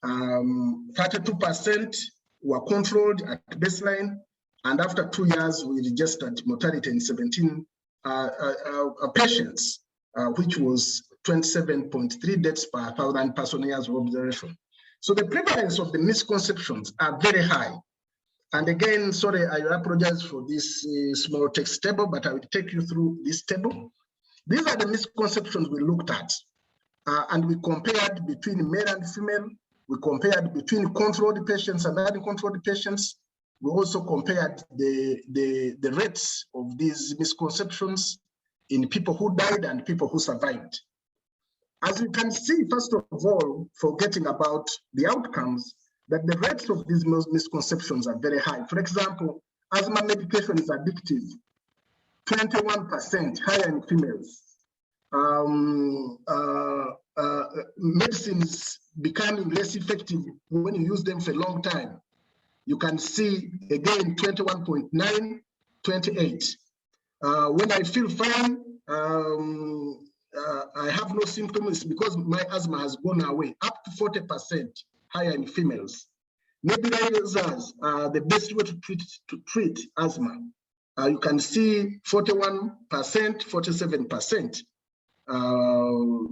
32% were controlled at baseline, and after 2 years, we registered mortality in 17 patients, which was 27.3 deaths per 1,000 person years of observation. So the prevalence of the misconceptions are very high. And again, sorry, I apologize for this small text table, but I will take you through this table. These are the misconceptions we looked at, and we compared between male and female. We compared between controlled patients and uncontrolled patients. We also compared the rates of these misconceptions in people who died and people who survived. As you can see, first of all, forgetting about the outcomes, that the rates of these misconceptions are very high. For example, asthma medication is addictive, 21% higher in females. Medicines becoming less effective when you use them for a long time. You can see, again, 21.9, 28. When I feel fine, I have no symptoms because my asthma has gone away, up to 40% higher in females. Nebulizers are the best way to treat asthma. You can see 41%, 47%.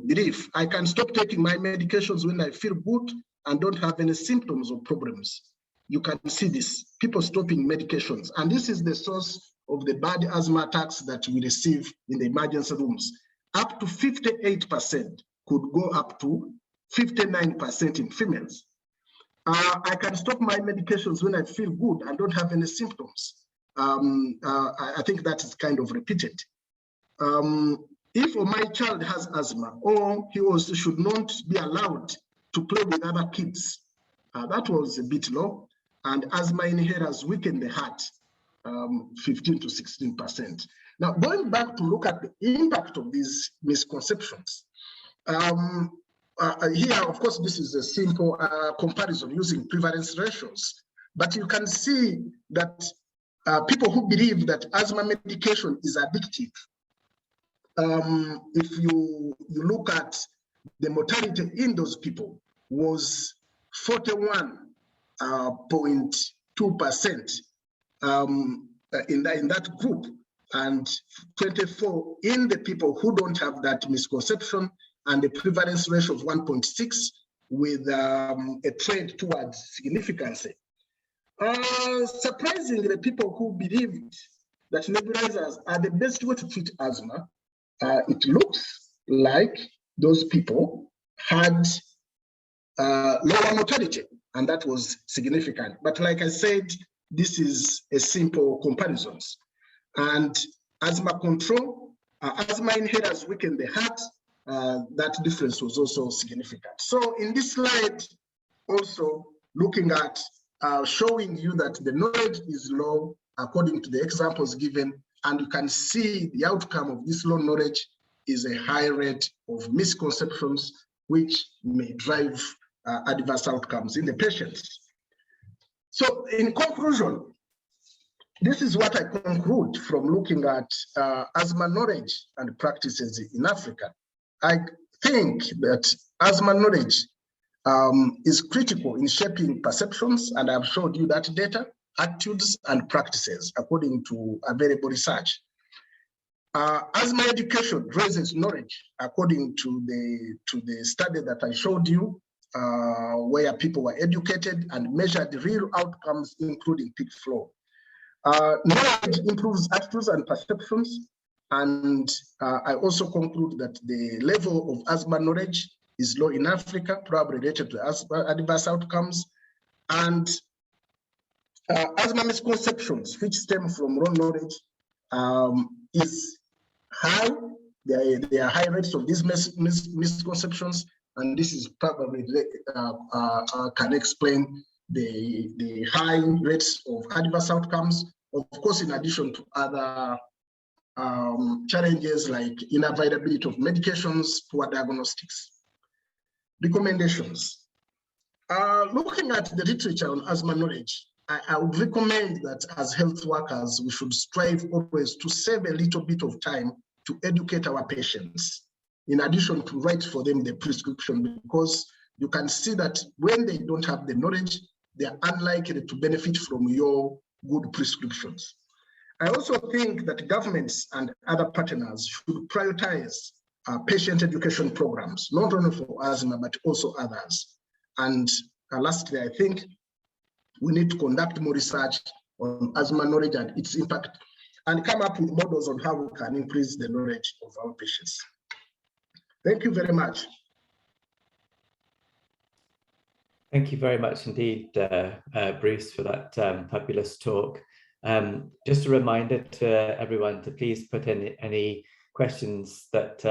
belief. I can stop taking my medications when I feel good and don't have any symptoms or problems. You can see this, people stopping medications. And this is the source of the bad asthma attacks that we receive in the emergency rooms. Up to 58% could go up to 59% in females. I can stop my medications when I feel good and don't have any symptoms. I think that is kind of repeated. If my child has asthma, or he also should not be allowed to play with other kids, that was a bit low. And asthma inhalers weaken the heart, 15 to 16%. Now, going back to look at the impact of these misconceptions, here, of course, this is a simple comparison using prevalence ratios, but you can see that people who believe that asthma medication is addictive, if you look at the mortality in those people was 41.2% in that group, and 24 in the people who don't have that misconception, and the prevalence ratio of 1.6 with a trend towards significance. Surprisingly, people who believed that nebulizers are the best way to treat asthma, it looks like those people had lower mortality, and that was significant. But like I said, this is a simple comparisons. And asthma control, asthma inhalers weaken the heart, that difference was also significant. So in this slide, also looking at showing you that the knowledge is low according to the examples given, and you can see the outcome of this low knowledge is a high rate of misconceptions, which may drive adverse outcomes in the patients. So in conclusion, this is what I conclude from looking at asthma knowledge and practices in Africa. I think that asthma knowledge is critical in shaping perceptions, and I've showed you that data, attitudes, and practices according to available research. Asthma education raises knowledge according to the study that I showed you, where people were educated and measured real outcomes, including peak flow. Knowledge improves attitudes and perceptions, and I also conclude that the level of asthma knowledge is low in Africa, probably related to asthma adverse outcomes, and asthma misconceptions, which stem from wrong knowledge, is high. There are high rates of these misconceptions, and this is probably can explain the high rates of adverse outcomes, of course, in addition to other challenges like unavailability of medications, poor diagnostics. Recommendations. Looking at the literature on asthma knowledge, I would recommend that as health workers, we should strive always to save a little bit of time to educate our patients, in addition to write for them the prescription, because you can see that when they don't have the knowledge, they are unlikely to benefit from your good prescriptions. I also think that governments and other partners should prioritize patient education programs, not only for asthma, but also others. And lastly, I think we need to conduct more research on asthma knowledge and its impact, and come up with models on how we can increase the knowledge of our patients. Thank you very much. Thank you very much indeed, Bruce, for that fabulous talk. Just a reminder to everyone to please put in any questions that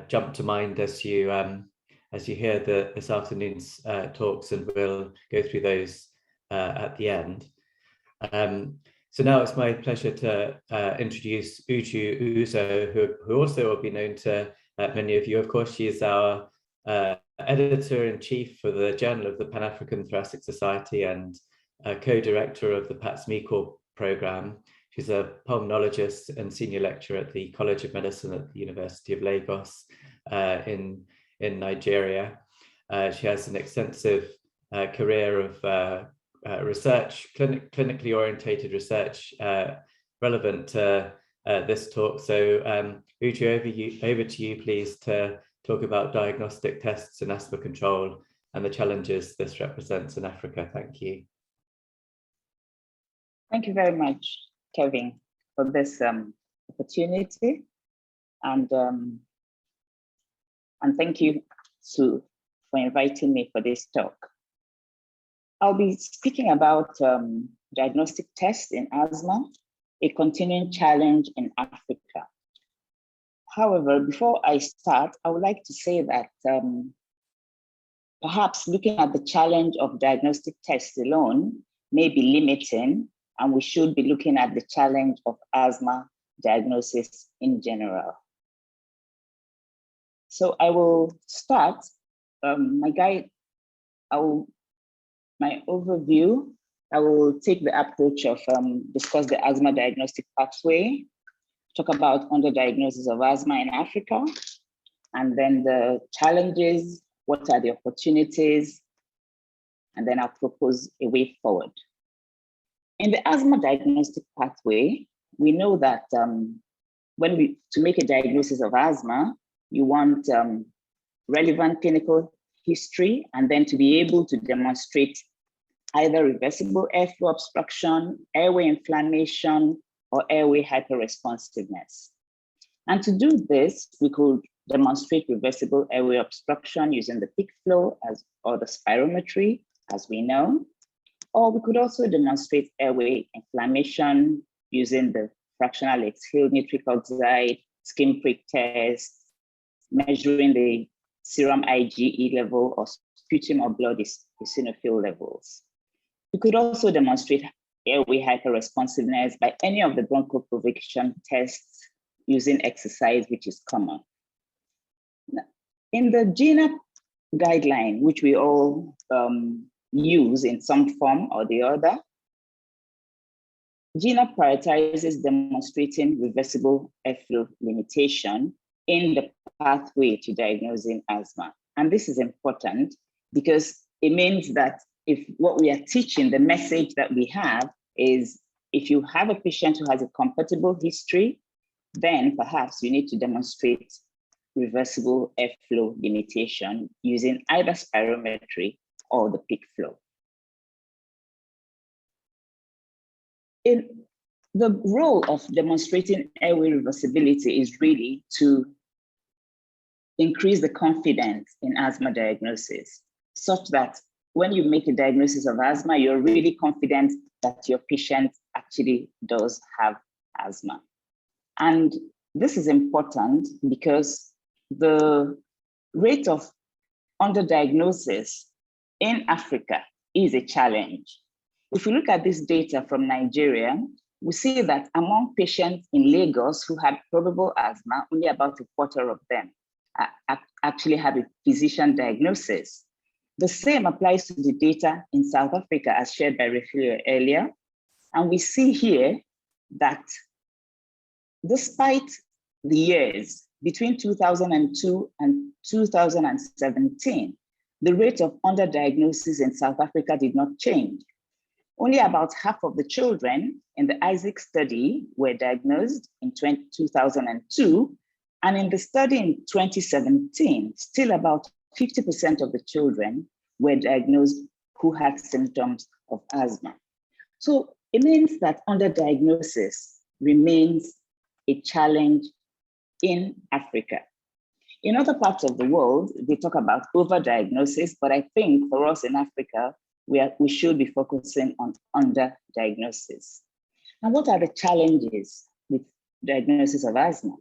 jump to mind as you hear this afternoon's talks, and we'll go through those at the end. So now it's my pleasure to introduce Uju Uzo, who also will be known to many of you. Of course, she is our editor-in-chief for the Journal of the Pan-African Thoracic Society and co-director of the PATS-MECOR program. She's a pulmonologist and senior lecturer at the College of Medicine at the University of Lagos in Nigeria. She has an extensive career of research, clinically orientated research relevant to this talk. So Uju, over to you, please, to talk about diagnostic tests and asthma control and the challenges this represents in Africa. Thank you. Thank you very much, Kevin, for this opportunity. And thank you, Sue, for inviting me for this talk. I'll be speaking about diagnostic tests in asthma, a continuing challenge in Africa. However, before I start, I would like to say that perhaps looking at the challenge of diagnostic tests alone may be limiting, and we should be looking at the challenge of asthma diagnosis in general. So I will start my overview. I will take the approach of discuss the asthma diagnostic pathway, talk about underdiagnosis of asthma in Africa, and then the challenges, what are the opportunities, and then I'll propose a way forward. In the asthma diagnostic pathway, we know that to make a diagnosis of asthma, you want relevant clinical history, and then to be able to demonstrate either reversible airflow obstruction, airway inflammation, or airway hyperresponsiveness. And to do this, we could demonstrate reversible airway obstruction using the peak flow or the spirometry, as we know, or we could also demonstrate airway inflammation using the fractional exhaled nitric oxide, skin prick test, measuring the serum IgE level or sputum or blood eosinophil levels. We could also demonstrate airway hyperresponsiveness by any of the bronchoprovocation tests using exercise, which is common. In the GINA guideline, which we all use in some form or the other, GINA prioritizes demonstrating reversible airflow limitation in the pathway to diagnosing asthma. And this is important because it means that if what we are teaching, the message that we have is, if you have a patient who has a compatible history, then perhaps you need to demonstrate reversible airflow limitation using either spirometry or the peak flow. In the role of demonstrating airway reversibility is really to increase the confidence in asthma diagnosis, such that when you make a diagnosis of asthma, you're really confident that your patient actually does have asthma. And this is important because the rate of underdiagnosis in Africa is a challenge. If we look at this data from Nigeria, we see that among patients in Lagos who had probable asthma, only about a quarter of them actually have a physician diagnosis. The same applies to the data in South Africa, as shared by Refugio earlier. And we see here that despite the years between 2002 and 2017, the rate of underdiagnosis in South Africa did not change. Only about half of the children in the ISAAC study were diagnosed in 2002, and in the study in 2017, still about 50% of the children were diagnosed who had symptoms of asthma. So it means that underdiagnosis remains a challenge in Africa. In other parts of the world, they talk about overdiagnosis, but I think for us in Africa, we should be focusing on underdiagnosis. And what are the challenges with diagnosis of asthma?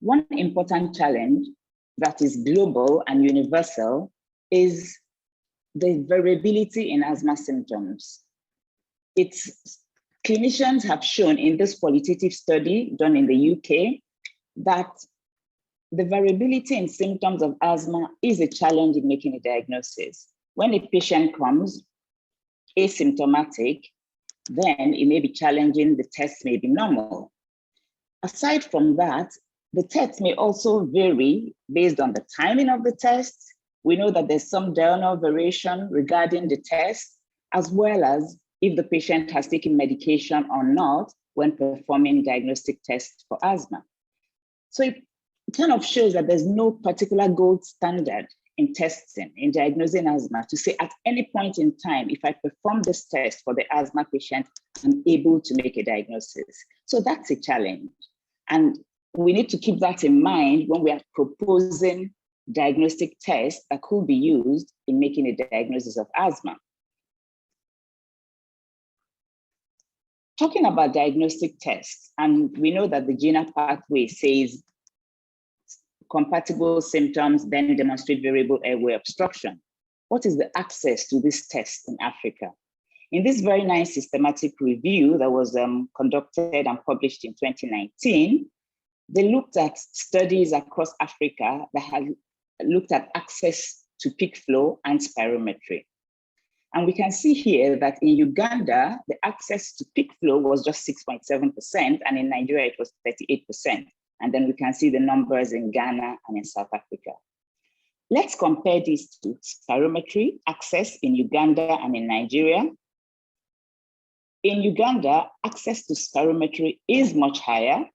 One important challenge that is global and universal is the variability in asthma symptoms. Clinicians have shown in this qualitative study done in the UK that the variability in symptoms of asthma is a challenge in making a diagnosis. When a patient comes asymptomatic, then it may be challenging, the test may be normal. Aside from that, the test may also vary based on the timing of the test. We know that there's some diurnal variation regarding the test, as well as if the patient has taken medication or not, when performing diagnostic tests for asthma. So it kind of shows that there's no particular gold standard in testing, in diagnosing asthma, to say at any point in time, if I perform this test for the asthma patient, I'm able to make a diagnosis. So that's a challenge. And we need to keep that in mind when we are proposing diagnostic tests that could be used in making a diagnosis of asthma. Talking about diagnostic tests, and we know that the GINA pathway says compatible symptoms then demonstrate variable airway obstruction. What is the access to this test in Africa? In this very nice systematic review that was conducted and published in 2019, they looked at studies across Africa that had looked at access to peak flow and spirometry. And we can see here that in Uganda, the access to peak flow was just 6.7%, and in Nigeria, it was 38%. And then we can see the numbers in Ghana and in South Africa. Let's compare these to spirometry access in Uganda and in Nigeria. In Uganda, access to spirometry is much higher,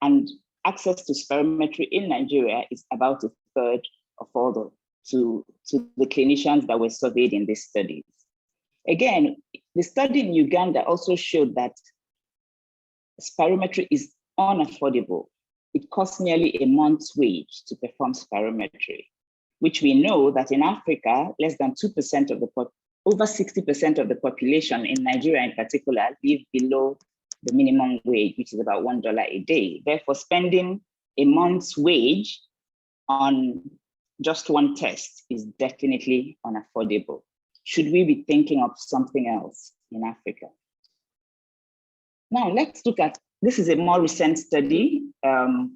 and access to spirometry in Nigeria is about a third of all to the clinicians that were surveyed in these studies. Again, the study in Uganda also showed that spirometry is unaffordable. It costs nearly a month's wage to perform spirometry, which we know that in Africa, less than 2% of over 60% of the population in Nigeria in particular live below the minimum wage, which is about $1 a day. Therefore, spending a month's wage on just one test is definitely unaffordable. Should we be thinking of something else in Africa? Now, let's look at, this is a more recent study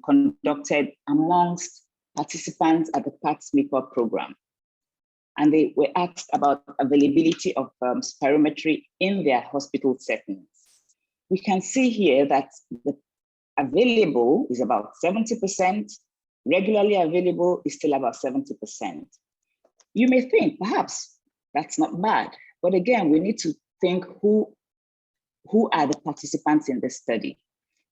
conducted amongst participants at the PATS-MIPOR program. And they were asked about availability of spirometry in their hospital settings. We can see here that the available is about 70%, regularly available is still about 70%. You may think perhaps that's not bad, but again, we need to think who are the participants in this study.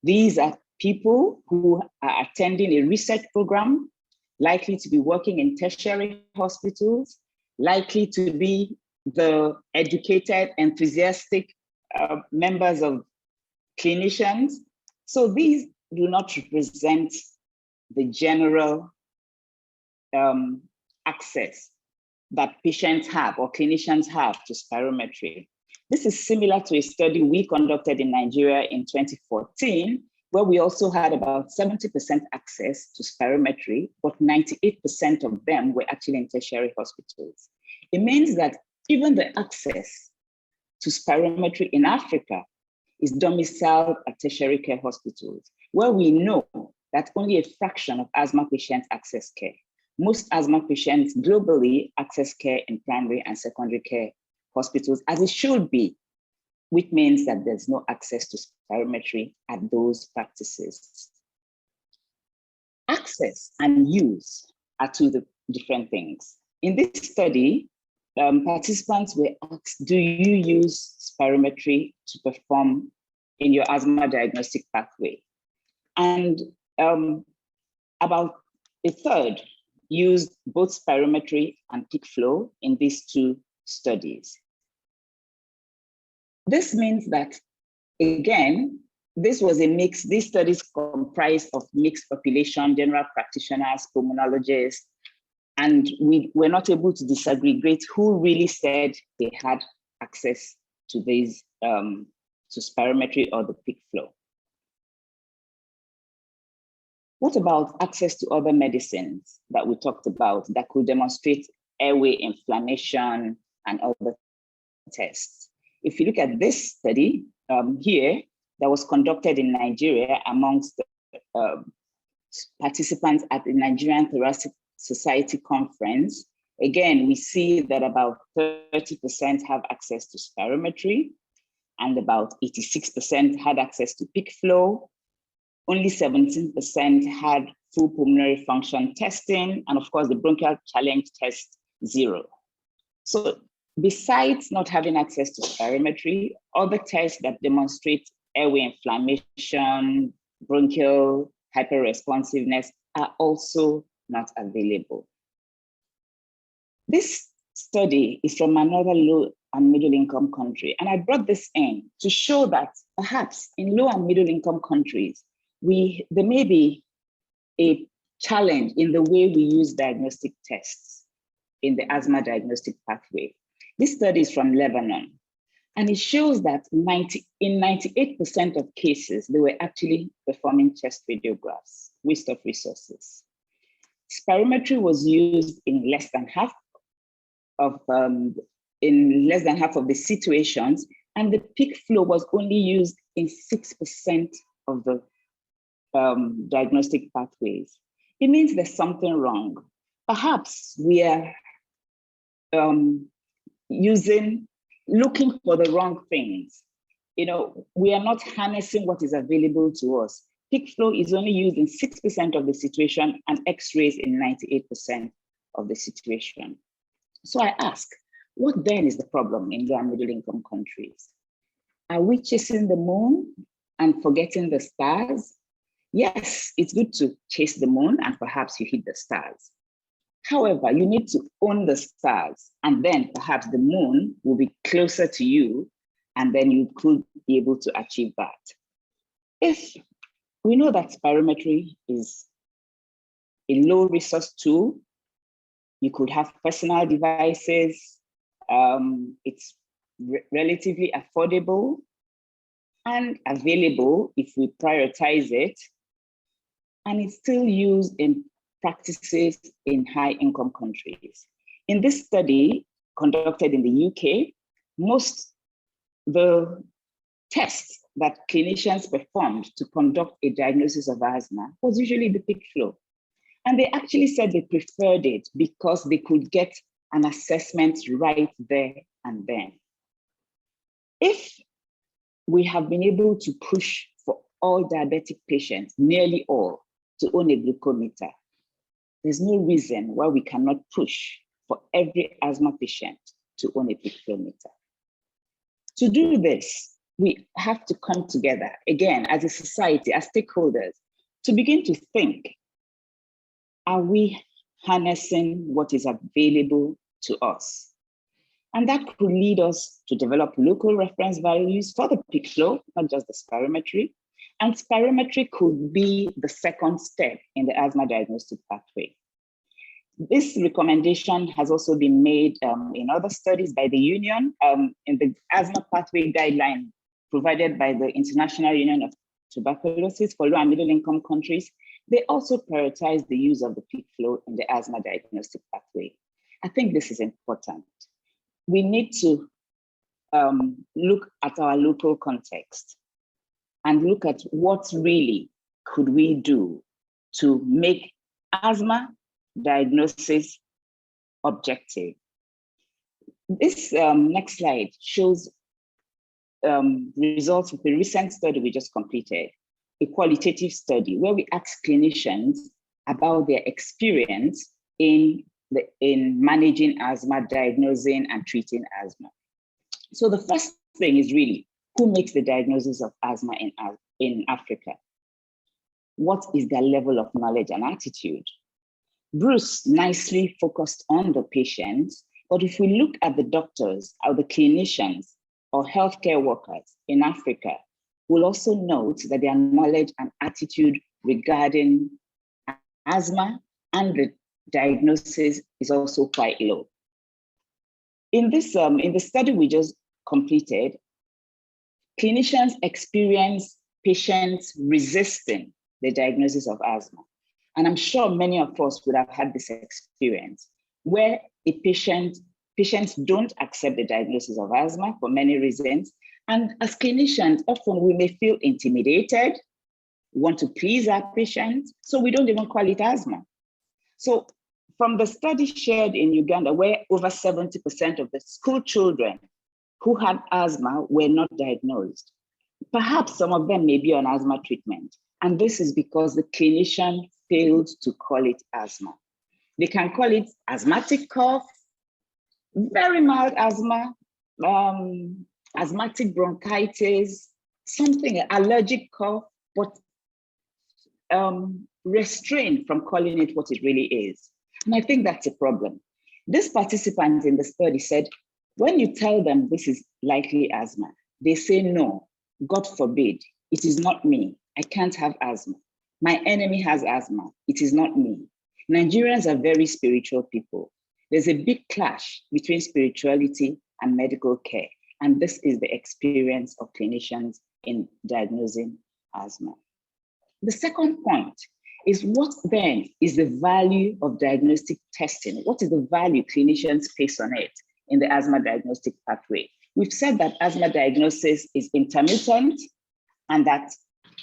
These are people who are attending a research program, likely to be working in tertiary hospitals, likely to be the educated, enthusiastic members of clinicians. So these do not represent the general access that patients have or clinicians have to spirometry. This is similar to a study we conducted in Nigeria in 2014, where we also had about 70% access to spirometry, but 98% of them were actually in tertiary hospitals. It means that even the access to spirometry in Africa is domiciled at tertiary care hospitals, where we know that only a fraction of asthma patients access care. Most asthma patients globally access care in primary and secondary care hospitals, as it should be, which means that there's no access to spirometry at those practices. Access and use are two different things. In this study, participants were asked, do you use spirometry to perform in your asthma diagnostic pathway? And about a third used both spirometry and peak flow in these two studies. This means that, again, this was a mix. These studies comprised of mixed population, general practitioners, pulmonologists, and we were not able to disaggregate who really said they had access to these, to spirometry or the peak flow. What about access to other medicines that we talked about that could demonstrate airway inflammation and other tests? If you look at this study here that was conducted in Nigeria amongst the participants at the Nigerian Thoracic Society conference, again, we see that about 30% have access to spirometry and about 86% had access to peak flow. Only 17% had full pulmonary function testing, and of course, the bronchial challenge test, 0. So besides not having access to spirometry, other tests that demonstrate airway inflammation, bronchial hyperresponsiveness are also not available. This study is from another low and middle income country. And I brought this in to show that perhaps in low and middle income countries, there may be a challenge in the way we use diagnostic tests in the asthma diagnostic pathway. This study is from Lebanon, and it shows that in 98% of cases, they were actually performing chest radiographs, waste of resources. Spirometry was used in less than half of the situations, and the peak flow was only used in 6% of the diagnostic pathways. It means there's something wrong. Perhaps we are looking for the wrong things. We are not harnessing what is available to us. Peak flow is only used in 6% of the situation and X-rays in 98% of the situation. So I ask, what then is the problem in low and middle income countries? Are we chasing the moon and forgetting the stars? Yes, it's good to chase the moon and perhaps you hit the stars. However, you need to own the stars, and then perhaps the moon will be closer to you, and then you could be able to achieve that. If we know that spirometry is a low resource tool, you could have personal devices, it's relatively affordable and available if we prioritize it, and it's still used in practices in high-income countries. In this study conducted in the UK, the tests that clinicians performed to conduct a diagnosis of asthma was usually the peak flow. And they actually said they preferred it because they could get an assessment right there and then. If we have been able to push for all diabetic patients, nearly all, to own a glucometer, there's no reason why we cannot push for every asthma patient to own a peak flow meter. To do this, we have to come together, again, as a society, as stakeholders, to begin to think, are we harnessing what is available to us? And that could lead us to develop local reference values for the peak flow, not just the spirometry. And spirometry could be the second step in the asthma diagnostic pathway. This recommendation has also been made in other studies by the Union in the asthma pathway guideline provided by the International Union of Tuberculosis for low and middle income countries. They also prioritize the use of the peak flow in the asthma diagnostic pathway. I think this is important. We need to look at our local context and look at what really could we do to make asthma diagnosis objective. This next slide shows results of a recent study we just completed, a qualitative study where we asked clinicians about their experience in managing asthma, diagnosing and treating asthma. So the first thing is really, who makes the diagnosis of asthma in Africa? What is their level of knowledge and attitude? Bruce nicely focused on the patients, but if we look at the doctors or the clinicians or healthcare workers in Africa, we'll also note that their knowledge and attitude regarding asthma and the diagnosis is also quite low. In this, in the study we just completed, clinicians experience patients resisting the diagnosis of asthma. And I'm sure many of us would have had this experience where patients don't accept the diagnosis of asthma for many reasons. And as clinicians, often we may feel intimidated, want to please our patients, so we don't even call it asthma. So from the study shared in Uganda, where over 70% of the school children who had asthma were not diagnosed, perhaps some of them may be on asthma treatment. And this is because the clinician failed to call it asthma. They can call it asthmatic cough, very mild asthma, asthmatic bronchitis, something, allergic cough, but restrained from calling it what it really is. And I think that's a problem. This participant in the study said, when you tell them this is likely asthma, they say, no, God forbid, it is not me. I can't have asthma. My enemy has asthma. It is not me. Nigerians are very spiritual people. There's a big clash between spirituality and medical care. And this is the experience of clinicians in diagnosing asthma. The second point is, what then is the value of diagnostic testing? What is the value clinicians place on it in the asthma diagnostic pathway? We've said that asthma diagnosis is intermittent and that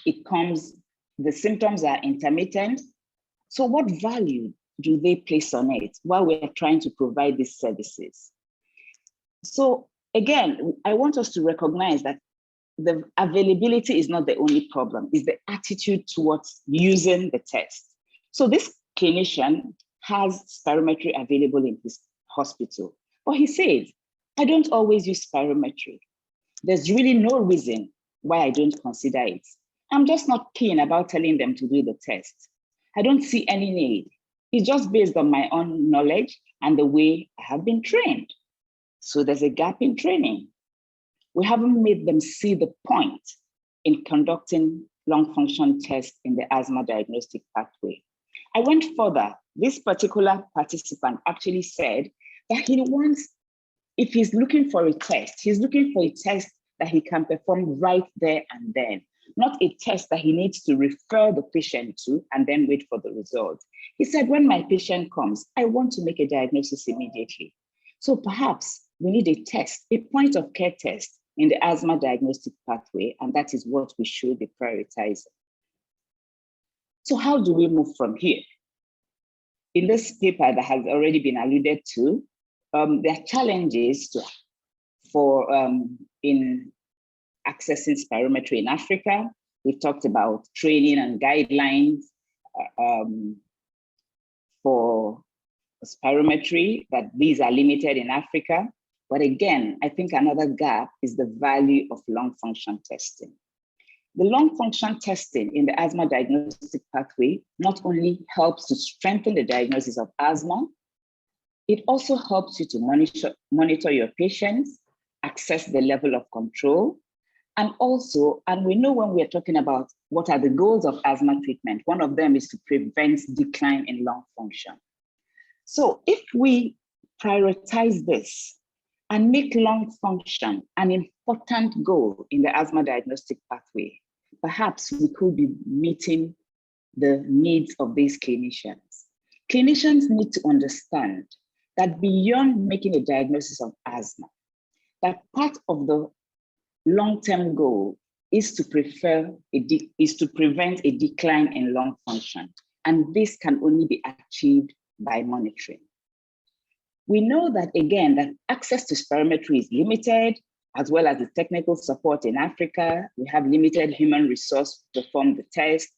the symptoms are intermittent. So what value do they place on it while we're trying to provide these services? So again, I want us to recognize that the availability is not the only problem, it's the attitude towards using the test. So this clinician has spirometry available in his hospital, but he says, I don't always use spirometry. There's really no reason why I don't consider it. I'm just not keen about telling them to do the test. I don't see any need. It's just based on my own knowledge and the way I have been trained. So there's a gap in training. We haven't made them see the point in conducting lung function tests in the asthma diagnostic pathway. I went further. This particular participant actually said that he wants, if he's looking for a test, he's looking for a test that he can perform right there and then, not a test that he needs to refer the patient to and then wait for the results. He said, when my patient comes, I want to make a diagnosis immediately. So perhaps we need a test, a point of care test in the asthma diagnostic pathway, and that is what we should be prioritizing. So how do we move from here? In this paper that has already been alluded to, there are challenges in accessing spirometry in Africa. We've talked about training and guidelines for spirometry, that these are limited in Africa. But again, I think another gap is the value of lung function testing. The lung function testing in the asthma diagnostic pathway not only helps to strengthen the diagnosis of asthma, it also helps you to monitor your patients, assess the level of control, and we know when we're talking about what are the goals of asthma treatment, one of them is to prevent decline in lung function. So if we prioritize this and make lung function an important goal in the asthma diagnostic pathway, perhaps we could be meeting the needs of these clinicians. Clinicians need to understand that beyond making a diagnosis of asthma, that part of the long-term goal is to prevent a decline in lung function. And this can only be achieved by monitoring. We know that, again, that access to spirometry is limited, as well as the technical support in Africa. We have limited human resource to perform the test.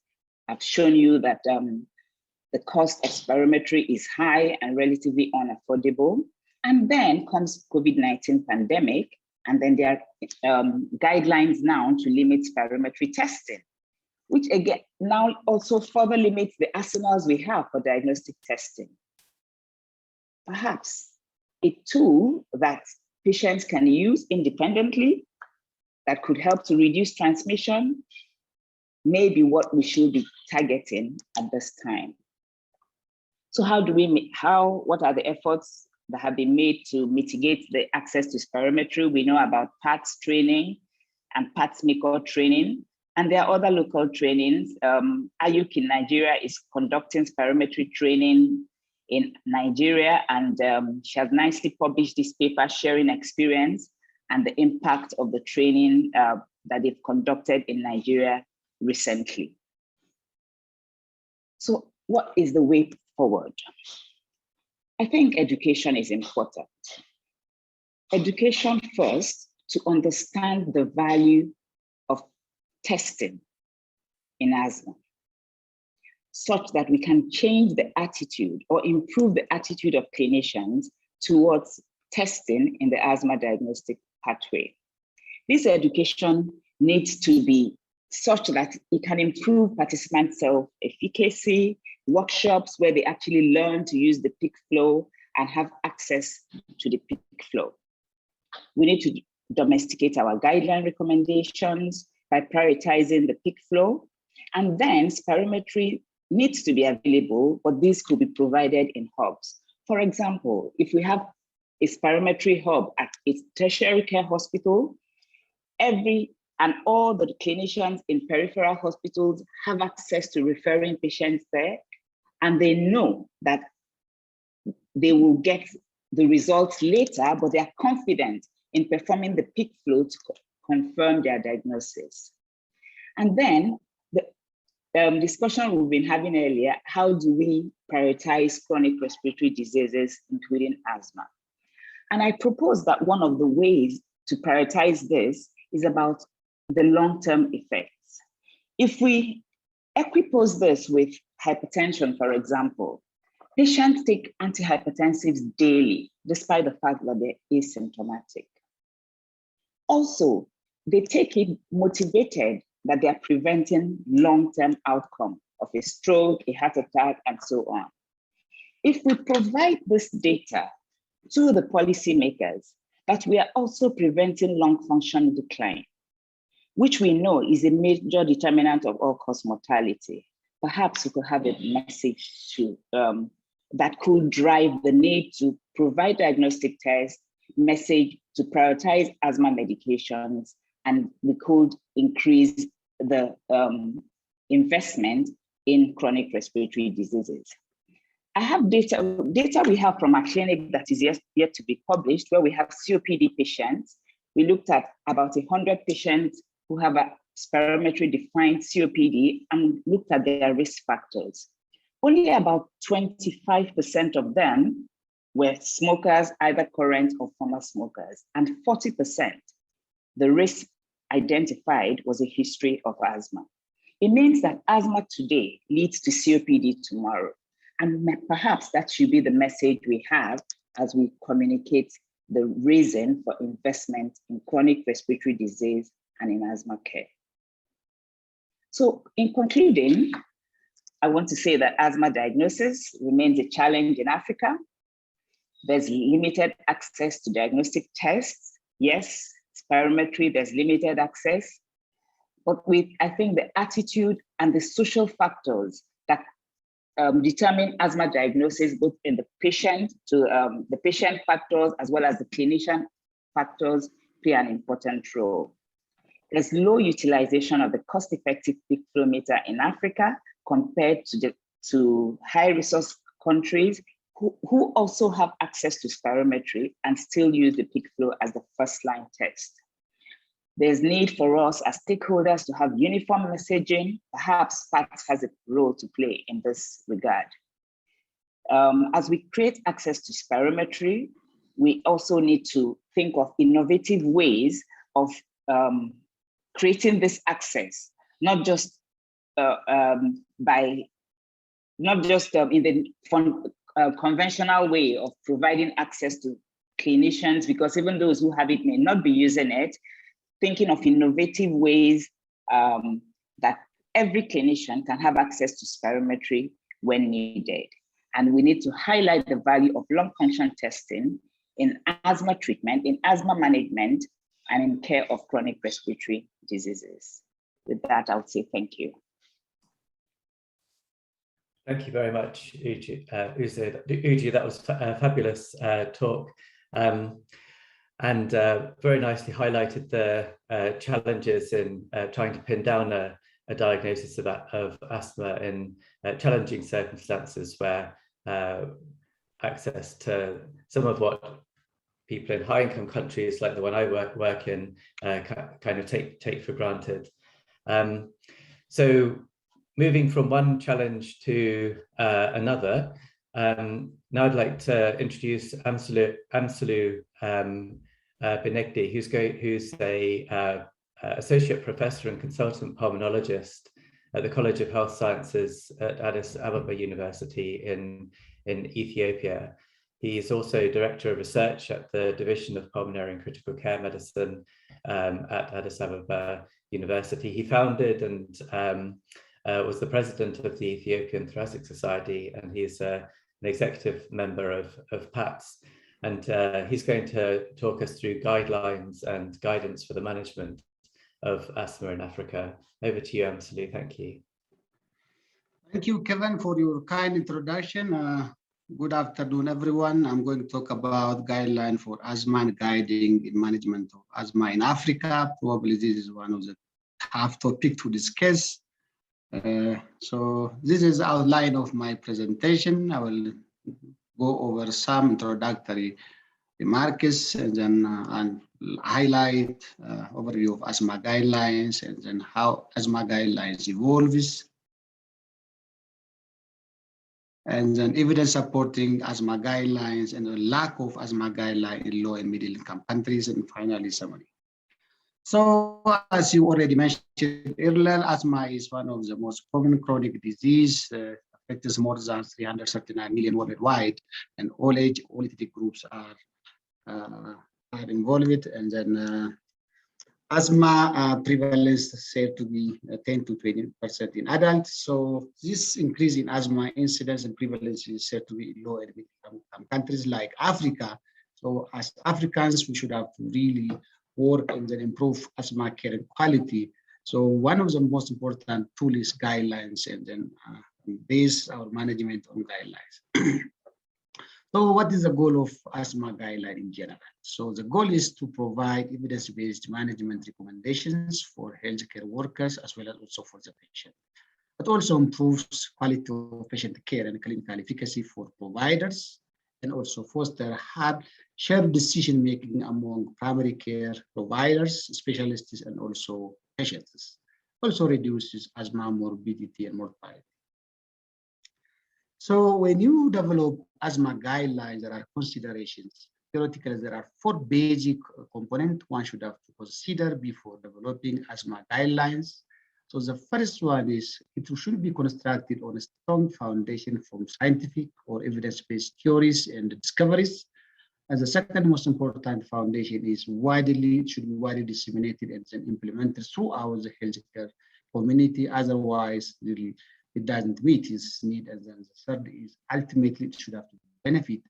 I've shown you that the cost of spirometry is high and relatively unaffordable. And then comes COVID-19 pandemic, and then there are guidelines now to limit spirometry testing, which again, now also further limits the arsenals we have for diagnostic testing. Perhaps a tool that patients can use independently that could help to reduce transmission may be what we should be targeting at this time. So what are the efforts that have been made to mitigate the access to spirometry? We know about PATS training and PATS maker training, and there are other local trainings. Ayuk in Nigeria is conducting spirometry training in Nigeria, and she has nicely published this paper sharing experience and the impact of the training that they've conducted in Nigeria recently. So what is the way forward? I think education is important. Education first, to understand the value of testing in asthma, such that we can change the attitude or improve the attitude of clinicians towards testing in the asthma diagnostic pathway. This education needs to be such that it can improve participant self-efficacy, workshops where they actually learn to use the peak flow and have access to the peak flow. We need to domesticate our guideline recommendations by prioritizing the peak flow. And then spirometry needs to be available, but these could be provided in hubs. For example, if we have a spirometry hub at a tertiary care hospital, all the clinicians in peripheral hospitals have access to referring patients there, and they know that they will get the results later, but they are confident in performing the peak flow to confirm their diagnosis. And then the discussion we've been having earlier, how do we prioritize chronic respiratory diseases, including asthma? And I propose that one of the ways to prioritize this is about the long-term effects. If we equipose this with hypertension, for example, patients take antihypertensives daily, despite the fact that they're asymptomatic. Also, they take it motivated that they are preventing long-term outcome of a stroke, a heart attack, and so on. If we provide this data to the policymakers, that we are also preventing lung function decline, which we know is a major determinant of all-cause mortality, perhaps we could have a message to that could drive the need to provide diagnostic tests, message to prioritize asthma medications, and we could increase the investment in chronic respiratory diseases. I have data we have from a clinic that is yet to be published, where we have COPD patients. We looked at about 100 patients who have a spirometry-defined COPD and looked at their risk factors. Only about 25% of them were smokers, either current or former smokers, and 40%, the risk identified was a history of asthma. It means that asthma today leads to COPD tomorrow. And perhaps that should be the message we have as we communicate the reason for investment in chronic respiratory disease and in asthma care. So in concluding, I want to say that asthma diagnosis remains a challenge in Africa. There's limited access to diagnostic tests. Yes, spirometry, there's limited access. But I think the attitude and the social factors that determine asthma diagnosis, both in the patient the patient factors as well as the clinician factors, play an important role. There's low utilization of the cost-effective peak flow meter in Africa compared to high-resource countries who also have access to spirometry and still use the peak flow as the first-line test. There's need for us as stakeholders to have uniform messaging. Perhaps PACS has a role to play in this regard. As we create access to spirometry, we also need to think of innovative ways of creating this access, not just in the conventional way of providing access to clinicians, because even those who have it may not be using it. Thinking of innovative ways that every clinician can have access to spirometry when needed. And we need to highlight the value of lung function testing in asthma treatment, in asthma management, and in care of chronic respiratory diseases. With that, I would say thank you. Thank you very much, Uju. Uju, that was a fabulous talk. And very nicely highlighted the challenges in trying to pin down a diagnosis of asthma in challenging circumstances where access to some of what people in high-income countries like the one I work in kind of take for granted. So moving from one challenge to another, now I'd like to introduce Amsalu Benegdi, who's a associate professor and consultant pulmonologist at the College of Health Sciences at Addis Ababa University in Ethiopia. He's also director of research at the Division of Pulmonary and Critical Care Medicine at Addis Ababa University. He founded and was the president of the Ethiopian Thoracic Society, and he's an executive member of PATS. And he's going to talk us through guidelines and guidance for the management of asthma in Africa. Over to you, Amsalu. Thank you. Thank you, Kevin, for your kind introduction. Good afternoon, everyone. I'm going to talk about guideline for asthma and guiding in management of asthma in Africa. Probably this is one of the tough topics to discuss. So this is the outline of my presentation. I will go over some introductory remarks and then highlight overview of asthma guidelines and then how asthma guidelines evolves, and then evidence supporting asthma guidelines and the lack of asthma guideline in low and middle income countries, and finally summary. So as you already mentioned earlier, asthma is one of the most common chronic disease, affects more than 339 million worldwide, and all age, all ethnic groups are involved. And then asthma prevalence is said to be 10 to 20% in adults. So this increase in asthma incidence and prevalence is said to be in low and middle income countries like Africa. So as Africans, we should have to really work and then improve asthma care and quality. So one of the most important tools is guidelines, and then base our management on guidelines. So what is the goal of asthma guideline in general? So the goal is to provide evidence-based management recommendations for healthcare workers as well as also for the patient. It also improves quality of patient care and clinical efficacy for providers, and also foster shared decision-making among primary care providers, specialists, and also patients. Also reduces asthma morbidity and mortality. So when you develop asthma guidelines, there are considerations. Theoretically, there are 4 basic components one should have to consider before developing asthma guidelines. So the first one is it should be constructed on a strong foundation from scientific or evidence-based theories and discoveries. And the second most important foundation is should be widely disseminated and then implemented throughout the healthcare community. Otherwise, really, it doesn't meet its need. And then the third is ultimately it should have to benefit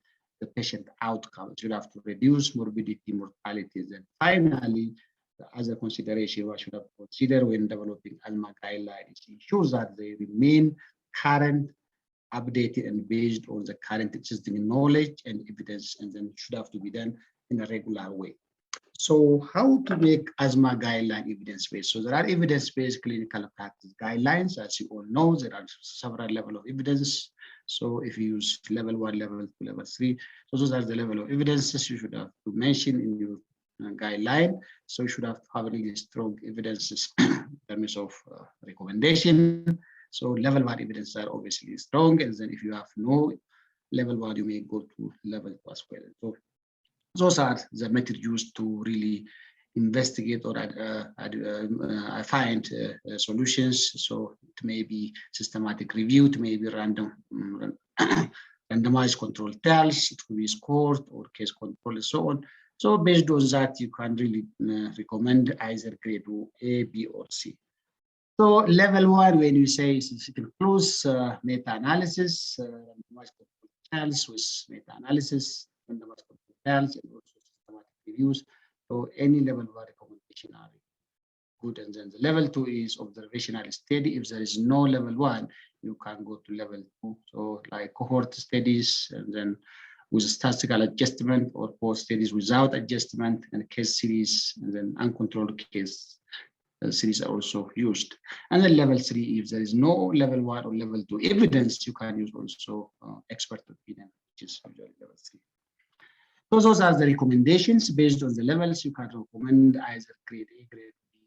the patient outcome. It should have to reduce morbidity, mortality. And finally, the other consideration one should have to consider when developing asthma guidelines ensures that they remain current, updated, and based on the current existing knowledge and evidence, and then should have to be done in a regular way. So how to make asthma guideline evidence-based? So there are evidence-based clinical practice guidelines. As you all know, there are several levels of evidence. So if you use level 1, level 2, level 3, so those are the level of evidences you should have to mention in your guideline. So you should have to have really strong evidences in terms of recommendation. So level 1 evidence are obviously strong, and then if you have no level 1, you may go to level 2 as well. So those are the methods used to really investigate or find solutions. So it may be systematic review, it may be randomized control trials, it could be scored or case control and so on. So based on that, you can really recommend either grade A, B, or C. So level 1, when you say it includes meta-analysis, randomized control trials with meta-analysis, randomized control trials, and also systematic reviews. So any level 1 recommendation are good. And then the level 2 is observational study. If there is no level 1, you can go to level 2. So like cohort studies, and then with statistical adjustment, or post studies without adjustment, and case series, and then uncontrolled case series are also used. And then level 3, if there is no level 1 or level 2 evidence, you can use also expert opinion, which is usually level 3. So those are the recommendations. Based on the levels, you can recommend either grade A, grade B,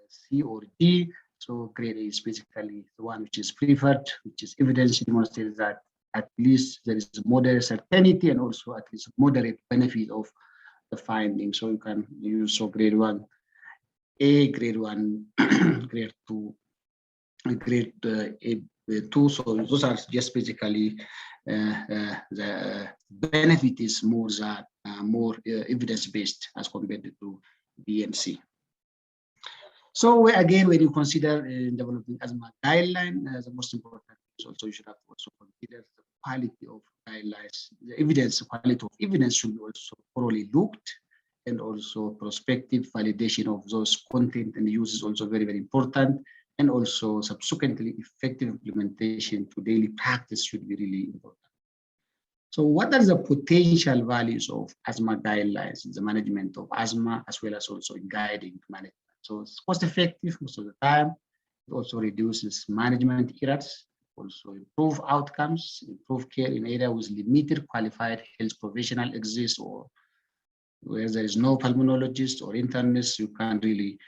C, or D. So grade A is basically the one which is preferred, which is evidence demonstrates that at least there is moderate certainty and also at least moderate benefit of the finding. So you can use grade 1 A, grade 1, grade 2, grade A2. So those are just basically the benefit is more evidence-based as compared to B and C. So again, when you consider developing asthma guideline, the most important is also you should have to also consider the quality of guidelines. The evidence, the quality of evidence should be also thoroughly looked, and also prospective validation of those content and use is also very, very important. And also subsequently effective implementation to daily practice should be really important. So what are the potential values of asthma guidelines in the management of asthma, as well as also in guiding management? So it's cost effective most of the time. It also reduces management errors, also improve outcomes, improve care in areas with limited qualified health professional exists, or where there is no pulmonologist or internist. You can't really,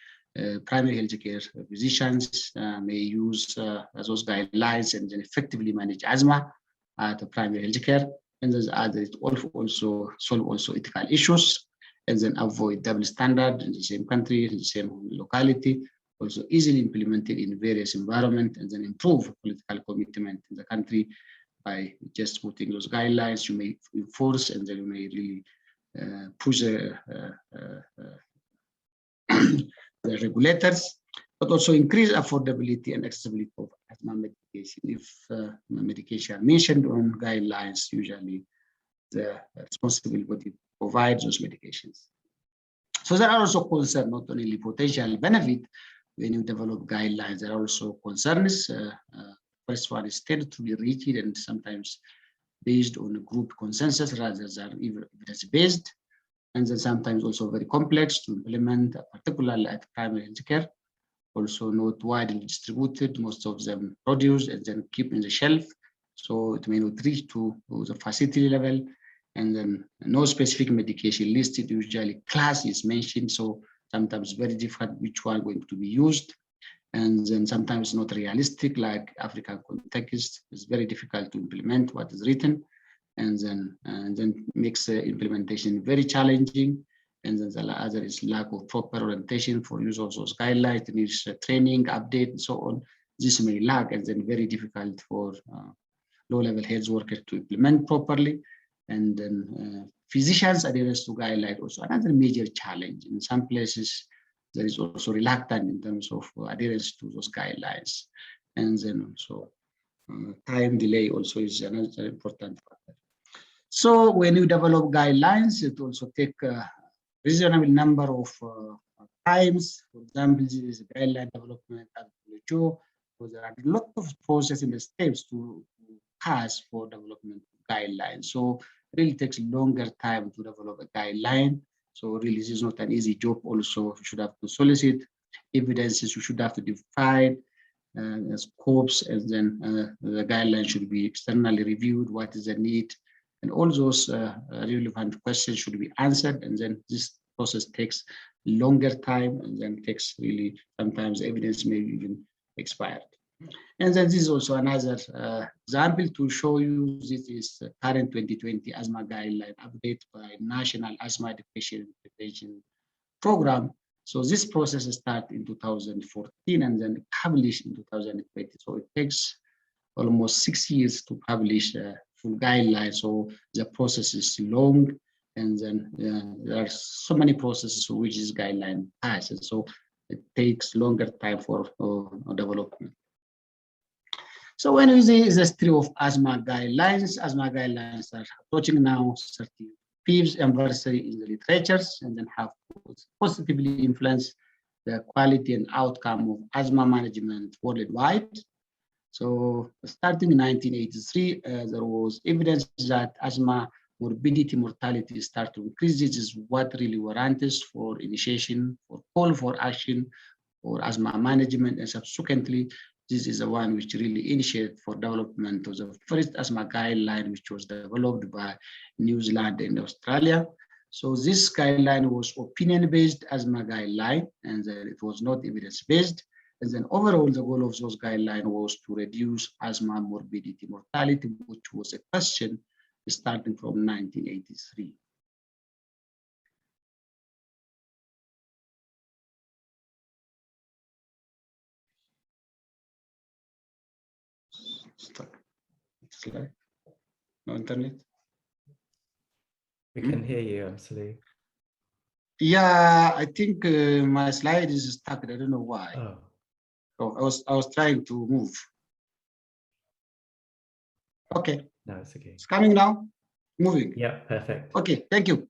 primary healthcare physicians may use those guidelines and then effectively manage asthma at the primary healthcare. And there's other, it also solve also ethical issues, and then avoid double standard in the same country, in the same locality, also easily implemented in various environments, and then improve political commitment in the country by just putting those guidelines. You may enforce, and then you may really push the regulators, but also increase affordability and accessibility of asthma medication. If medication are mentioned on guidelines, usually the responsible body provides those medications. So there are also concerns, not only potential benefit when you develop guidelines, there are also concerns. First one is tended to be rigid and sometimes based on a group consensus rather than evidence-based, and then sometimes also very complex to implement, particularly at primary healthcare. Also not widely distributed, most of them produced and then keep in the shelf, so it may not reach to the facility level, and then no specific medication listed. Usually class is mentioned, so sometimes very different which one going to be used, and then sometimes not realistic, like African context. It's very difficult to implement what is written, and then makes implementation very challenging. And then the other is lack of proper orientation for use of those guidelines. It needs training, update, and so on. This may lag, and then very difficult for low-level health workers to implement properly. And then physicians' adherence to guidelines also another major challenge. In some places, there is also reluctance in terms of adherence to those guidelines. And then also time delay also is another important factor. So when you develop guidelines, it also takes a reasonable number of times. For example, this is guideline development at WHO. So there are a lot of processes and steps to pass for development guidelines. So it really takes longer time to develop a guideline. So really, this is not an easy job. Also, you should have to solicit evidences. You should have to define scopes, and then the guideline should be externally reviewed. What is the need? And all those relevant questions should be answered. And then this process takes longer time, and then takes really, sometimes evidence may even expired. And then this is also another example to show you. This is the current 2020 asthma guideline update by National Asthma Education and Prevention Program. So this process started in 2014 and then published in 2020. So it takes almost 6 years to publish a full guideline. So the process is long, and then there are so many processes for which this guideline passes. So it takes longer time for development. So when we see the history of asthma guidelines are approaching now 35th anniversary in the literatures, and then have positively influenced the quality and outcome of asthma management worldwide. So starting in 1983, there was evidence that asthma morbidity, mortality start to increase. This is what really warrants for initiation, for call for action, for asthma management, and subsequently, this is the one which really initiated for development of the first asthma guideline, which was developed by New Zealand and Australia. So this guideline was opinion-based asthma guideline, and it was not evidence-based. And then overall, the goal of those guidelines was to reduce asthma morbidity, mortality, which was a question starting from 1983. Slide. No internet. We can hear you, Salih. Yeah, I think my slide is stuck. I don't know why. Oh, So I was trying to move. Okay, no, it's okay. it's coming now. Moving. Yeah, perfect. Okay, thank you.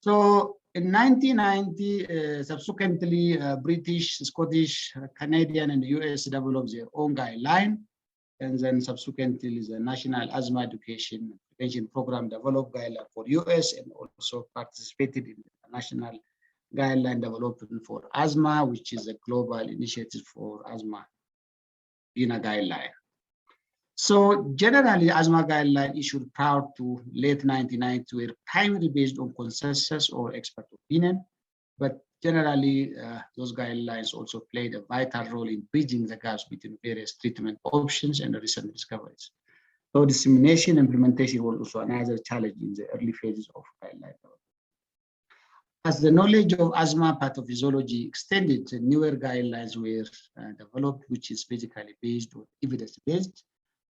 So in 1990, subsequently, British, Scottish, Canadian, and US developed their own guideline. And then subsequently, the National Asthma Education Prevention Program developed guideline for US and also participated in the national guideline development for asthma, which is a global initiative for asthma in a guideline. So generally, asthma guideline issued prior to late 1990 were primarily based on consensus or expert opinion, but generally those guidelines also played a vital role in bridging the gaps between various treatment options and the recent discoveries. So dissemination implementation was also another challenge in the early phases of guideline development. As the knowledge of asthma pathophysiology extended, newer guidelines were developed, which is basically based on evidence-based.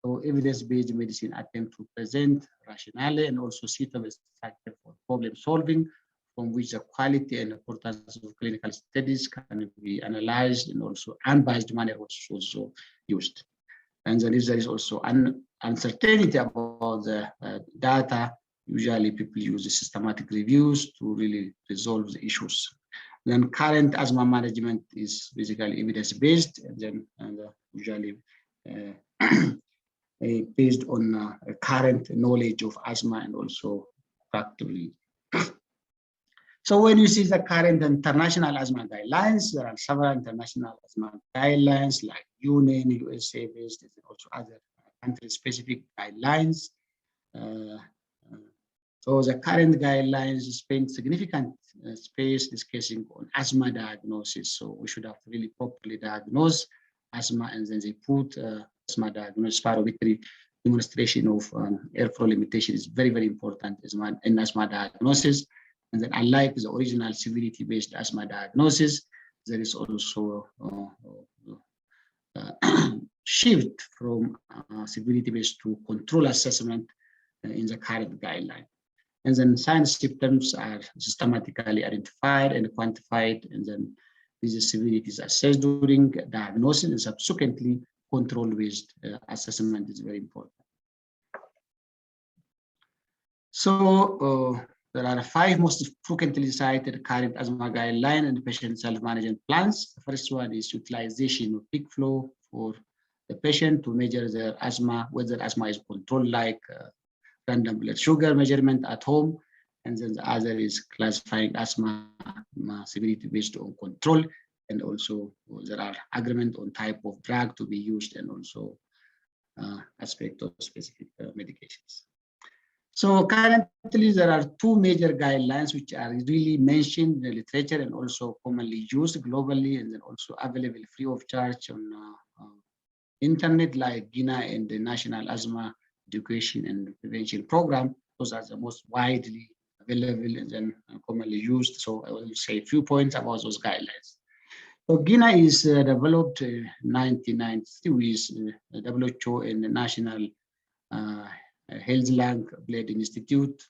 So evidence-based medicine attempt to present rationale and also suitable structure for problem solving, from which the quality and importance of clinical studies can be analyzed and also unbiased manner was also used. And then if there is also an uncertainty about the data, usually people use the systematic reviews to really resolve the issues. Then current asthma management is basically evidence-based, and then usually based on current knowledge of asthma and also practically. So when you see the current international asthma guidelines, there are several international asthma guidelines like UNIN, USA based, and also other country-specific guidelines. So the current guidelines spend significant space discussing on asthma diagnosis. So we should have to really properly diagnose asthma, and then they put asthma diagnosis. Spirometry demonstration of airflow limitation is very, very important in asthma diagnosis. And then unlike the original severity-based asthma diagnosis, there is also shift from severity-based to control assessment in the current guideline. And then signs symptoms are systematically identified and quantified, and then these severities assessed during diagnosis, and subsequently control-based assessment is very important. So there are 5 most frequently cited current asthma guideline and patient self-management plans. The first one is utilization of peak flow for the patient to measure their asthma, whether asthma is controlled, like random blood sugar measurement at home. And then the other is classifying asthma severity based on control. And also there are agreement on type of drug to be used, and also aspect of specific medications. So currently there are 2 major guidelines which are really mentioned in the literature and also commonly used globally, and then also available free of charge on internet, like GINA and the National Asthma Education and Prevention Program. Those are the most widely available and then commonly used. So I will say a few points about those guidelines. So GINA is developed in 1990 with WHO and the National Health Lung Blood Institute.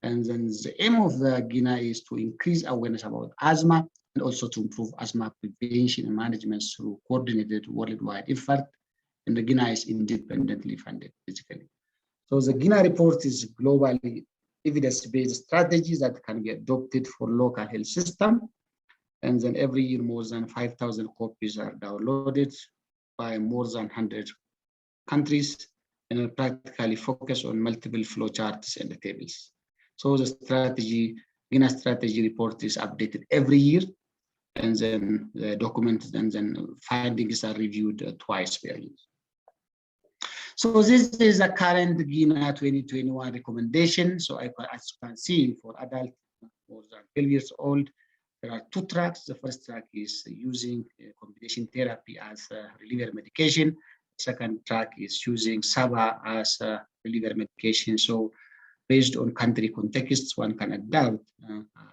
And then the aim of the GINA is to increase awareness about asthma and also to improve asthma prevention and management through coordinated worldwide effort. And the GINA is independently funded, basically. So the GINA report is globally evidence-based strategies that can be adopted for local health system. And then every year, more than 5,000 copies are downloaded by more than 100 countries, and practically focus on multiple flow charts and the tables. So the GINA strategy report is updated every year, and then the documents and then findings are reviewed twice per year. So this is a current GINA 2021 recommendation. So as you can see, for adults more than 12 years old, there are 2 tracks. The first track is using combination therapy as a reliever medication. Second track is using SABA as a reliever medication. So based on country contexts, one can adapt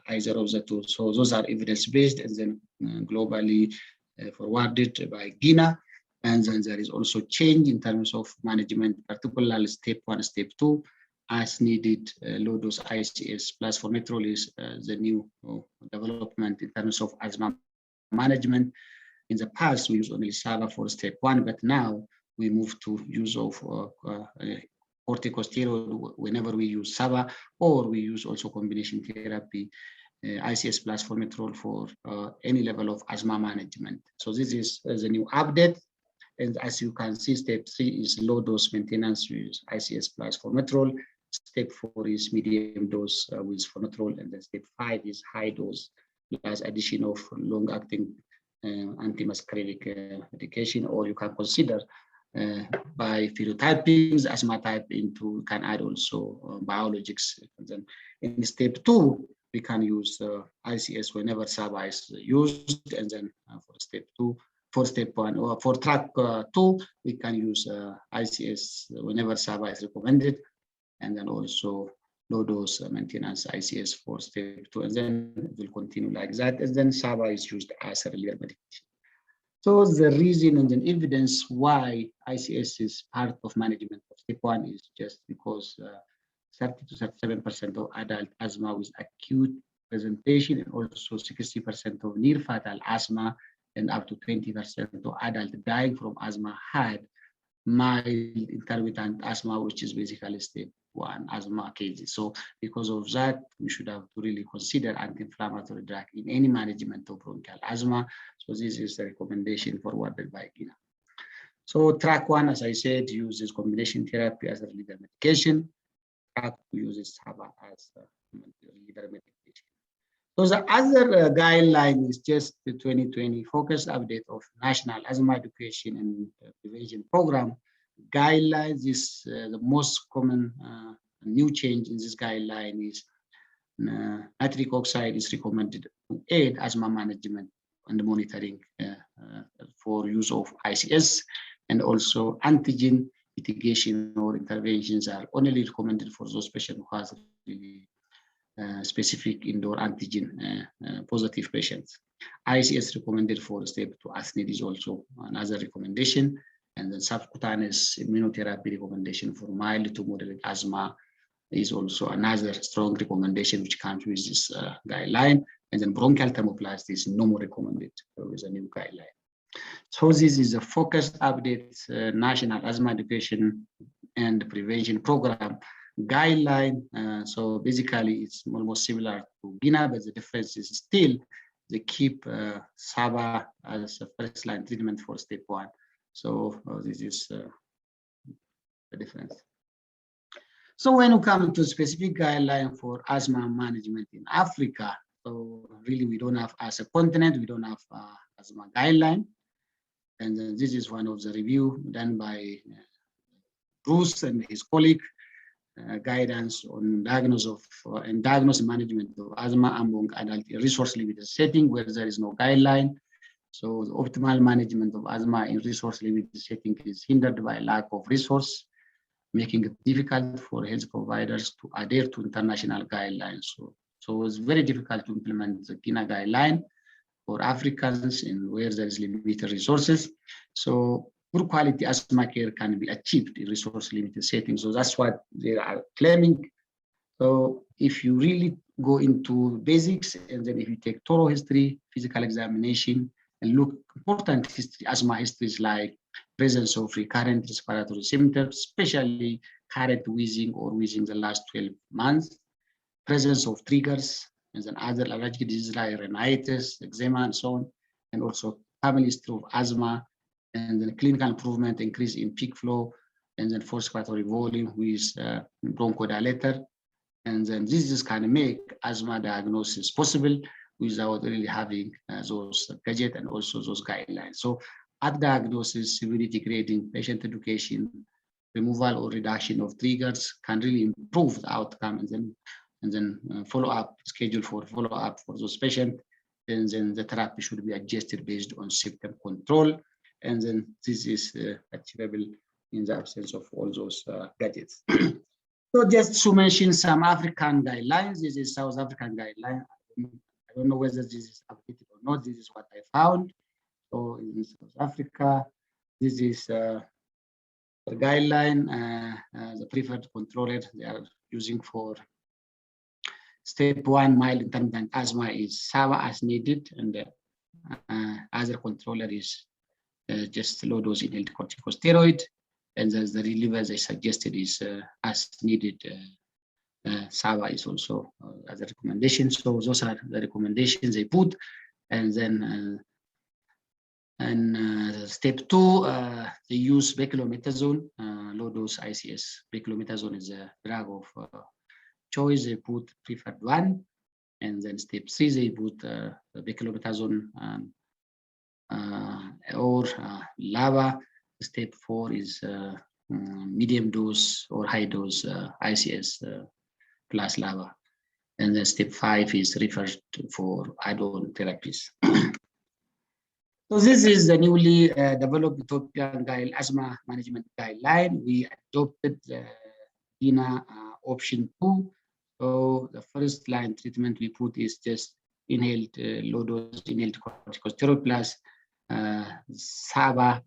either of the 2. So those are evidence-based and then globally forwarded by GINA. And then there is also change in terms of management, particularly step 1, step 2. as needed low-dose ICS plus formoterol is the new development in terms of asthma management. In the past, we used only SABA for step 1, but now we move to use of corticosteroid whenever we use SABA, or we use also combination therapy, ICS plus formoterol for any level of asthma management. So this is the new update. And as you can see, step 3 is low dose maintenance with ICS plus formoterol. Step 4 is medium dose with formoterol, and then step 5 is high dose plus addition of long-acting antimuscarinic medication, or you can consider by phenotyping the asthma type into, you can add also biologics. And then in step 2, we can use ICS whenever SABA is used, and then for step 1 or for track 2, we can use ICS whenever SABA is recommended, and then also low dose maintenance ICS for step 2, and then it will continue like that, and then SABA is used as a reliever medication. So the reason and the evidence why ICS is part of management of step 1 is just because 30 to 37% of adult asthma with acute presentation, and also 60% of near fatal asthma, and up to 20% of adult dying from asthma had mild intermittent asthma, which is basically step 1 asthma cases. So because of that, we should have to really consider anti-inflammatory drug in any management of bronchial asthma. So this is the recommendation forwarded by GINA. So track 1, as I said, uses combination therapy as a reliever medication. Track 2 uses SABA as a reliever medication. So the other guideline is just the 2020 focused update of National Asthma Education and Prevention Program. Guidelines is the most common new change in this guideline is nitric oxide is recommended to aid asthma management and monitoring for use of ICS, and also antigen mitigation or interventions are only recommended for those patients who has really specific indoor antigen positive patients. ICS recommended for step 2 as needed is also another recommendation, and then subcutaneous immunotherapy recommendation for mild to moderate asthma is also another strong recommendation which comes with this guideline, and then bronchial thermoplasty is no more recommended with a new guideline. So this is a focused update National Asthma Education and Prevention Program guideline. So basically it's almost similar to GINA, but the difference is still they keep SABA as a first line treatment for step 1. So this is the difference. So when you come to specific guideline for asthma management in Africa, so really we don't have, as a continent, we don't have asthma guideline. And then this is one of the review done by Bruce and his colleague, guidance on diagnosis and management of asthma among adult in resource-limited setting where there is no guideline. So the optimal management of asthma in resource-limited setting is hindered by lack of resource, making it difficult for health providers to adhere to international guidelines. So it's very difficult to implement the GINA guideline for Africans in where there is limited resources. So poor quality asthma care can be achieved in resource-limited settings. So that's what they are claiming. So if you really go into basics, and then if you take thorough history, physical examination, and look important history, asthma histories like presence of recurrent respiratory symptoms, especially current wheezing or wheezing the last 12 months, presence of triggers, and then other allergic diseases like rhinitis, eczema, and so on, and also family history of asthma, and then clinical improvement, increase in peak flow, and then forced respiratory volume with bronchodilator. And then this can make asthma diagnosis possible without really having those gadgets and also those guidelines. So at diagnosis, severity grading, patient education, removal or reduction of triggers can really improve the outcome, and then follow-up, schedule for follow-up for those patients, and then the therapy should be adjusted based on symptom control. And then this is achievable in the absence of all those gadgets. So just to mention some African guidelines, this is South African guideline. I don't know whether this is updated or not. This is what I found. So in South Africa, this is the guideline, the preferred controller. They are using for step 1 mild intermittent asthma is SABA as needed, and other controller is just low dose inhaled corticosteroid, and as the reliever, as I suggested, is as needed. SABA is also as a recommendation. So those are the recommendations they put, and then step 2, they use beclomethasone, low dose ICS. Beclomethasone is a drug of choice. They put preferred 1, and then step 3, they put beclomethasone or LAVA. Step 4 is medium dose or high dose ICS plus LAVA. And then step 5 is referred for add-on therapies. So this is the newly developed Ethiopian asthma management guideline. We adopted the DINA option 2. So the first line treatment we put is just inhaled low dose inhaled corticosteroid plus SABA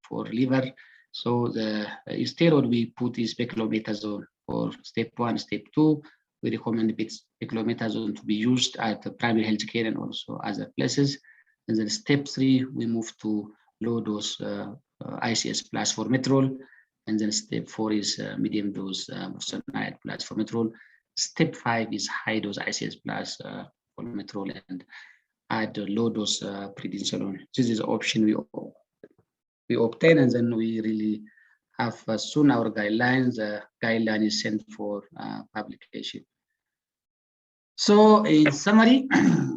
for liver. So the steroid we put is beclomethasone for step 1, step 2. We recommend beclomethasone to be used at the primary health care and also other places. And then step 3, we move to low dose ICS plus formoterol. And then step 4 is medium dose muscarinic plus formoterol. Step 5 is high dose ICS plus formoterol, and add low dose prednisolone. This is option we obtain, and then we really have soon our guidelines. Guideline is sent for publication. So in summary,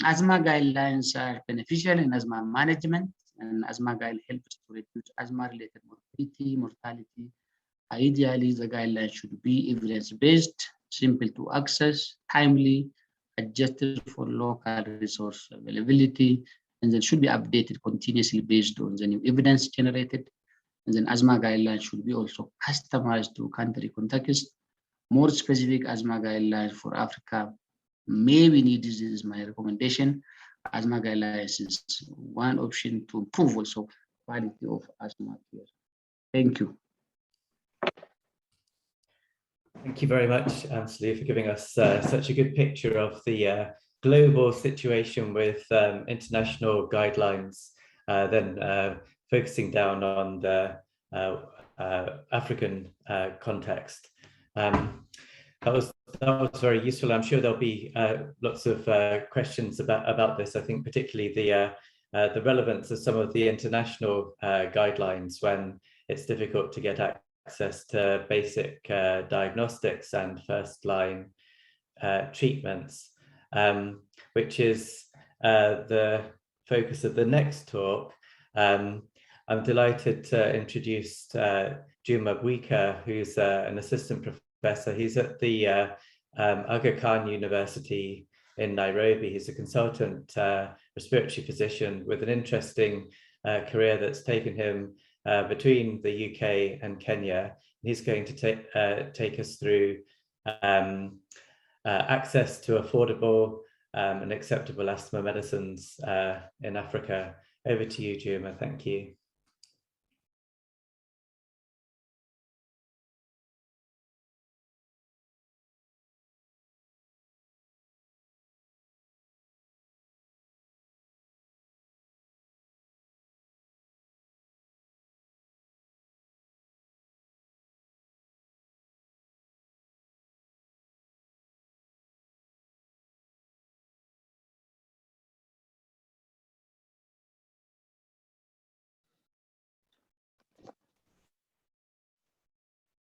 asthma guidelines are beneficial in asthma management, and asthma guide helps to reduce asthma-related morbidity, mortality. Ideally, the guidelines should be evidence-based, simple to access, timely, adjusted for local resource availability, and then should be updated continuously based on the new evidence generated. And then asthma guidelines should be also customized to country context. More specific asthma guidelines for Africa may be needed. This is my recommendation. Asthma guidelines is one option to improve also quality of asthma care. Thank you. Thank you very much, Anthony, for giving us such a good picture of the global situation with international guidelines, then focusing down on the African context. That was very useful. I'm sure there'll be lots of questions about this. I think particularly the relevance of some of the international guidelines when it's difficult to get access to basic diagnostics and first-line treatments, which is the focus of the next talk. I'm delighted to introduce Juma Bwika, who's an assistant professor. He's at the Aga Khan University in Nairobi. He's a consultant respiratory physician with an interesting career that's taken him between the UK and Kenya. He's going to take us through access to affordable and acceptable asthma medicines in Africa. Over to you, Juma. Thank you.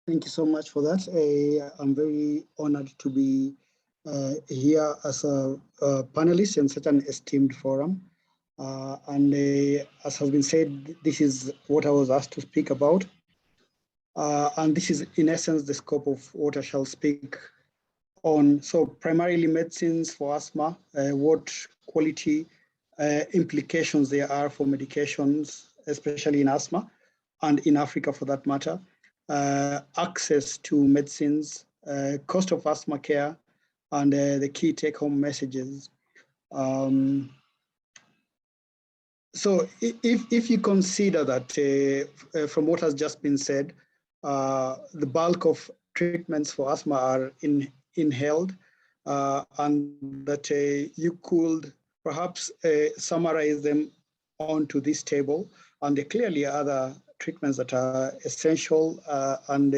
Thank you so much for that. I'm very honored to be here as a panelist in such an esteemed forum. And as has been said, this is what I was asked to speak about. And this is in essence the scope of what I shall speak on. So primarily medicines for asthma, what quality implications there are for medications, especially in asthma and in Africa for that matter. Access to medicines, cost of asthma care, and the key take-home messages. So if you consider that from what has just been said, the bulk of treatments for asthma are inhaled, and that you could perhaps summarize them onto this table. And there clearly are other treatments that are essential and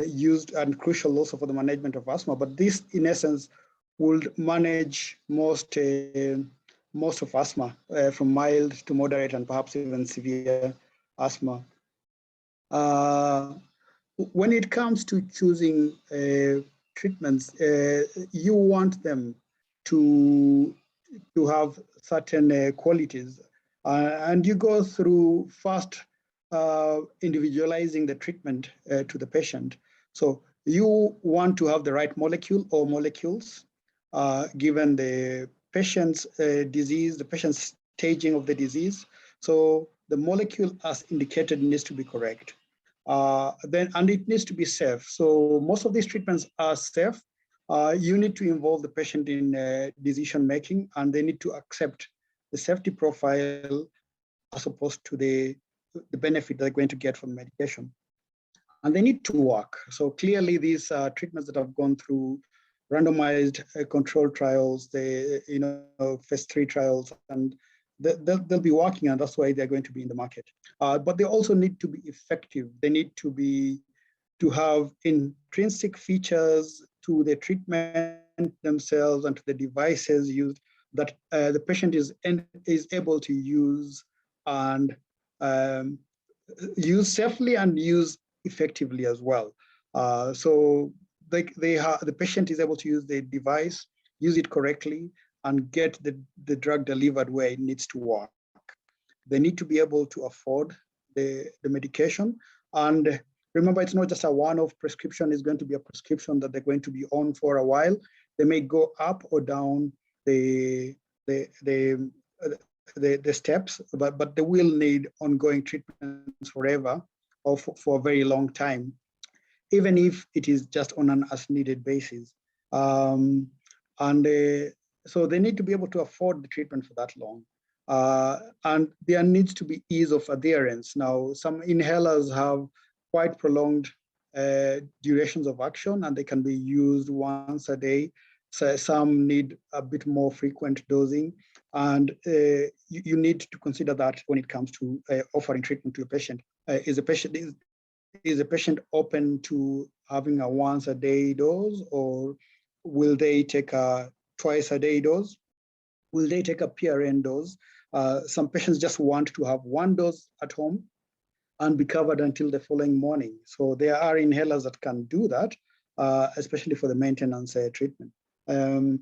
used and crucial also for the management of asthma. But this, in essence, would manage most of asthma, from mild to moderate and perhaps even severe asthma. When it comes to choosing treatments, you want them to have certain qualities, and you go through first individualizing the treatment to the patient. So you want to have the right molecule or molecules given the patient's disease, the patient's staging of the disease. So the molecule as indicated needs to be correct. And it needs to be safe. So most of these treatments are safe. You need to involve the patient in decision making, and they need to accept the safety profile as opposed to the benefit they're going to get from medication. And they need to work. So clearly these are treatments that have gone through randomized controlled trials, phase 3 trials, and they'll be working, and that's why they're going to be in the market. But they also need to be effective. They need to have intrinsic features to the treatment themselves and to the devices used that the patient is able to use and use safely and use effectively as well. So the patient is able to use the device, use it correctly, and get the drug delivered where it needs to work. They need to be able to afford the medication. And remember, it's not just a one-off prescription, it's going to be a prescription that they're going to be on for a while. They may go up or down the steps, but they will need ongoing treatments forever or for a very long time, even if it is just on an as-needed basis. So they need to be able to afford the treatment for that long. And there needs to be ease of adherence. Now, some inhalers have quite prolonged durations of action, and they can be used once a day. So some need a bit more frequent dosing, and you need to consider that when it comes to offering treatment to a patient. Is a patient open to having a once a day dose, or will they take a twice a day dose? Will they take a PRN dose? Some patients just want to have one dose at home and be covered until the following morning. So there are inhalers that can do that, especially for the maintenance treatment. And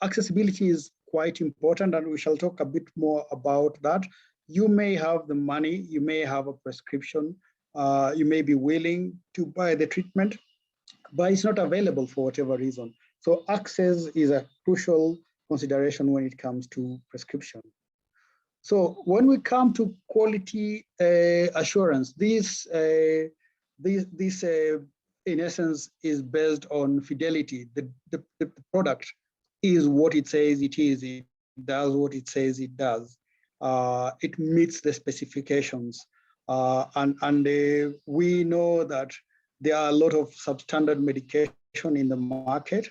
accessibility is quite important, and we shall talk a bit more about that. You may have the money, you may have a prescription, you may be willing to buy the treatment, but it's not available for whatever reason. So access is a crucial consideration when it comes to prescription. So when we come to quality assurance, this in essence is based on fidelity. The product is what it says it is. It does what it says it does. It meets the specifications. And we know that there are a lot of substandard medication in the market.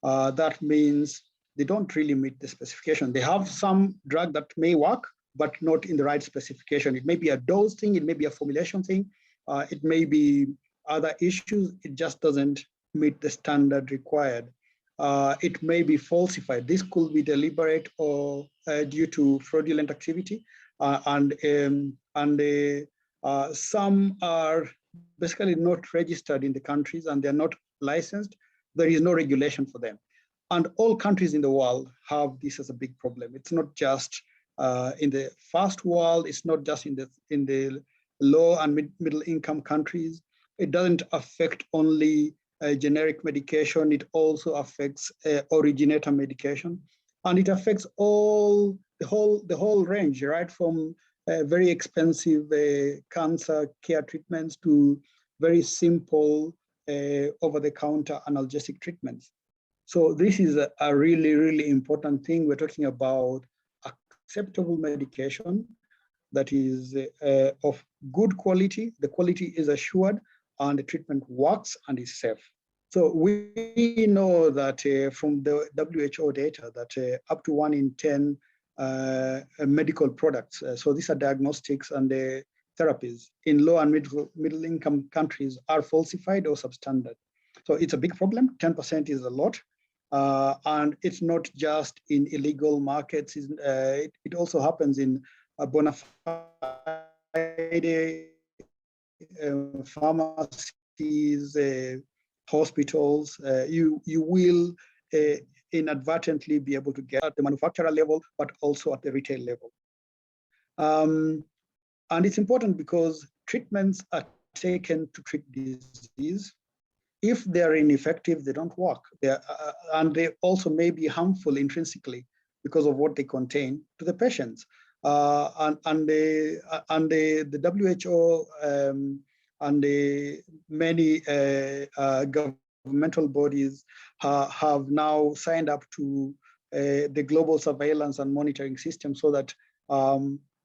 That means they don't really meet the specification. They have some drug that may work, but not in the right specification. It may be a dose thing, it may be a formulation thing, it may be other issues. It just doesn't meet the standard required. It may be falsified. This could be deliberate or due to fraudulent activity. Some are basically not registered in the countries, and they're not licensed. There is no regulation for them. And all countries in the world have this as a big problem. It's not just in the first world, it's not just in the low and middle income countries. It doesn't affect only generic medication, it also affects originator medication. And it affects the whole range, right? From very expensive cancer care treatments to very simple over-the-counter analgesic treatments. So this is a really, really important thing. We're talking about acceptable medication that is of good quality. The quality is assured, and the treatment works and is safe. So we know that from the WHO data that up to 1 in 10 medical products, so these are diagnostics and therapies in low and middle income countries, are falsified or substandard. So it's a big problem. 10% is a lot. And it's not just in illegal markets. It also happens in bona fide pharmacies, hospitals. You will inadvertently be able to get at the manufacturer level, but also at the retail level. And it's important because treatments are taken to treat disease. If they're ineffective, they don't work. And they also may be harmful intrinsically because of what they contain to the patients. And the WHO and the many governmental bodies have now signed up to the global surveillance and monitoring system, so that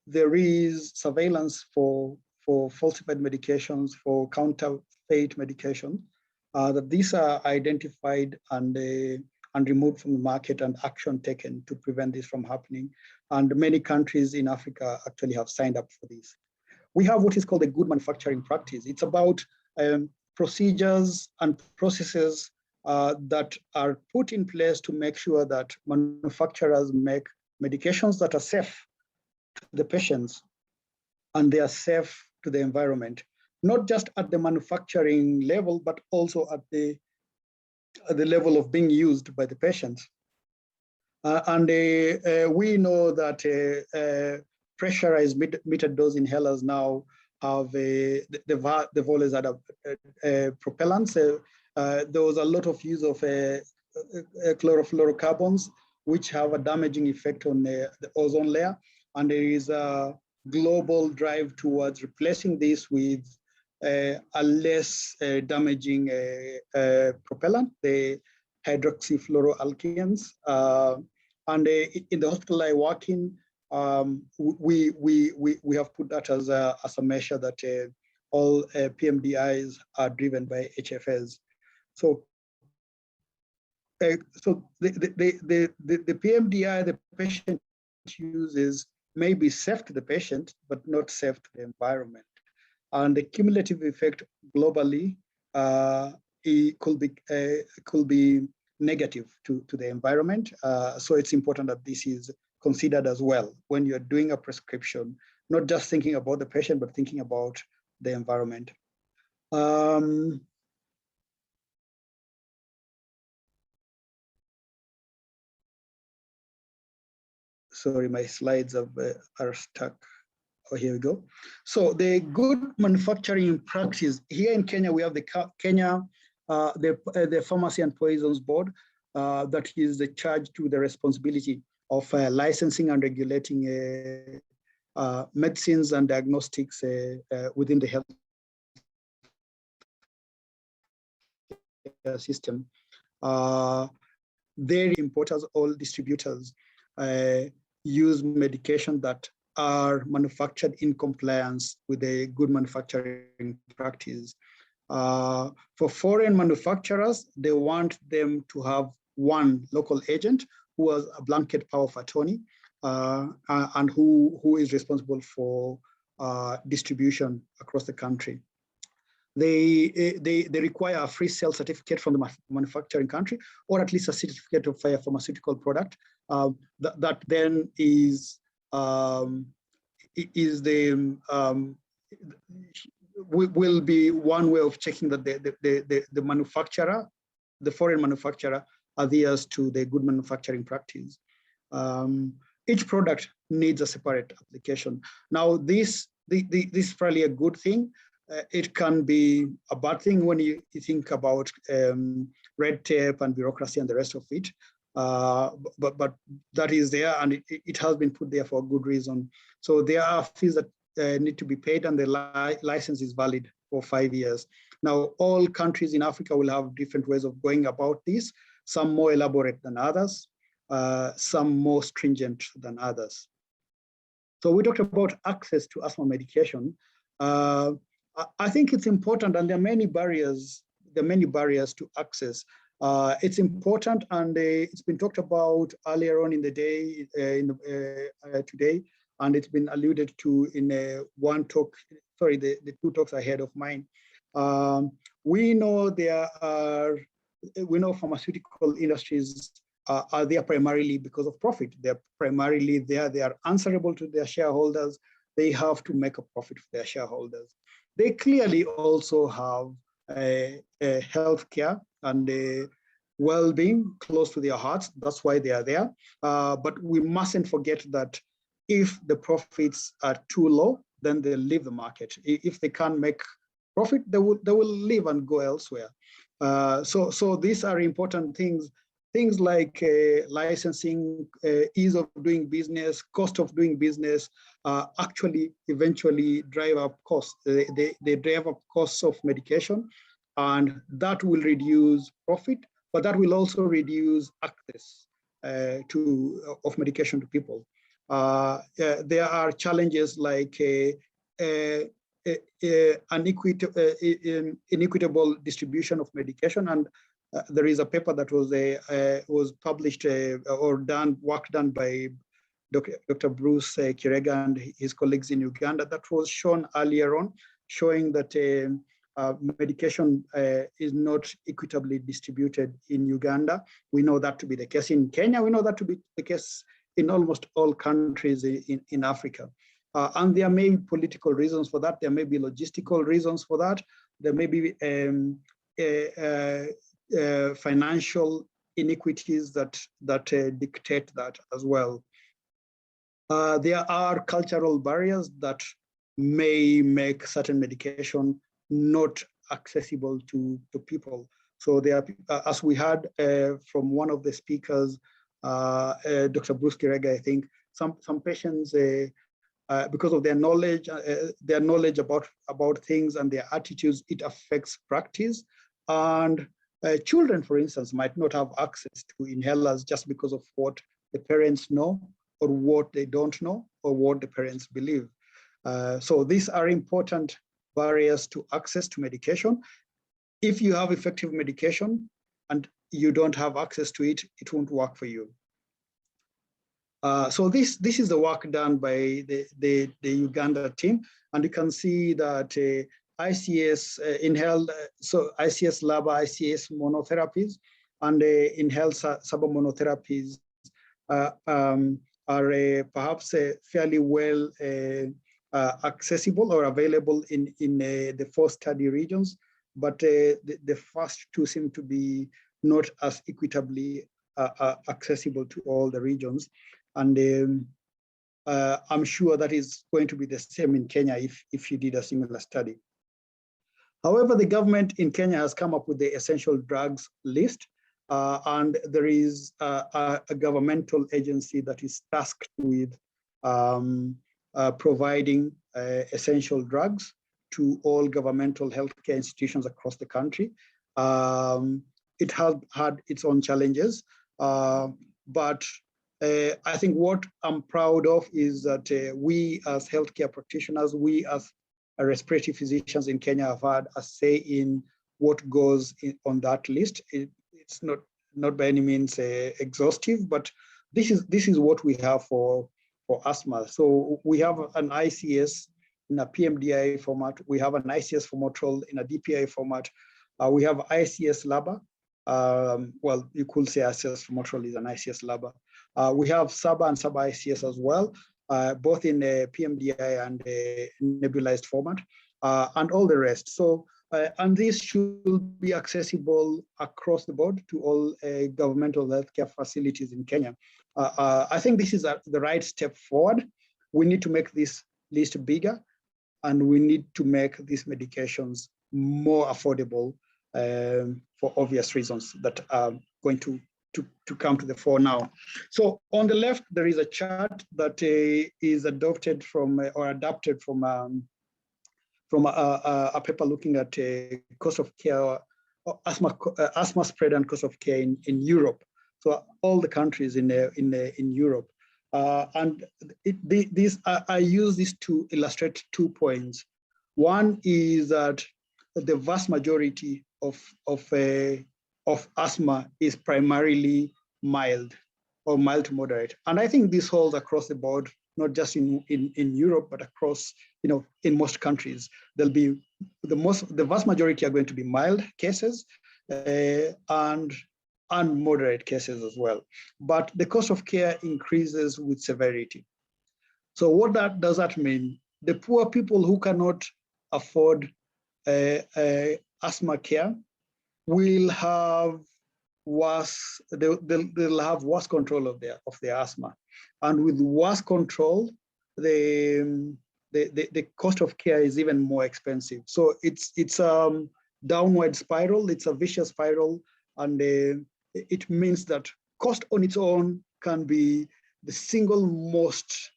there is surveillance for falsified medications, for counterfeit medication, that these are identified and removed from the market, and action taken to prevent this from happening. And many countries in Africa actually have signed up for this. We have what is called a good manufacturing practice. It's about procedures and processes that are put in place to make sure that manufacturers make medications that are safe to the patients and they are safe to the environment, not just at the manufacturing level, but also at the level of being used by the patients. And we know that pressurized metered dose inhalers now have the voles that are propellants. There was a lot of use of chlorofluorocarbons, which have a damaging effect on the ozone layer. And there is a global drive towards replacing this with a less damaging propellant, the hydroxyfluoroalkanes. And in the hospital I work in, we have put that as a measure that all PMDIs are driven by HFAs. So the PMDI the patient uses may be safe to the patient, but not safe to the environment. And the cumulative effect globally it could be negative to the environment. So it's important that this is considered as well when you're doing a prescription, not just thinking about the patient, but thinking about the environment. Sorry, my slides are stuck. Oh, here we go. So the good manufacturing practice here in Kenya, we have the the Pharmacy and Poisons Board that is charged to the responsibility of licensing and regulating medicines and diagnostics within the health system. Their importers, all distributors, use medication that are manufactured in compliance with a good manufacturing practice. For foreign manufacturers, they want them to have one local agent who has a blanket power of attorney and who is responsible for distribution across the country. They require a free sale certificate from the manufacturing country, or at least a certificate of a pharmaceutical product that then is will be one way of checking that the manufacturer, the foreign manufacturer, adheres to the good manufacturing practice. Each product needs a separate application. Now, this is probably a good thing. It can be a bad thing when you think about red tape and bureaucracy and the rest of it. But that is there, and it has been put there for a good reason. So there are fees that need to be paid, and the license is valid for 5 years. Now, all countries in Africa will have different ways of going about this, some more elaborate than others, some more stringent than others. So we talked about access to asthma medication. I think it's important, and there are many barriers. There are many barriers to access. It's important, and it's been talked about earlier on in the day, today, and it's been alluded to in one talk. Sorry, the two talks ahead of mine. We know pharmaceutical industries are there primarily because of profit. They're primarily there. They are answerable to their shareholders. They have to make a profit for their shareholders. They clearly also have healthcare and well-being close to their hearts. That's why they are there. But we mustn't forget that if the profits are too low, then they'll leave the market. If they can't make profit, they will leave and go elsewhere. So these are important things. Things like licensing, ease of doing business, cost of doing business, actually eventually drive up costs. They drive up costs of medication, and that will reduce profit, but that will also reduce access of medication to people. There are challenges like inequitable distribution of medication, and there is a paper that was published work done by Dr. Bruce Kirega and his colleagues in Uganda that was shown earlier on, showing that medication is not equitably distributed in Uganda. We know that to be the case in Kenya. We know that to be the case in almost all countries in Africa. And there may be political reasons for that. There may be logistical reasons for that. There may be financial inequities that dictate that as well. There are cultural barriers that may make certain medication not accessible to people. So there are, as we heard from one of the speakers, Dr. Bruce Kirega, I think some patients, because of their knowledge about things and their attitudes, it affects practice. And children, for instance, might not have access to inhalers just because of what the parents know, or what they don't know, or what the parents believe. So these are important barriers to access to medication. If you have effective medication and you don't have access to it, it won't work for you. So this is the work done by the Uganda team, and you can see that ICS inhaled, so ICS LABA, ICS monotherapies, and inhaled subamonotherapies are perhaps fairly well accessible or available in the 4 study regions, but the first 2 seem to be not as equitably accessible to all the regions. And I'm sure that is going to be the same in Kenya if you did a similar study. However, the government in Kenya has come up with the essential drugs list, and there is a governmental agency that is tasked with providing essential drugs to all governmental healthcare institutions across the country. It has had its own challenges, but I think what I'm proud of is that we as healthcare practitioners, we as respiratory physicians in Kenya have had a say in what goes on that list. It's not by any means exhaustive, but this is what we have for asthma. So we have an ICS in a PMDI format. We have an ICS formoterol in a DPI format. We have ICS LABA. Well, you could say ICS formoterol is an ICS LABA. We have SABA and SABA ICS as well, both in a PMDI and a nebulized format, and all the rest. So, and this should be accessible across the board to all governmental healthcare facilities in Kenya. I think this is the right step forward. We need to make this list bigger, and we need to make these medications more affordable for obvious reasons that are going to come to the fore now. So on the left, there is a chart that is adopted from or adapted from a paper looking at cost of care, asthma spread and cost of care in Europe. So all the countries in Europe, and I use this to illustrate 2 points. One is that the vast majority of asthma is primarily mild or mild to moderate. And I think this holds across the board, not just in Europe, but across, in most countries. There'll be the vast majority are going to be mild cases and moderate cases as well. But the cost of care increases with severity. So what does that mean? The poor people who cannot afford asthma care will have worse, they'll have worse control of their asthma. And with worse control, the cost of care is even more expensive. So it's a downward spiral, it's a vicious spiral, and it means that cost on its own can be the single most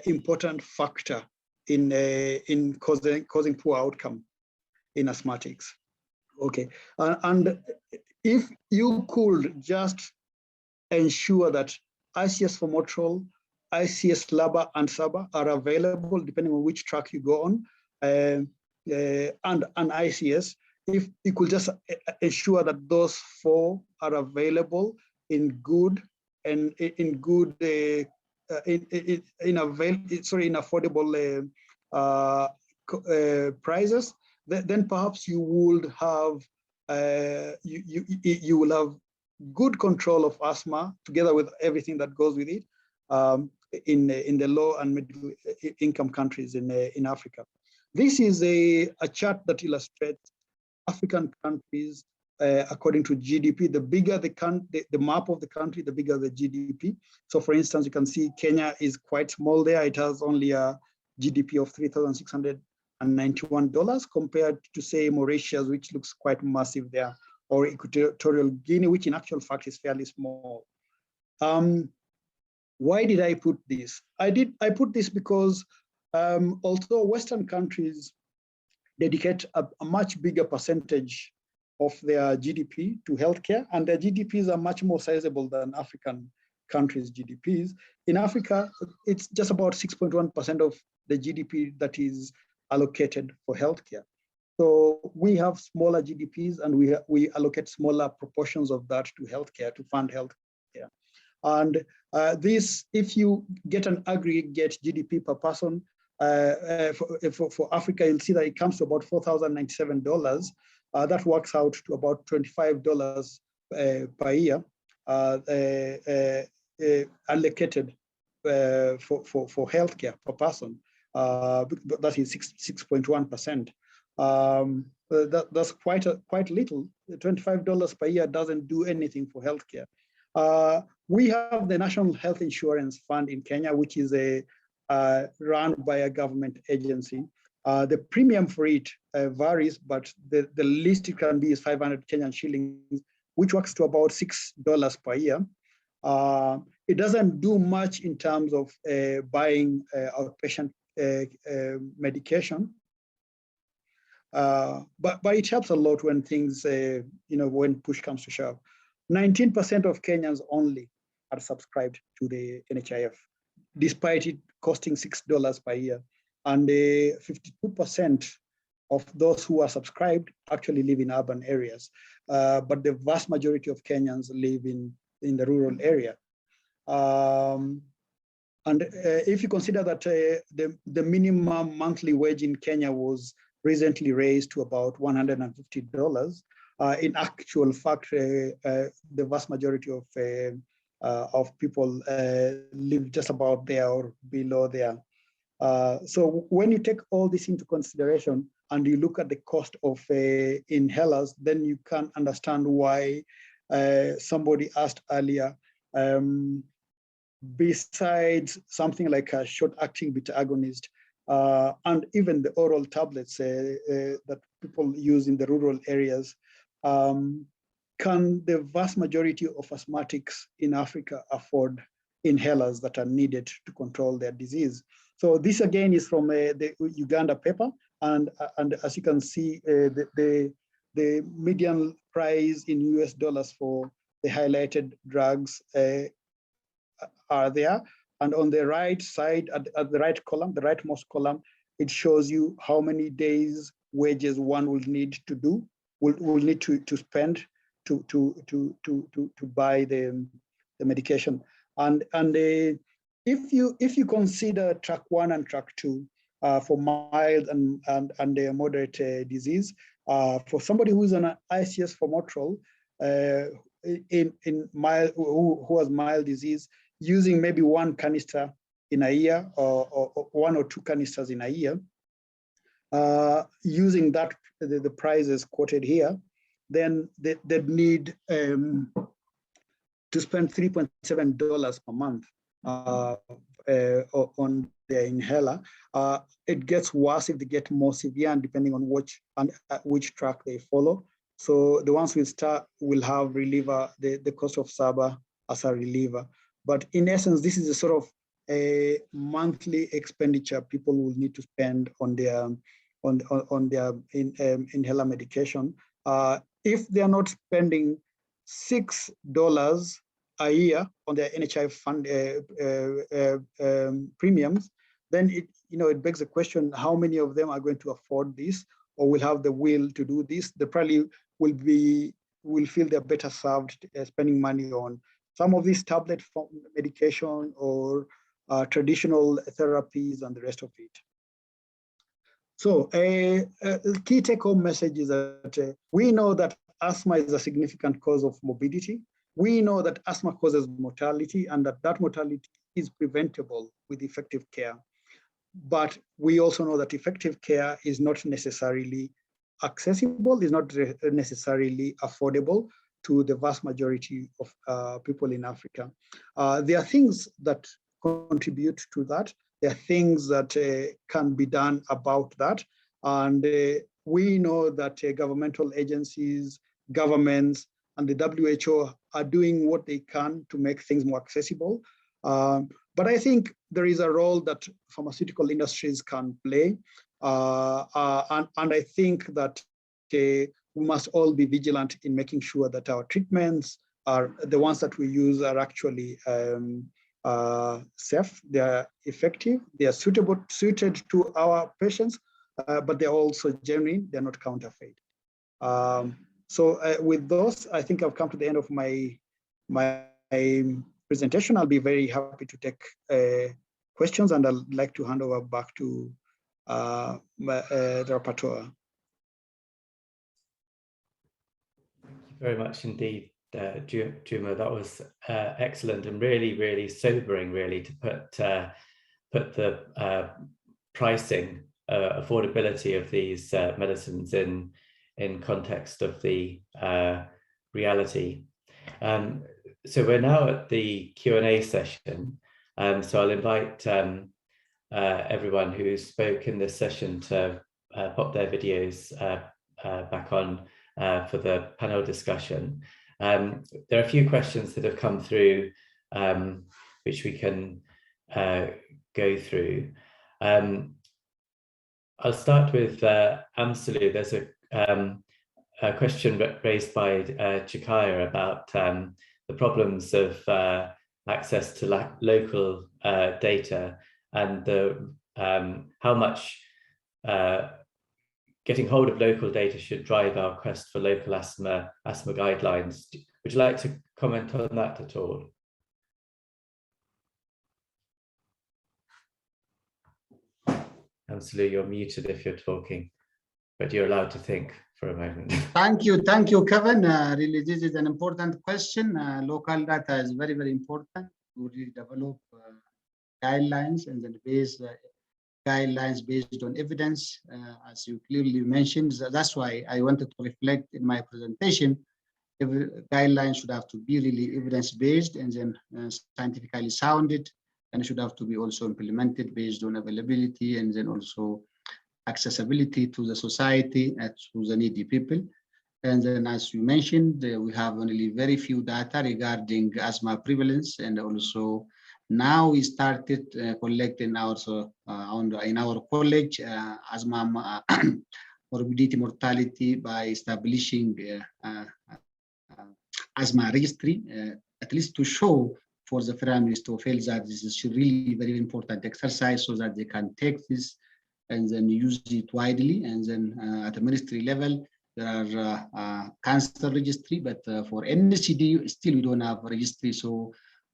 important factor in causing poor outcome in asthmatics. Okay, and if you could just ensure that ICS formoterol, ICS LABA, and SABA are available depending on which track you go on, and ICS, if you could just ensure that those four are available in good and in affordable prices, then perhaps you would have you will have good control of asthma together with everything that goes with it in the low and middle income countries in Africa. This is a chart that illustrates African countries according to GDP. The bigger the map of the country, the bigger the GDP. So for instance, you can see Kenya is quite small there. It has only a GDP of $3,691 compared to, say, Mauritius, which looks quite massive there, or Equatorial Guinea, which in actual fact is fairly small. Why did I put this? I put this because although Western countries dedicate a much bigger percentage of their GDP to healthcare, and their GDPs are much more sizable than African countries' GDPs. In Africa, it's just about 6.1% of the GDP that is allocated for healthcare. So we have smaller GDPs, and we allocate smaller proportions of that to healthcare, to fund healthcare. And this, if you get an aggregate GDP per person for Africa, you'll see that it comes to about $4,097. That works out to about $25 per year allocated for healthcare per person. That is 6.1%. That's quite little. $25 per year doesn't do anything for healthcare. We have the National Health Insurance Fund in Kenya, which is run by a government agency. The premium for it varies, but the least it can be is 500 Kenyan shillings, which works to about $6 per year. It doesn't do much in terms of buying outpatient medication, but it helps a lot when things, when push comes to shove. 19% of Kenyans only are subscribed to the NHIF, despite it costing $6 per year. And 52% of those who are subscribed actually live in urban areas. But the vast majority of Kenyans live in the rural area. And if you consider that the minimum monthly wage in Kenya was recently raised to about $150, in actual fact, the vast majority of people live just about there or below there. So when you take all this into consideration and you look at the cost of inhalers, then you can understand why somebody asked earlier, besides something like a short-acting beta agonist and even the oral tablets that people use in the rural areas, can the vast majority of asthmatics in Africa afford inhalers that are needed to control their disease? So this again is from the Uganda paper, and as you can see, the median price in US dollars for the highlighted drugs are there. And on the right side, at the right column, the rightmost column, it shows you how many days wages one will need to do, will need to spend to buy the medication. And if you consider track 1 and track 2 for mild and moderate disease, for somebody who's on an ICS formoterol in mild, who has mild disease, using maybe 1 canister in a year or 1 or 2 canisters in a year, using that the prices quoted here, then they'd need to spend $3.7 per month on their inhaler. It gets worse if they get more severe, and depending on which track they follow. So the ones with start will have reliever, the cost of SABA as a reliever. But in essence, this is a sort of a monthly expenditure people will need to spend on their inhaler medication. If they are not spending $6 a year on their NHI fund premiums, then it begs the question: how many of them are going to afford this, or will have the will to do this? They probably will feel they're better served spending money on some of these tablet medication or traditional therapies and the rest of it. So a key take-home message is that we know that asthma is a significant cause of morbidity. We know that asthma causes mortality, and that mortality is preventable with effective care. But we also know that effective care is not necessarily accessible, is not necessarily affordable to the vast majority of people in Africa. There are things that contribute to that. There are things that can be done about that. And we know that governmental agencies, governments, and the WHO are doing what they can to make things more accessible. But I think there is a role that pharmaceutical industries can play. And I think that we must all be vigilant in making sure that our treatments are the ones that we use are actually safe, they are effective, they are suited to our patients, but they're also genuine, they're not counterfeit. So with those, I think I've come to the end of my presentation. I'll be very happy to take questions, and I'd like to hand over back to the rapporteur. Thank you very much indeed, Juma. That was excellent and really, really sobering, really, to put the pricing, affordability of these medicines in context of the reality. So we're now at the Q&A session. So I'll invite everyone who spoke in this session to pop their videos back on for the panel discussion. There are a few questions that have come through which we can go through. I'll start with Amsalu. There's a question raised by Chikaya about the problems of access to local data and how much getting hold of local data should drive our quest for local asthma guidelines. Would you like to comment on that at all? Amsalu, you're muted if you're talking, but you're allowed to think for a moment. Thank you, Kevin. Really, this is an important question. Local data is very, very important to really develop guidelines and then guidelines based on evidence, as you clearly mentioned. That's why I wanted to reflect in my presentation. Every guideline should have to be really evidence-based and then scientifically sounded, and should have to be also implemented based on availability and then also accessibility to the society and to the needy people. And then, as you mentioned, we have only very few data regarding asthma prevalence, and also now we started collecting also in our college asthma morbidity mortality by establishing asthma registry, at least to show for the families to feel that this is really very important exercise so that they can take this and then use it widely. And then at a ministry level, there are cancer registry, but for NCD, still we don't have a registry. So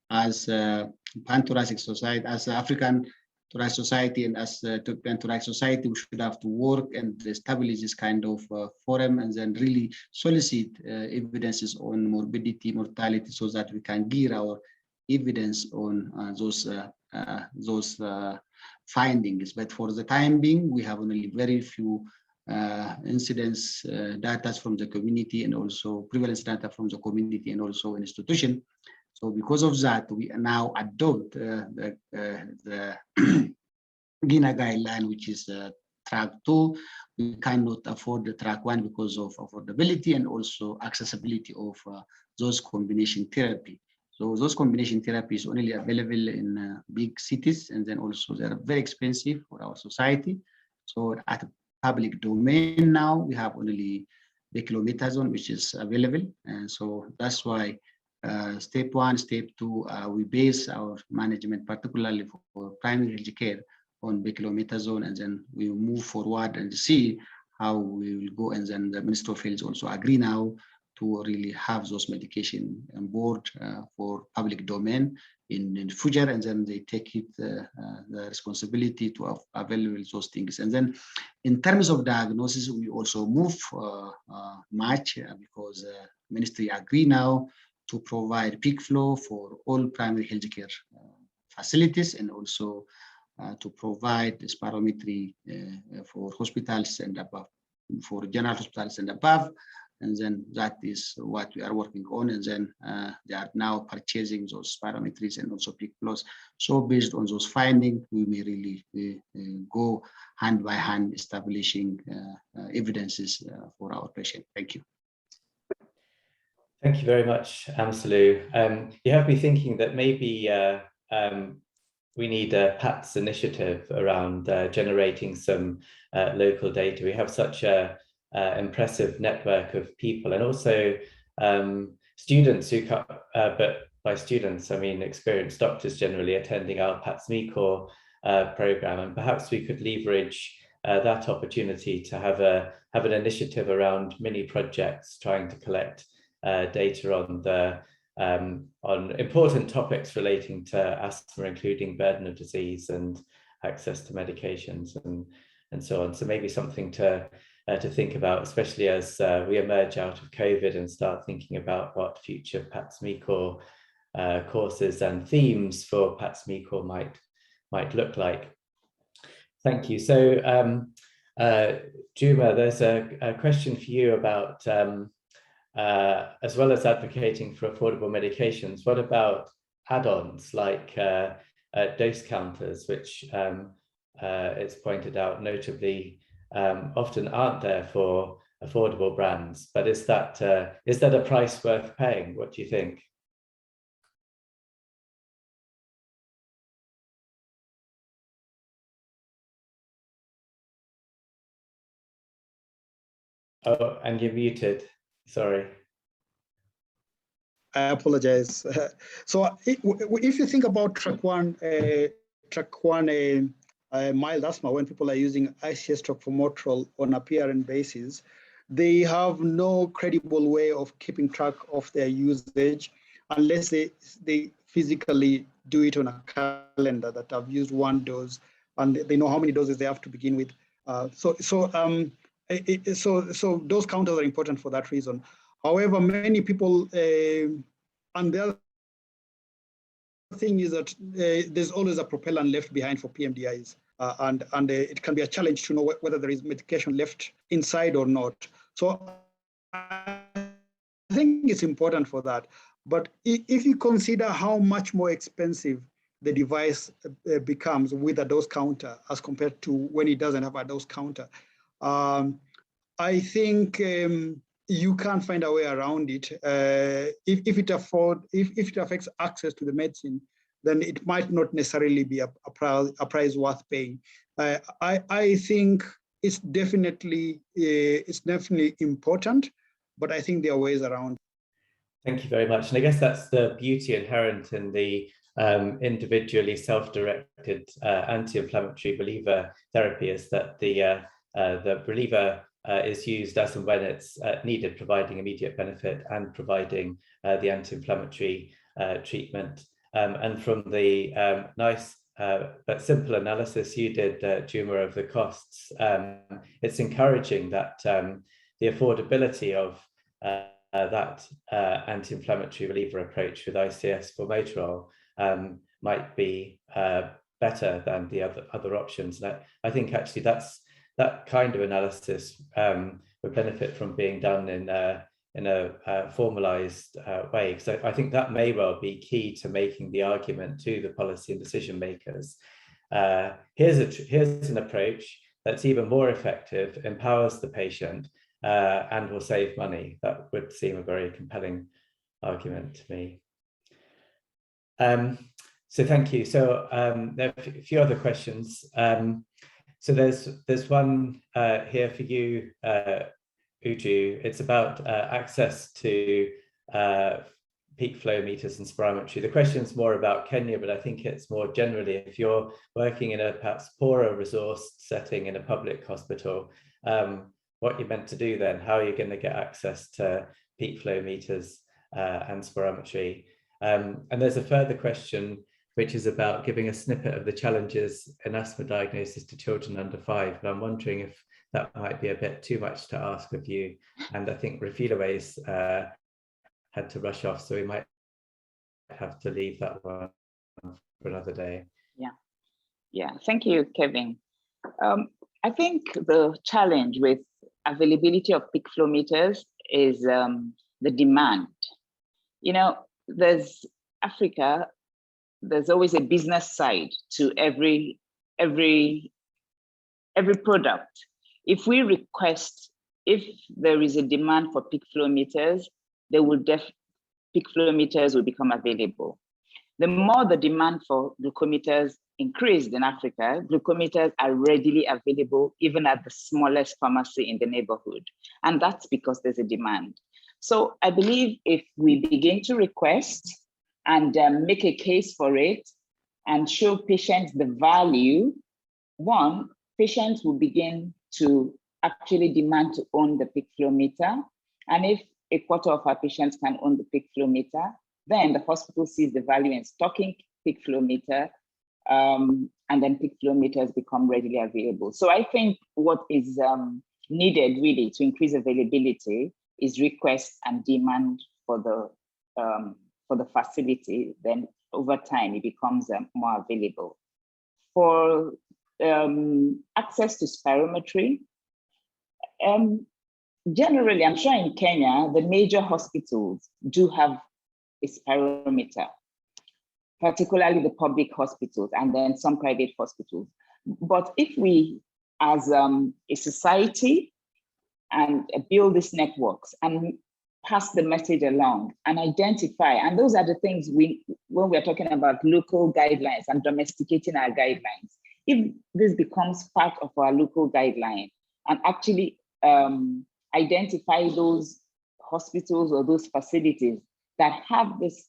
as Pan-Thoracic Society, as African Thoracic Society, and as Ethiopian Thoracic Society, we should have to work and establish this kind of forum, and then really solicit evidences on morbidity, mortality, so that we can gear our evidence on those findings. But for the time being, we have only very few incidence data from the community, and also prevalence data from the community and also institution. So because of that, we now adopt the GINA guideline, which is track 2. We cannot afford the track 1 because of affordability and also accessibility of those combination therapy. So those combination therapies only available in big cities, and then also they're very expensive for our society. So at public domain now, we have only beclomethasone, which is available. And so that's why step 1, step 2, we base our management, particularly for primary health care, on beclomethasone, and then we move forward and see how we will go. And then the Minister of Health also agree now to really have those medication on board for public domain in the future, and then they take it the responsibility to avail those things. And then in terms of diagnosis, we also move much because ministry agree now to provide peak flow for all primary healthcare facilities, and also to provide spirometry for hospitals and above, for general hospitals and above. And then that is what we are working on. And then they are now purchasing those spirometries and also peak flows. So based on those findings, we may really go hand by hand establishing evidences for our patient. Thank you. Thank you very much, Amsalu. You have me thinking that maybe we need a PATS initiative around generating some local data. We have such a impressive network of people, and also students who come, but by students, I mean experienced doctors generally attending our PATS-MICOR program, and perhaps we could leverage that opportunity to have an initiative around mini projects trying to collect data on important topics relating to asthma, including burden of disease and access to medications and so on. So maybe something to think about, especially as we emerge out of COVID and start thinking about what future PATS-MICOR courses and themes for PATS-MICOR might look like. Thank you. So Juma, there's a question for you about as well as advocating for affordable medications, what about add-ons like dose counters, which it's pointed out notably often aren't there for affordable brands, but is that a price worth paying? What do you think? Oh, and you're muted. Sorry. I apologize. So if you think about track one mild asthma, when people are using ICS formoterol on a PRN basis, they have no credible way of keeping track of their usage unless they physically do it on a calendar that I've used one dose and they know how many doses they have to begin with. So those counters are important for that reason. However, many people, and the other thing is that there's always a propellant left behind for PMDIs, and it can be a challenge to know whether there is medication left inside or not. So I think it's important for that. But if you consider how much more expensive the device becomes with a dose counter as compared to when it doesn't have a dose counter, I think you can't find a way around it. If it affects access to the medicine, then it might not necessarily be a price worth paying. I think it's definitely important, but I think there are ways around. Thank you very much. And I guess that's the beauty inherent in the individually self-directed anti-inflammatory reliever therapy is that the reliever is used as and when it's needed, providing immediate benefit and providing the anti-inflammatory treatment. And from the nice but simple analysis you did, Juma, of the costs, it's encouraging that the affordability of that anti-inflammatory reliever approach with ICS formoterol might be better than the other options. And I think actually that kind of analysis would benefit from being done in a formalized way. So I think that may well be key to making the argument to the policy and decision makers. Here's an approach that's even more effective, empowers the patient, and will save money. That would seem a very compelling argument to me. So thank you. So there are a few other questions. So there's one here for you, Uju. It's about access to peak flow meters and spirometry. The question's more about Kenya, but I think it's more generally, if you're working in a perhaps poorer resource setting in a public hospital, what you're meant to do then, how are you going to get access to peak flow meters and spirometry? And there's a further question, which is about giving a snippet of the challenges in asthma diagnosis to children under 5. And I'm wondering if that might be a bit too much to ask of you. And I think Rafilawe's had to rush off, so we might have to leave that one for another day. Yeah, thank you, Kevin. I think the challenge with availability of peak flow meters is the demand. You know, there's Africa, there's always a business side to every product. If we request, if there is a demand for peak flow meters, peak flow meters will become available. The more the demand for glucometers increased in Africa, glucometers are readily available even at the smallest pharmacy in the neighborhood. And that's because there's a demand. So I believe if we begin to request and make a case for it and show patients the value, one, patients will begin to actually demand to own the peak flow meter. And if a quarter of our patients can own the peak flow meter, then the hospital sees the value in stocking peak flow meter, and then peak flow meters become readily available. So I think what is needed really to increase availability is request and demand for the facility. Then over time it becomes more available. For access to spirometry, generally, I'm sure in Kenya, the major hospitals do have a spirometer, particularly the public hospitals and then some private hospitals. But if we, as a society, and build these networks and pass the message along and identify, and those are the things when we're talking about local guidelines and domesticating our guidelines, if this becomes part of our local guideline and actually identify those hospitals or those facilities that have this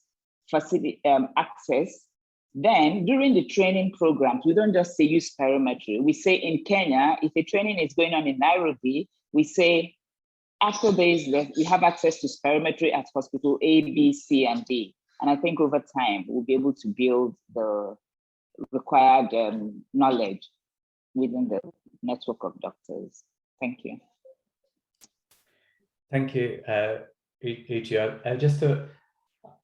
facility access, then during the training programs, we don't just say use spirometry. We say in Kenya, if a training is going on in Nairobi, we say after this, we have access to spirometry at hospital A, B, C, and D. And I think over time, we'll be able to build the required knowledge within the network of doctors. Thank you. Thank you, Uju.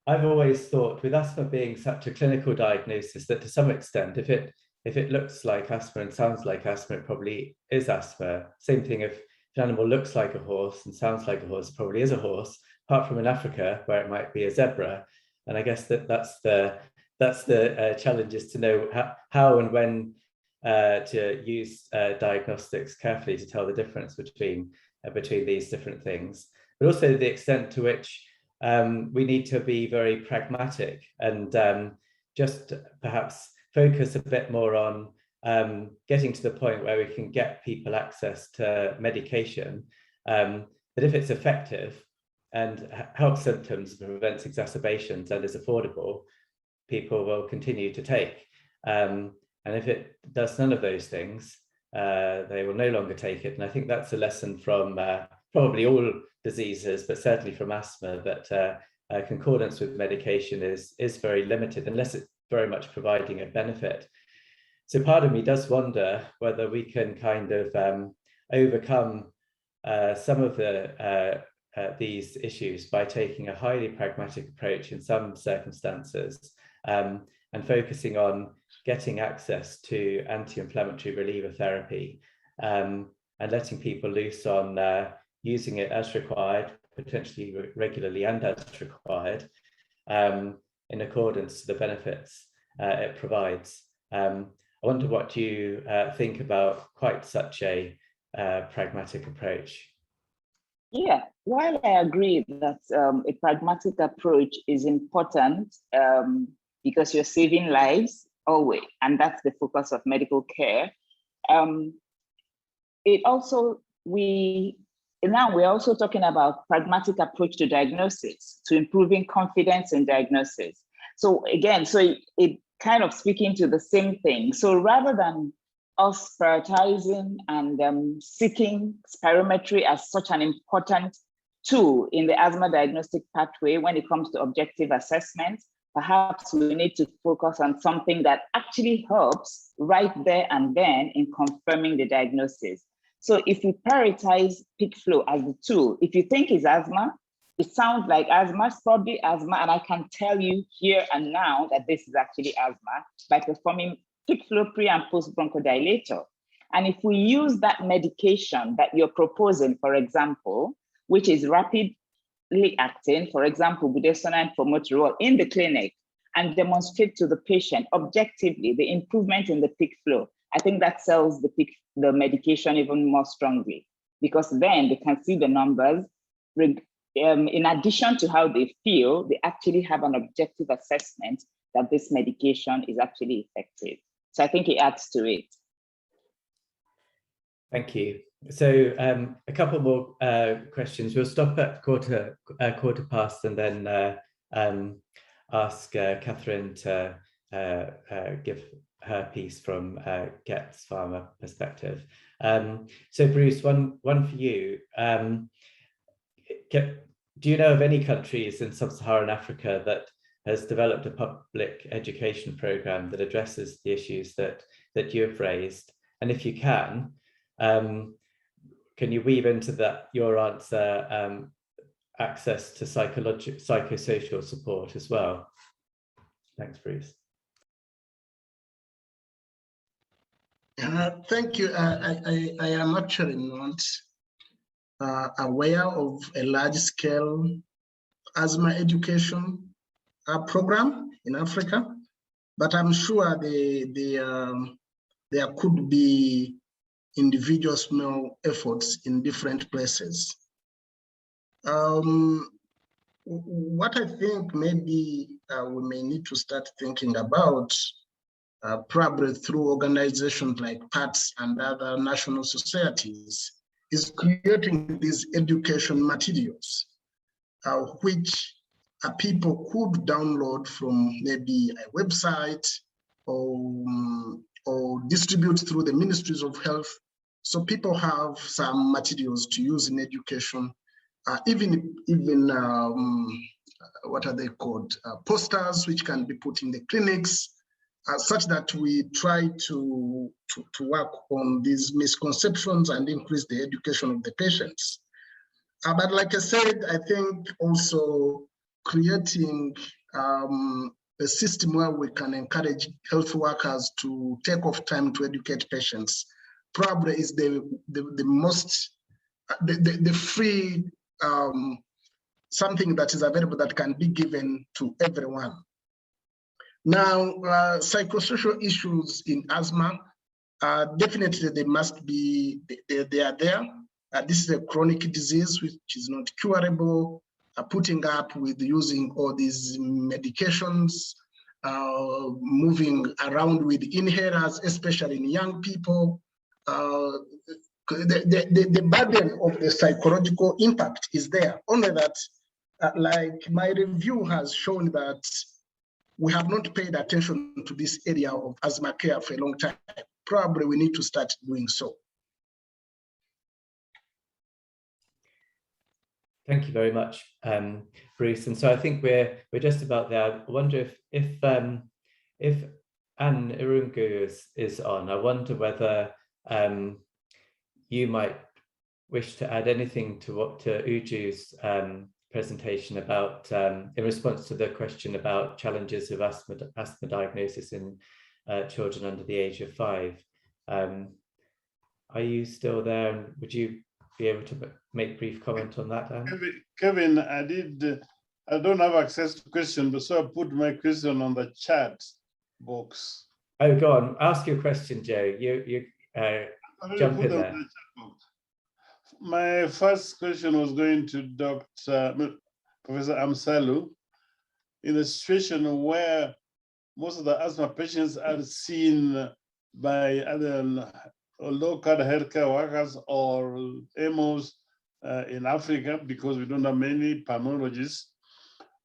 I've always thought with asthma being such a clinical diagnosis that to some extent, if it looks like asthma and sounds like asthma, it probably is asthma. Same thing if an animal looks like a horse and sounds like a horse, it probably is a horse, apart from in Africa where it might be a zebra. And I guess that's the challenge, is to know how and when to use diagnostics carefully to tell the difference between these different things, but also the extent to which we need to be very pragmatic and just perhaps focus a bit more on getting to the point where we can get people access to medication that, if it's effective and helps symptoms, prevents exacerbations, and is affordable, people will continue to take. And if it does none of those things, they will no longer take it. And I think that's a lesson from probably all diseases, but certainly from asthma, that concordance with medication is very limited unless it's very much providing a benefit. So part of me does wonder whether we can kind of overcome some of these issues by taking a highly pragmatic approach in some circumstances, and focusing on getting access to anti-inflammatory reliever therapy, and letting people loose on using it as required, potentially regularly and as required, in accordance to the benefits it provides. I wonder what you think about quite such a pragmatic approach. Yeah, while I agree that a pragmatic approach is important because you're saving lives always, and that's the focus of medical care. It also, we're also talking about pragmatic approach to diagnosis, to improving confidence in diagnosis. So again, it kind of speaking to the same thing. So rather than us prioritizing and seeking spirometry as such an important tool in the asthma diagnostic pathway when it comes to objective assessment, perhaps we need to focus on something that actually helps right there and then in confirming the diagnosis. So if we prioritize peak flow as the tool, if you think it's asthma, it sounds like asthma, it's probably asthma, and I can tell you here and now that this is actually asthma by performing peak flow pre and post bronchodilator. And if we use that medication that you're proposing, for example, which is rapidly acting, for example, budesonide and formoterol in the clinic, and demonstrate to the patient objectively the improvement in the peak flow, I think that sells the medication even more strongly, because then they can see the numbers. In addition to how they feel, they actually have an objective assessment that this medication is actually effective. So I think it adds to it. Thank you. So a couple more questions. We'll stop at quarter past and then ask Catherine to give her piece from Get's Pharma perspective. So Bruce, one for you. Do you know of any countries in sub-Saharan Africa that has developed a public education program that addresses the issues that you have raised? And if you can you weave into that your answer access to psychosocial support as well? Thanks, Bruce. Thank you. I am actually not aware of a large-scale asthma education program in Africa, but I'm sure there could be individual small efforts in different places. What I think maybe we may need to start thinking about, probably through organizations like PATS and other national societies, is creating these education materials, which people could download from maybe a website or distribute through the ministries of health. So people have some materials to use in education, even what are they called? Posters, which can be put in the clinics, such that we try to work on these misconceptions and increase the education of the patients. But like I said, I think also creating a system where we can encourage health workers to take off time to educate patients probably is the free something that is available that can be given to everyone. Now, psychosocial issues in asthma, definitely they must be, they are there. This is a chronic disease which is not curable. Putting up with using all these medications, moving around with inhalers, especially in young people. The burden of the psychological impact is there. Only that, like my review has shown that we have not paid attention to this area of asthma care for a long time. Probably we need to start doing so. Thank you very much, Bruce. And so I think we're just about there. I wonder if Anne Irungu is on. I wonder whether you might wish to add anything to Uju's presentation about in response to the question about challenges of asthma diagnosis in children under the age of 5. Are you still there? And would you be able to make brief comment on that, Anne? Kevin, I don't have access to question, but so I put my question on the chat box. Oh, go on. Ask your question, Joe. You jump in there. My first question was going to Dr. Professor Amsalu. In a situation where most of the asthma patients are seen by either local healthcare workers or AMOs in Africa, because we don't have many pulmonologists.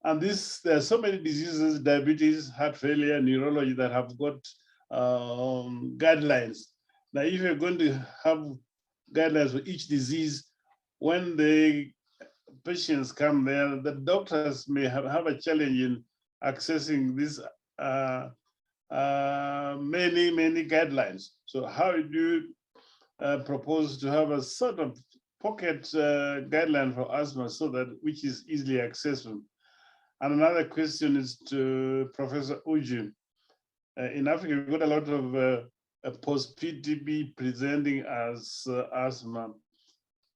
And there are so many diseases, diabetes, heart failure, neurology, that have got guidelines. Now, if you're going to have guidelines for each disease, when the patients come there, the doctors may have a challenge in accessing these many guidelines. So how do you propose to have a sort of pocket guideline for asthma so that which is easily accessible? And another question is to Professor Uju. In Africa, we've got a lot of post-PTB presenting as asthma,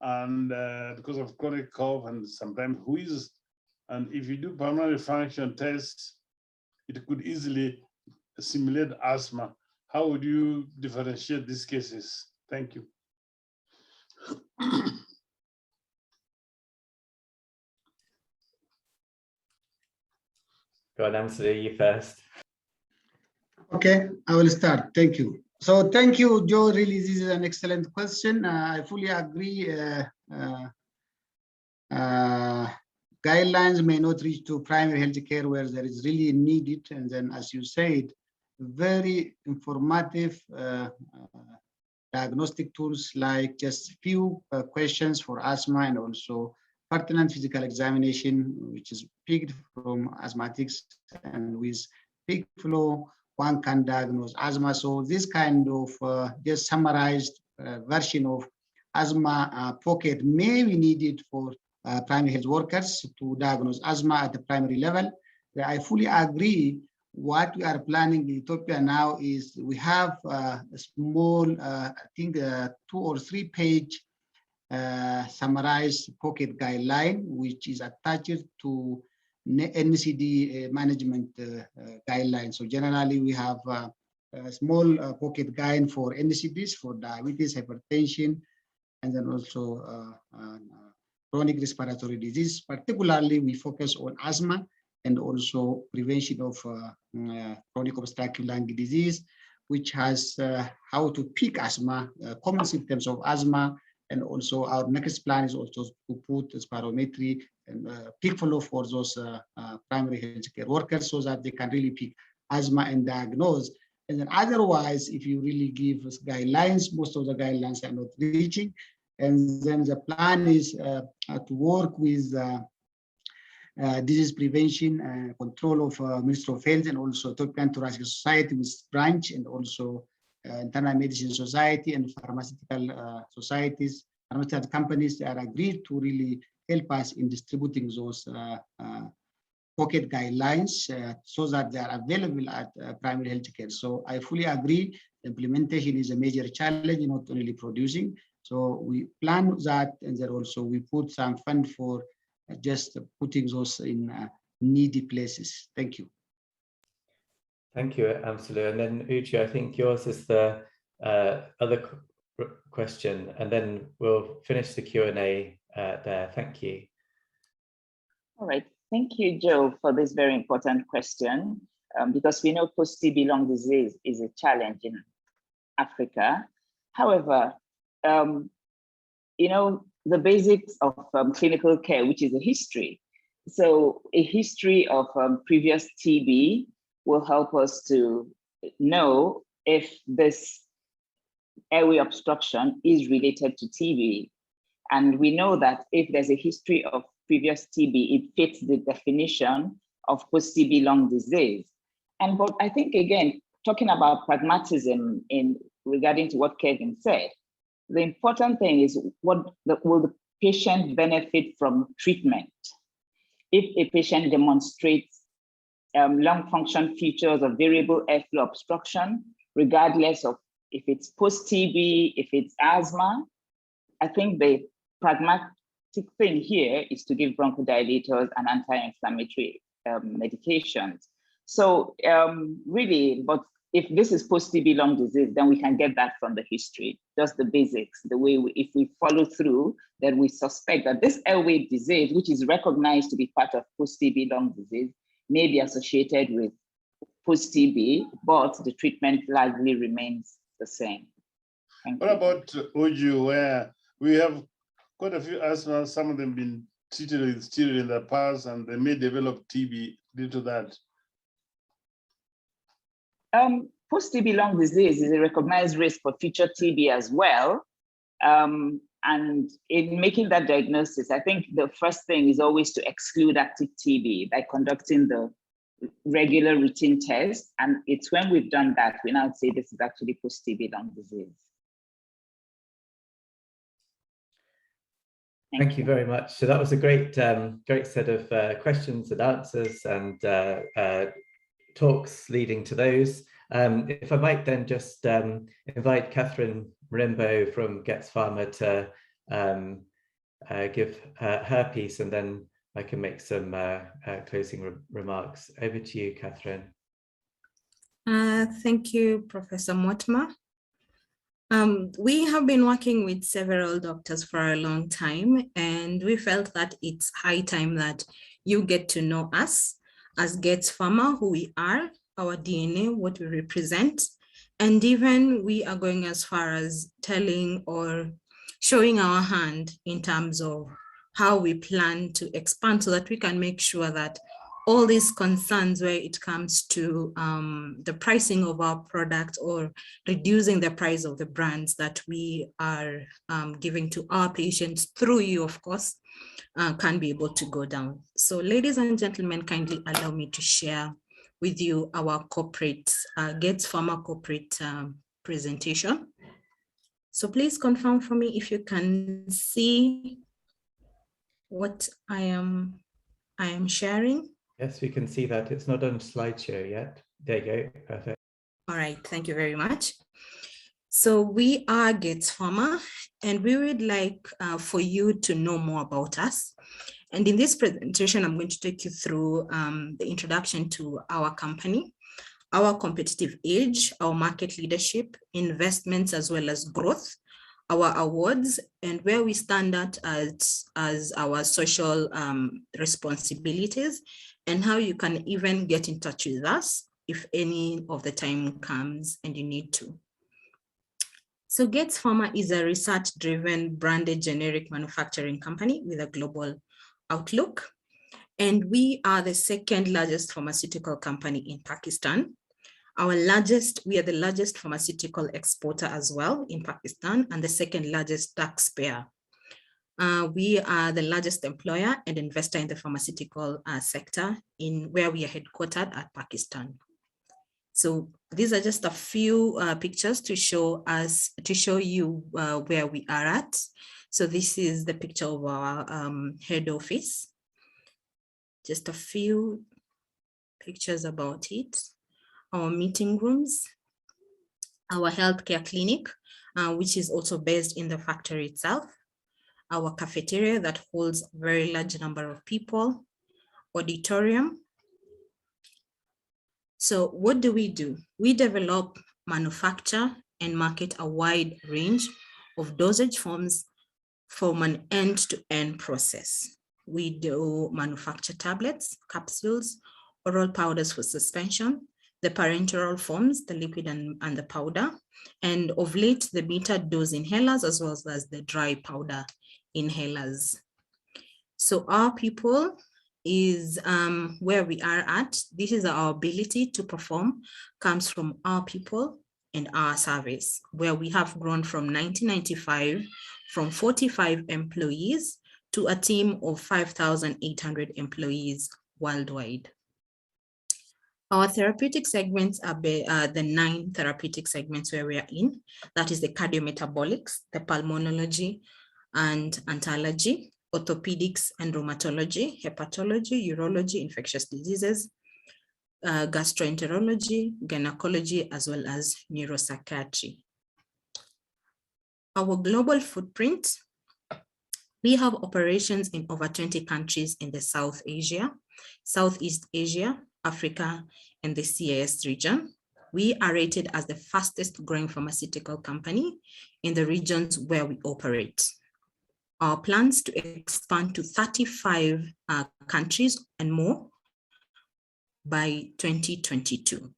and because of chronic cough and sometimes wheeze. And if you do pulmonary function tests, it could easily simulate asthma. How would you differentiate these cases? Thank you. Go on, Amsalu, you first. Okay, I will start. Thank you. So thank you, Joe. Really, this is an excellent question. I fully agree. Guidelines may not reach to primary health care where there is really needed. And then, as you said, very informative diagnostic tools like just few questions for asthma and also pertinent physical examination, which is picked from asthmatics, and with peak flow, one can diagnose asthma. So this kind of just summarized version of asthma pocket may be needed for primary health workers to diagnose asthma at the primary level. I fully agree. What we are planning in Ethiopia now is we have a small, I think 2 or 3 page summarized pocket guideline, which is attached to NCD management guidelines. So generally we have a small pocket guide for NCDs for diabetes, hypertension, and then also chronic respiratory disease. Particularly we focus on asthma and also prevention of chronic obstructive lung disease, which has how to pick asthma, common symptoms of asthma. And also our next plan is also to put spirometry and peak flow for those primary healthcare workers so that they can really pick asthma and diagnose. And then otherwise, if you really give us guidelines, most of the guidelines are not reaching. And then the plan is to work with disease prevention, control of Ministry of Health, and also Ethiopian Thoracic Society with branch, and also Internal Medicine Society and pharmaceutical societies, pharmaceutical companies. They are agreed to really help us in distributing those pocket guidelines so that they are available at primary health care. So I fully agree. Implementation is a major challenge, not only producing. So we plan that, and then also we put some fund for just putting those in needy places. Thank you. Thank you, Amsalu. And then Uju, I think yours is the other question, and then we'll finish the Q&A there. Thank you. All right. Thank you, Joe, for this very important question, because we know post-TB lung disease is a challenge in Africa. However, the basics of clinical care, which is a history. So a history of previous TB will help us to know if this airway obstruction is related to TB. And we know that if there's a history of previous TB, it fits the definition of post-TB lung disease. And but I think, again, talking about pragmatism regarding to what Kevin said, the important thing is will the patient benefit from treatment? If a patient demonstrates lung function features of variable airflow obstruction, regardless of if it's post-TB, if it's asthma, I think the pragmatic thing here is to give bronchodilators and anti-inflammatory medications. So really, but if this is post-TB lung disease, then we can get that from the history, just the basics, the way if we follow through, then we suspect that this airway disease, which is recognized to be part of post-TB lung disease, may be associated with post-TB, but the treatment largely remains the same. What about Uju, where we have quite a few asthma, some of them been treated with steroid in the past, and they may develop TB due to that? Post-TB lung disease is a recognized risk for future TB as well. And in making that diagnosis, I think the first thing is always to exclude active TB by conducting the regular routine test. And it's when we've done that, we now say this is actually post-TB lung disease. Thank you very much. So that was a great, great set of questions and answers and talks leading to those. If I might then just invite Catherine Marimbo from Getz Pharma to give her piece, and then I can make some closing remarks. Over to you, Catherine. Thank you, Professor Motma. We have been working with several doctors for a long time, and we felt that it's high time that you get to know us as Getz Pharma, who we are, our DNA, what we represent, and even we are going as far as telling or showing our hand in terms of how we plan to expand so that we can make sure that all these concerns where it comes to the pricing of our product or reducing the price of the brands that we are giving to our patients through you, of course, can be able to go down. So ladies and gentlemen, kindly allow me to share with you our corporate, Getz Pharma corporate presentation. So please confirm for me if you can see what I am sharing. Yes, we can see that. It's not on slideshow yet. There you go. Perfect. All right, thank you very much. So we are Getz Pharma, and we would like for you to know more about us. And in this presentation, I'm going to take you through the introduction to our company, our competitive edge, our market leadership, investments, as well as growth, our awards, and where we stand at as our social responsibilities, and how you can even get in touch with us if any of the time comes and you need to. So Getz Pharma is a research-driven branded generic manufacturing company with a global outlook. And we are the second largest pharmaceutical company in Pakistan. We are the largest pharmaceutical exporter as well in Pakistan, and the second largest taxpayer. We are the largest employer and investor in the pharmaceutical sector where we are headquartered at Pakistan. So these are just a few pictures to show you where we are at. So this is the picture of our head office. Just a few pictures about it. Our meeting rooms, our healthcare clinic, which is also based in the factory itself, our cafeteria that holds a very large number of people, auditorium. So what do? We develop, manufacture, and market a wide range of dosage forms from an end-to-end process. We do manufacture tablets, capsules, oral powders for suspension, the parenteral forms, the liquid and the powder, and of late, the metered dose inhalers, as well as the dry powder inhalers. So our people is where we are at. This is our ability to perform, comes from our people and our service, where we have grown from 1995 from 45 employees to a team of 5,800 employees worldwide. Our therapeutic segments are the 9 therapeutic segments where we are in. That is the cardiometabolics, the pulmonology and oncology, orthopedics and rheumatology, hepatology, urology, infectious diseases, gastroenterology, gynecology, as well as neuropsychiatry. Our global footprint, we have operations in over 20 countries in the South Asia, Southeast Asia, Africa, and the CIS region. We are rated as the fastest growing pharmaceutical company in the regions where we operate. Our plans to expand to 35 countries and more by 2022.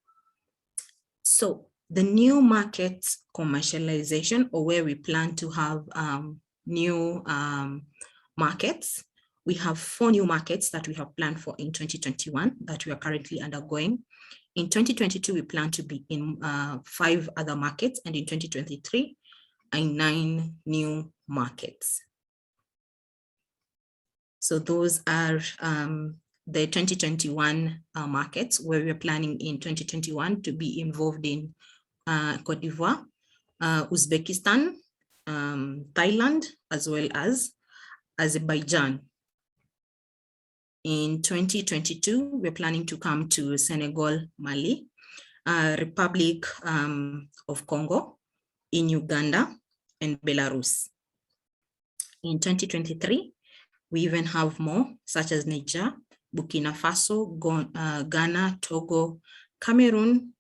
So the new market commercialization, or where we plan to have new markets, we have 4 new markets that we have planned for in 2021 that we are currently undergoing. In 2022, we plan to be in 5 other markets, and in 2023, in 9 new markets. So those are the 2021 markets, where we're planning in 2021 to be involved in Cote d'Ivoire, Uzbekistan, Thailand, as well as Azerbaijan. In 2022, we're planning to come to Senegal, Mali, Republic of Congo, in Uganda, and Belarus. In 2023, we even have more, such as Niger, Burkina Faso, Ghana, Togo, Cameroon,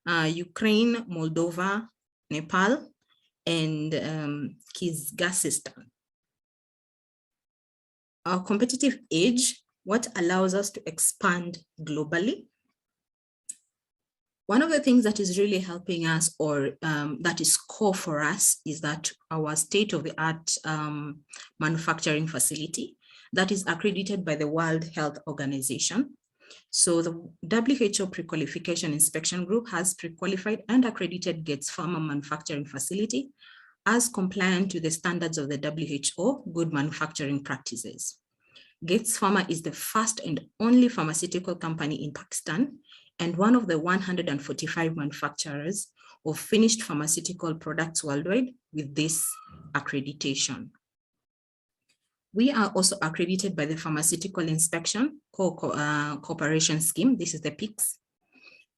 Ukraine, Moldova, Nepal, and Kyrgyzstan. Our competitive edge, what allows us to expand globally? One of the things that is really helping us, or that is core for us, is that our state-of-the-art manufacturing facility that is accredited by the World Health Organization. So the WHO Pre-Qualification Inspection Group has pre-qualified and accredited Gates Pharma manufacturing facility as compliant to the standards of the WHO Good Manufacturing Practices. Gates Pharma is the first and only pharmaceutical company in Pakistan and one of the 145 manufacturers of finished pharmaceutical products worldwide with this accreditation. We are also accredited by the Pharmaceutical Inspection Cooperation Scheme. This is the PICS.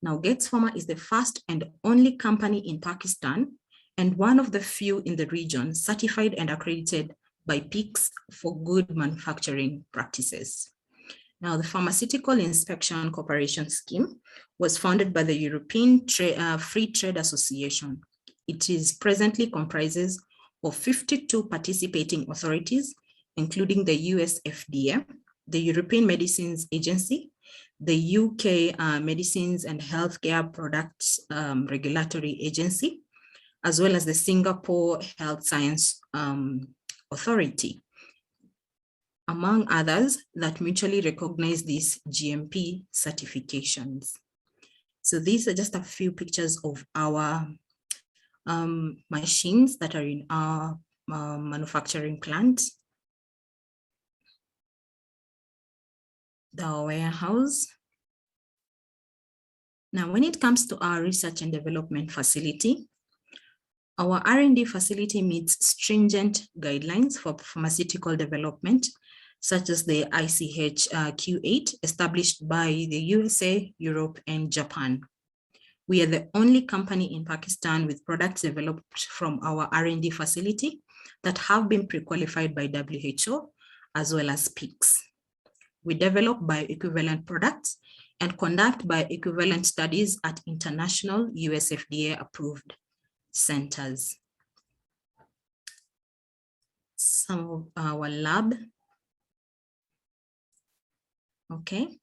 Now, Gates Pharma is the first and only company in Pakistan and one of the few in the region certified and accredited by PICS for good manufacturing practices. Now, the Pharmaceutical Inspection Cooperation Scheme was founded by the European Free Trade Association. It is presently comprises of 52 participating authorities, including the US FDA, the European Medicines Agency, the UK Medicines and Healthcare Products Regulatory Agency, as well as the Singapore Health Science Authority, among others that mutually recognize these GMP certifications. So these are just a few pictures of our machines that are in our manufacturing plant. The warehouse. Now, when it comes to our research and development facility, our R&D facility meets stringent guidelines for pharmaceutical development, such as the ICH Q8 established by the USA, Europe, and Japan. We are the only company in Pakistan with products developed from our R&D facility that have been pre-qualified by WHO as well as PICS. We develop bioequivalent products and conduct bioequivalent studies at international US FDA approved centers. Some of our lab. Okay.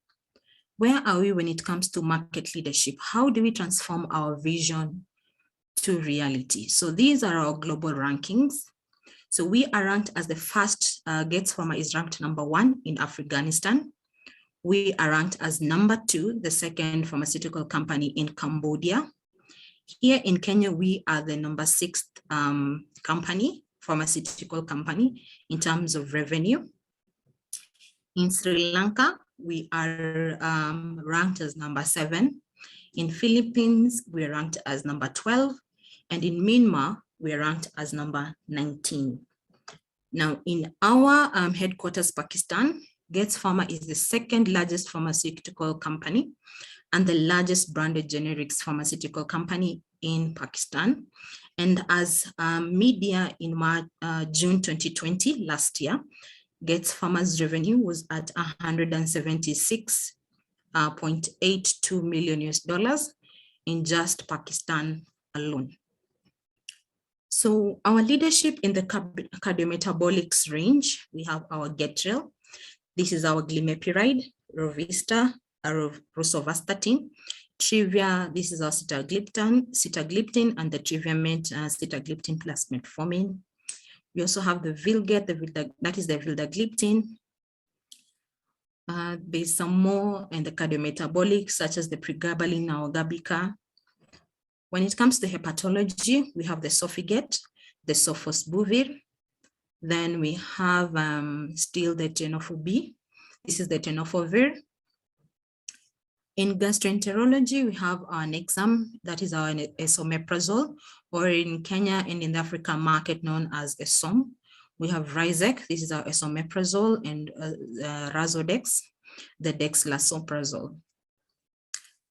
Where are we when it comes to market leadership? How do we transform our vision to reality? So these are our global rankings. So we are ranked as the first, Gates Pharma is ranked #1 in Afghanistan. We are ranked as number 2, the second pharmaceutical company in Cambodia. Here in Kenya, we are the number 6th pharmaceutical company in terms of revenue. In Sri Lanka, we are ranked as number 7. In Philippines, we're ranked as number 12. And in Myanmar, we're ranked as number 19. Now, in our headquarters, Pakistan, Gates Pharma is the second largest pharmaceutical company and the largest branded generics pharmaceutical company in Pakistan. And as media in June 2020, last year, Gates Pharma's revenue was at $176.82 million in just Pakistan alone. So our leadership in the cardiometabolics range, we have our Getrel. This is our glimepiride, Rovista, rosuvastatin. Trivia, this is our sitagliptin, and the Triviamet, sitagliptin plus metformin. We also have the Vilget, that is the vildagliptin. There's some more in the cardiometabolic, such as the pregabalin or Gabica. When it comes to hepatology, we have the Sofigate, the Sofosbuvir. Then we have still the Tenofovir. This is the Tenofovir. In gastroenterology, we have our Nexam, that is our esomeprazole, or in Kenya and in the African market known as Esom. We have Rizek, this is our esomeprazole, and Razodex, the dexlansoprazole.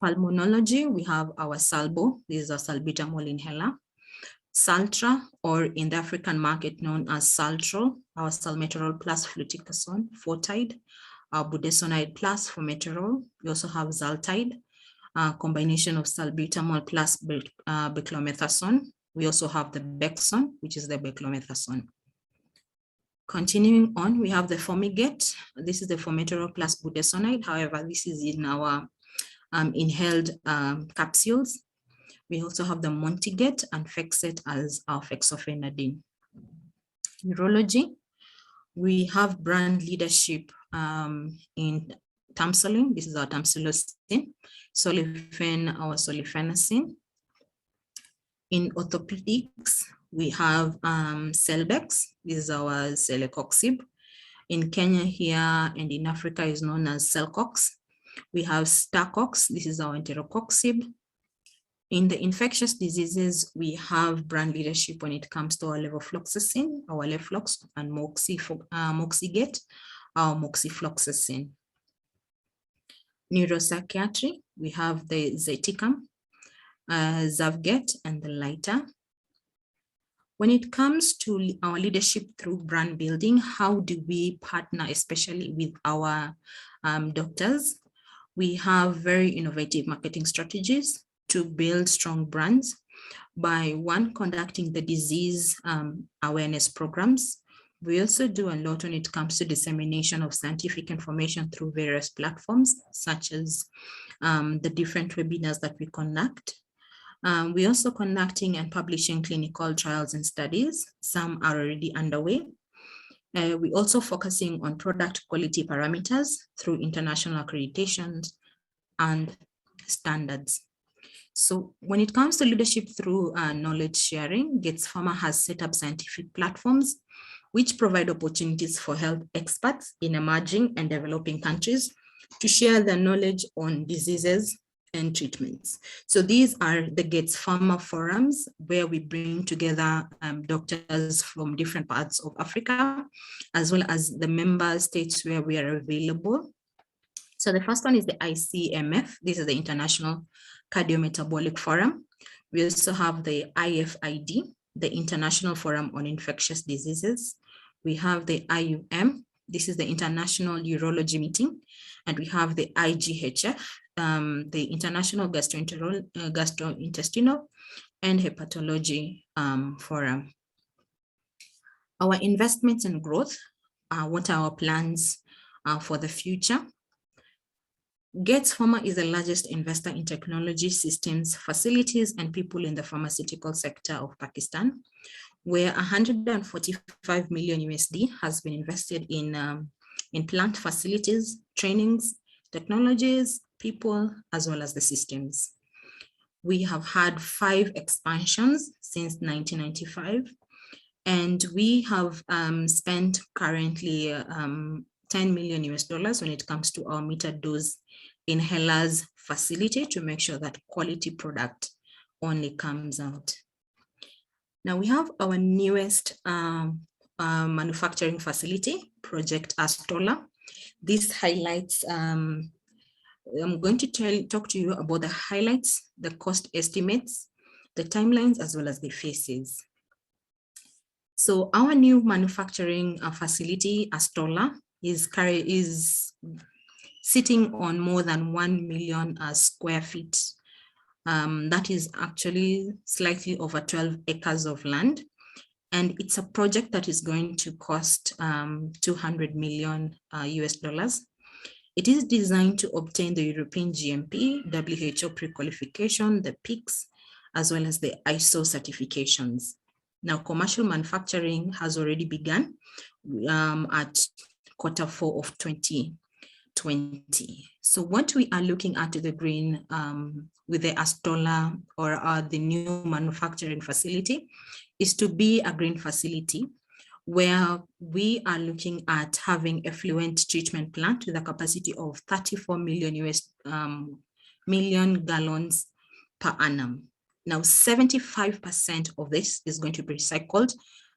Pulmonology, we have our Salbo, this is our salbutamol inhaler. Saltra, or in the African market known as Saltro, our salmeterol plus fluticasone, Fortide, our budesonide plus formoterol. We also have Zaltide, a combination of salbutamol plus beclomethasone. We also have the Bexon, which is the beclomethasone. Continuing on, we have the Fomigate. This is the formoterol plus budesonide. However, this is in our inhaled capsules. We also have the Montigate and Fexet as our fexofenadine. Neurology, we have brand leadership in Tamsuline. This is our Tamsulosin. Solifen, our Solifenacin. In orthopedics, we have Celbex. This is our Celecoxib. In Kenya here and in Africa is known as Celcox. We have Starcox. This is our Enterocoxib. In the infectious diseases, we have brand leadership when it comes to our levofloxacin, our Leflox, and Moxigate, our moxifloxacin. Neuropsychiatry, we have the Zeticam, Zavget, and the Lita. When it comes to our leadership through brand building, how do we partner, especially with our doctors? We have very innovative marketing strategies to build strong brands by conducting the disease awareness programs. We also do a lot when it comes to dissemination of scientific information through various platforms, such as the different webinars that we conduct. We also conducting and publishing clinical trials and studies. Some are already underway. We also focusing on product quality parameters through international accreditations and standards. So when it comes to leadership through knowledge sharing, Gates Pharma has set up scientific platforms which provide opportunities for health experts in emerging and developing countries to share their knowledge on diseases and treatments. So these are the Gates Pharma forums where we bring together doctors from different parts of Africa, as well as the member states where we are available. So the first one is the ICMF. This is the International Cardiometabolic Forum. We also have the IFID, the International Forum on Infectious Diseases. We have the IUM. This is the International Urology Meeting. And we have the IGHF, the International Gastrointestinal and Hepatology Forum. Our investments and growth, what are our plans for the future? Gates Pharma is the largest investor in technology, systems, facilities, and people in the pharmaceutical sector of Pakistan, where 145 million USD has been invested in plant facilities, trainings, technologies, people, as well as the systems. We have had 5 expansions since 1995, and we have spent currently 10 million US dollars when it comes to our metered dose inhalers facility to make sure that quality product only comes out. Now we have our newest manufacturing facility, Project Astola. This highlights, I'm going to talk to you about the highlights, the cost estimates, the timelines, as well as the phases. So our new manufacturing facility, Astola, is sitting on more than 1 million square feet. That is actually slightly over 12 acres of land. And it's a project that is going to cost 200 million US dollars. It is designed to obtain the European GMP, WHO pre-qualification, the PICS, as well as the ISO certifications. Now, commercial manufacturing has already begun at Q4 of 2020. So what we are looking at the green with the Astola or the new manufacturing facility is to be a green facility where we are looking at having effluent treatment plant with a capacity of 34 million gallons per annum. Now, 75% of this is going to be recycled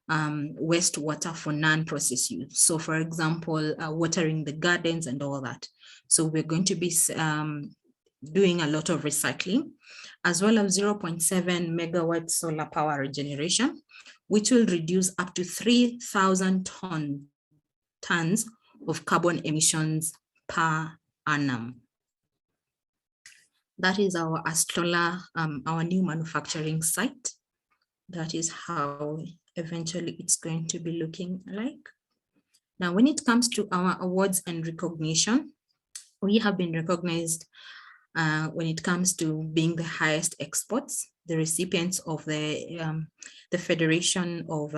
wastewater for non-process use. So for example, watering the gardens and all that. So we're going to be doing a lot of recycling, as well as 0.7 megawatt solar power regeneration, which will reduce up to 3,000 tons of carbon emissions per annum. That is our Astola, our new manufacturing site. That is how eventually it's going to be looking like. Now, when it comes to our awards and recognition, we have been recognized when it comes to being the highest exports, the recipients of the Federation of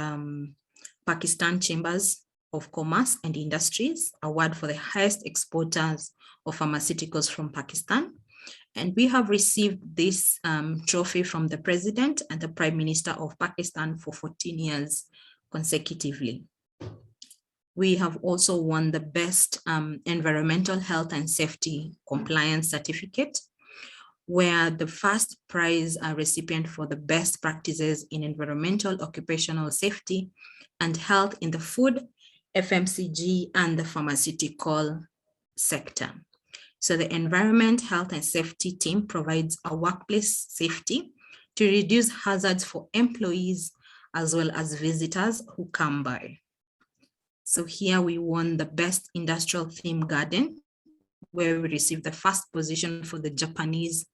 Pakistan Chambers of Commerce and Industries Award for the highest exporters of pharmaceuticals from Pakistan. And we have received this trophy from the President and the Prime Minister of Pakistan for 14 years consecutively. We have also won the best environmental health and safety compliance certificate, where the first prize recipient for the best practices in environmental occupational safety and health in the food, FMCG, and the pharmaceutical sector. So the environment, health, and safety team provides a workplace safety to reduce hazards for employees as well as visitors who come by. So here we won the best industrial theme garden, where we received the first position for the Japanese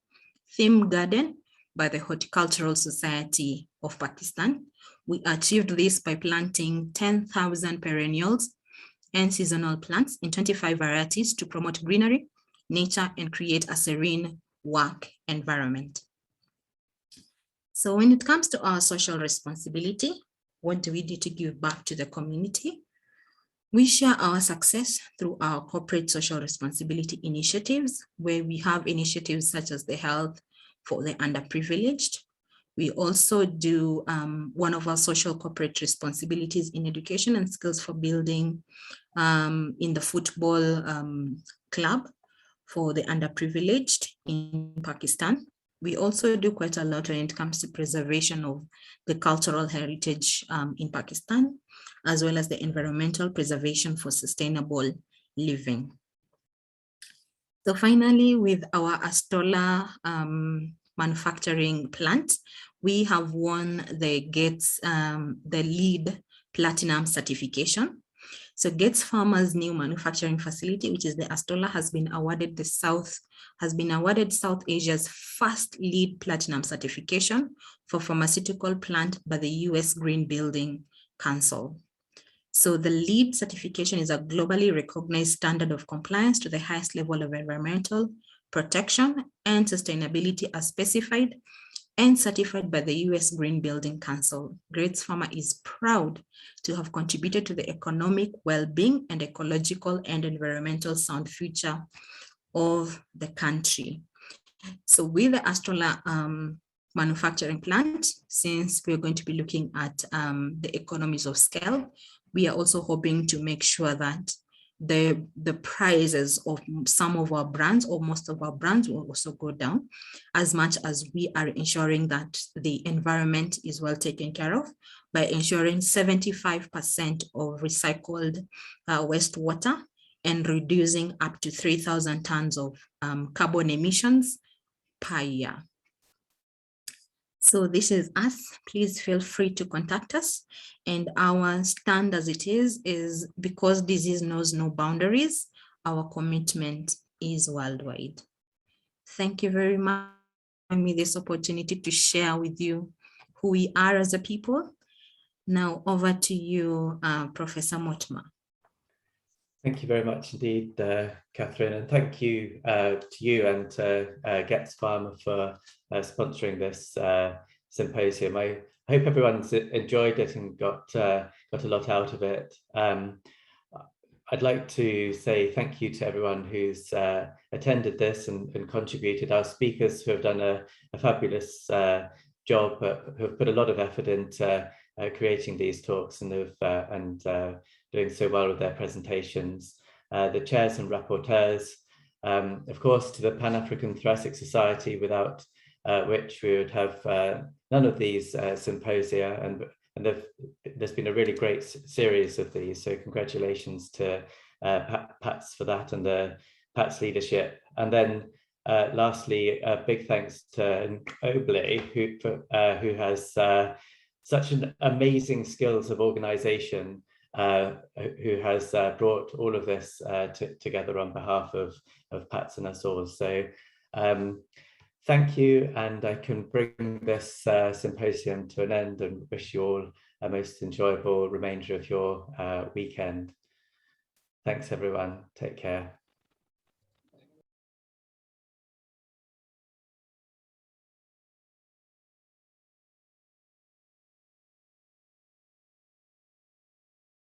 theme garden by the Horticultural Society of Pakistan. We achieved this by planting 10,000 perennials and seasonal plants in 25 varieties to promote greenery, nature, and create a serene work environment. So when it comes to our social responsibility, what do we do to give back to the community? We share our success through our corporate social responsibility initiatives, where we have initiatives such as the health for the underprivileged. We also do one of our social corporate responsibilities in education and skills for building in the football club for the underprivileged in Pakistan. We also do quite a lot when it comes to preservation of the cultural heritage in Pakistan, as well as the environmental preservation for sustainable living. So finally, with our Astola manufacturing plant, we have won the Gates, the LEED Platinum certification. So Gates Pharma's new manufacturing facility, which is the Astola, has been awarded South Asia's first LEED Platinum certification for pharmaceutical plant by the US Green Building Council. So the LEED certification is a globally recognized standard of compliance to the highest level of environmental protection and sustainability as specified and certified by the US Green Building Council. Gates Pharma is proud to have contributed to the economic well-being and ecological and environmental sound future of the country. So with the Astrola manufacturing plant, since we're going to be looking at the economies of scale, we are also hoping to make sure that the prices of some of our brands or most of our brands will also go down, as much as we are ensuring that the environment is well taken care of by ensuring 75% of recycled wastewater and reducing up to 3,000 tons of carbon emissions per year. So this is us. Please feel free to contact us. And our stand as it is because disease knows no boundaries, our commitment is worldwide. Thank you very much for giving me this opportunity to share with you who we are as a people. Now over to you, Professor Motma. Thank you very much indeed, Catherine, and thank you to you and to Getz Pharma for sponsoring this symposium. I hope everyone's enjoyed it and got a lot out of it. I'd like to say thank you to everyone who's attended this and contributed. Our speakers who have done a fabulous job, who have put a lot of effort into creating these talks and doing so well with their presentations. The chairs and rapporteurs, of course, to the Pan-African Thoracic Society, without which we would have none of these symposia, and there's been a really great series of these, so congratulations to Pats for that and Pat's leadership. And then lastly, a big thanks to Obley, who has such an amazing skills of organization, who has brought all of this together on behalf of Pats and us all. So thank you, and I can bring this symposium to an end and wish you all a most enjoyable remainder of your weekend. Thanks everyone, take care.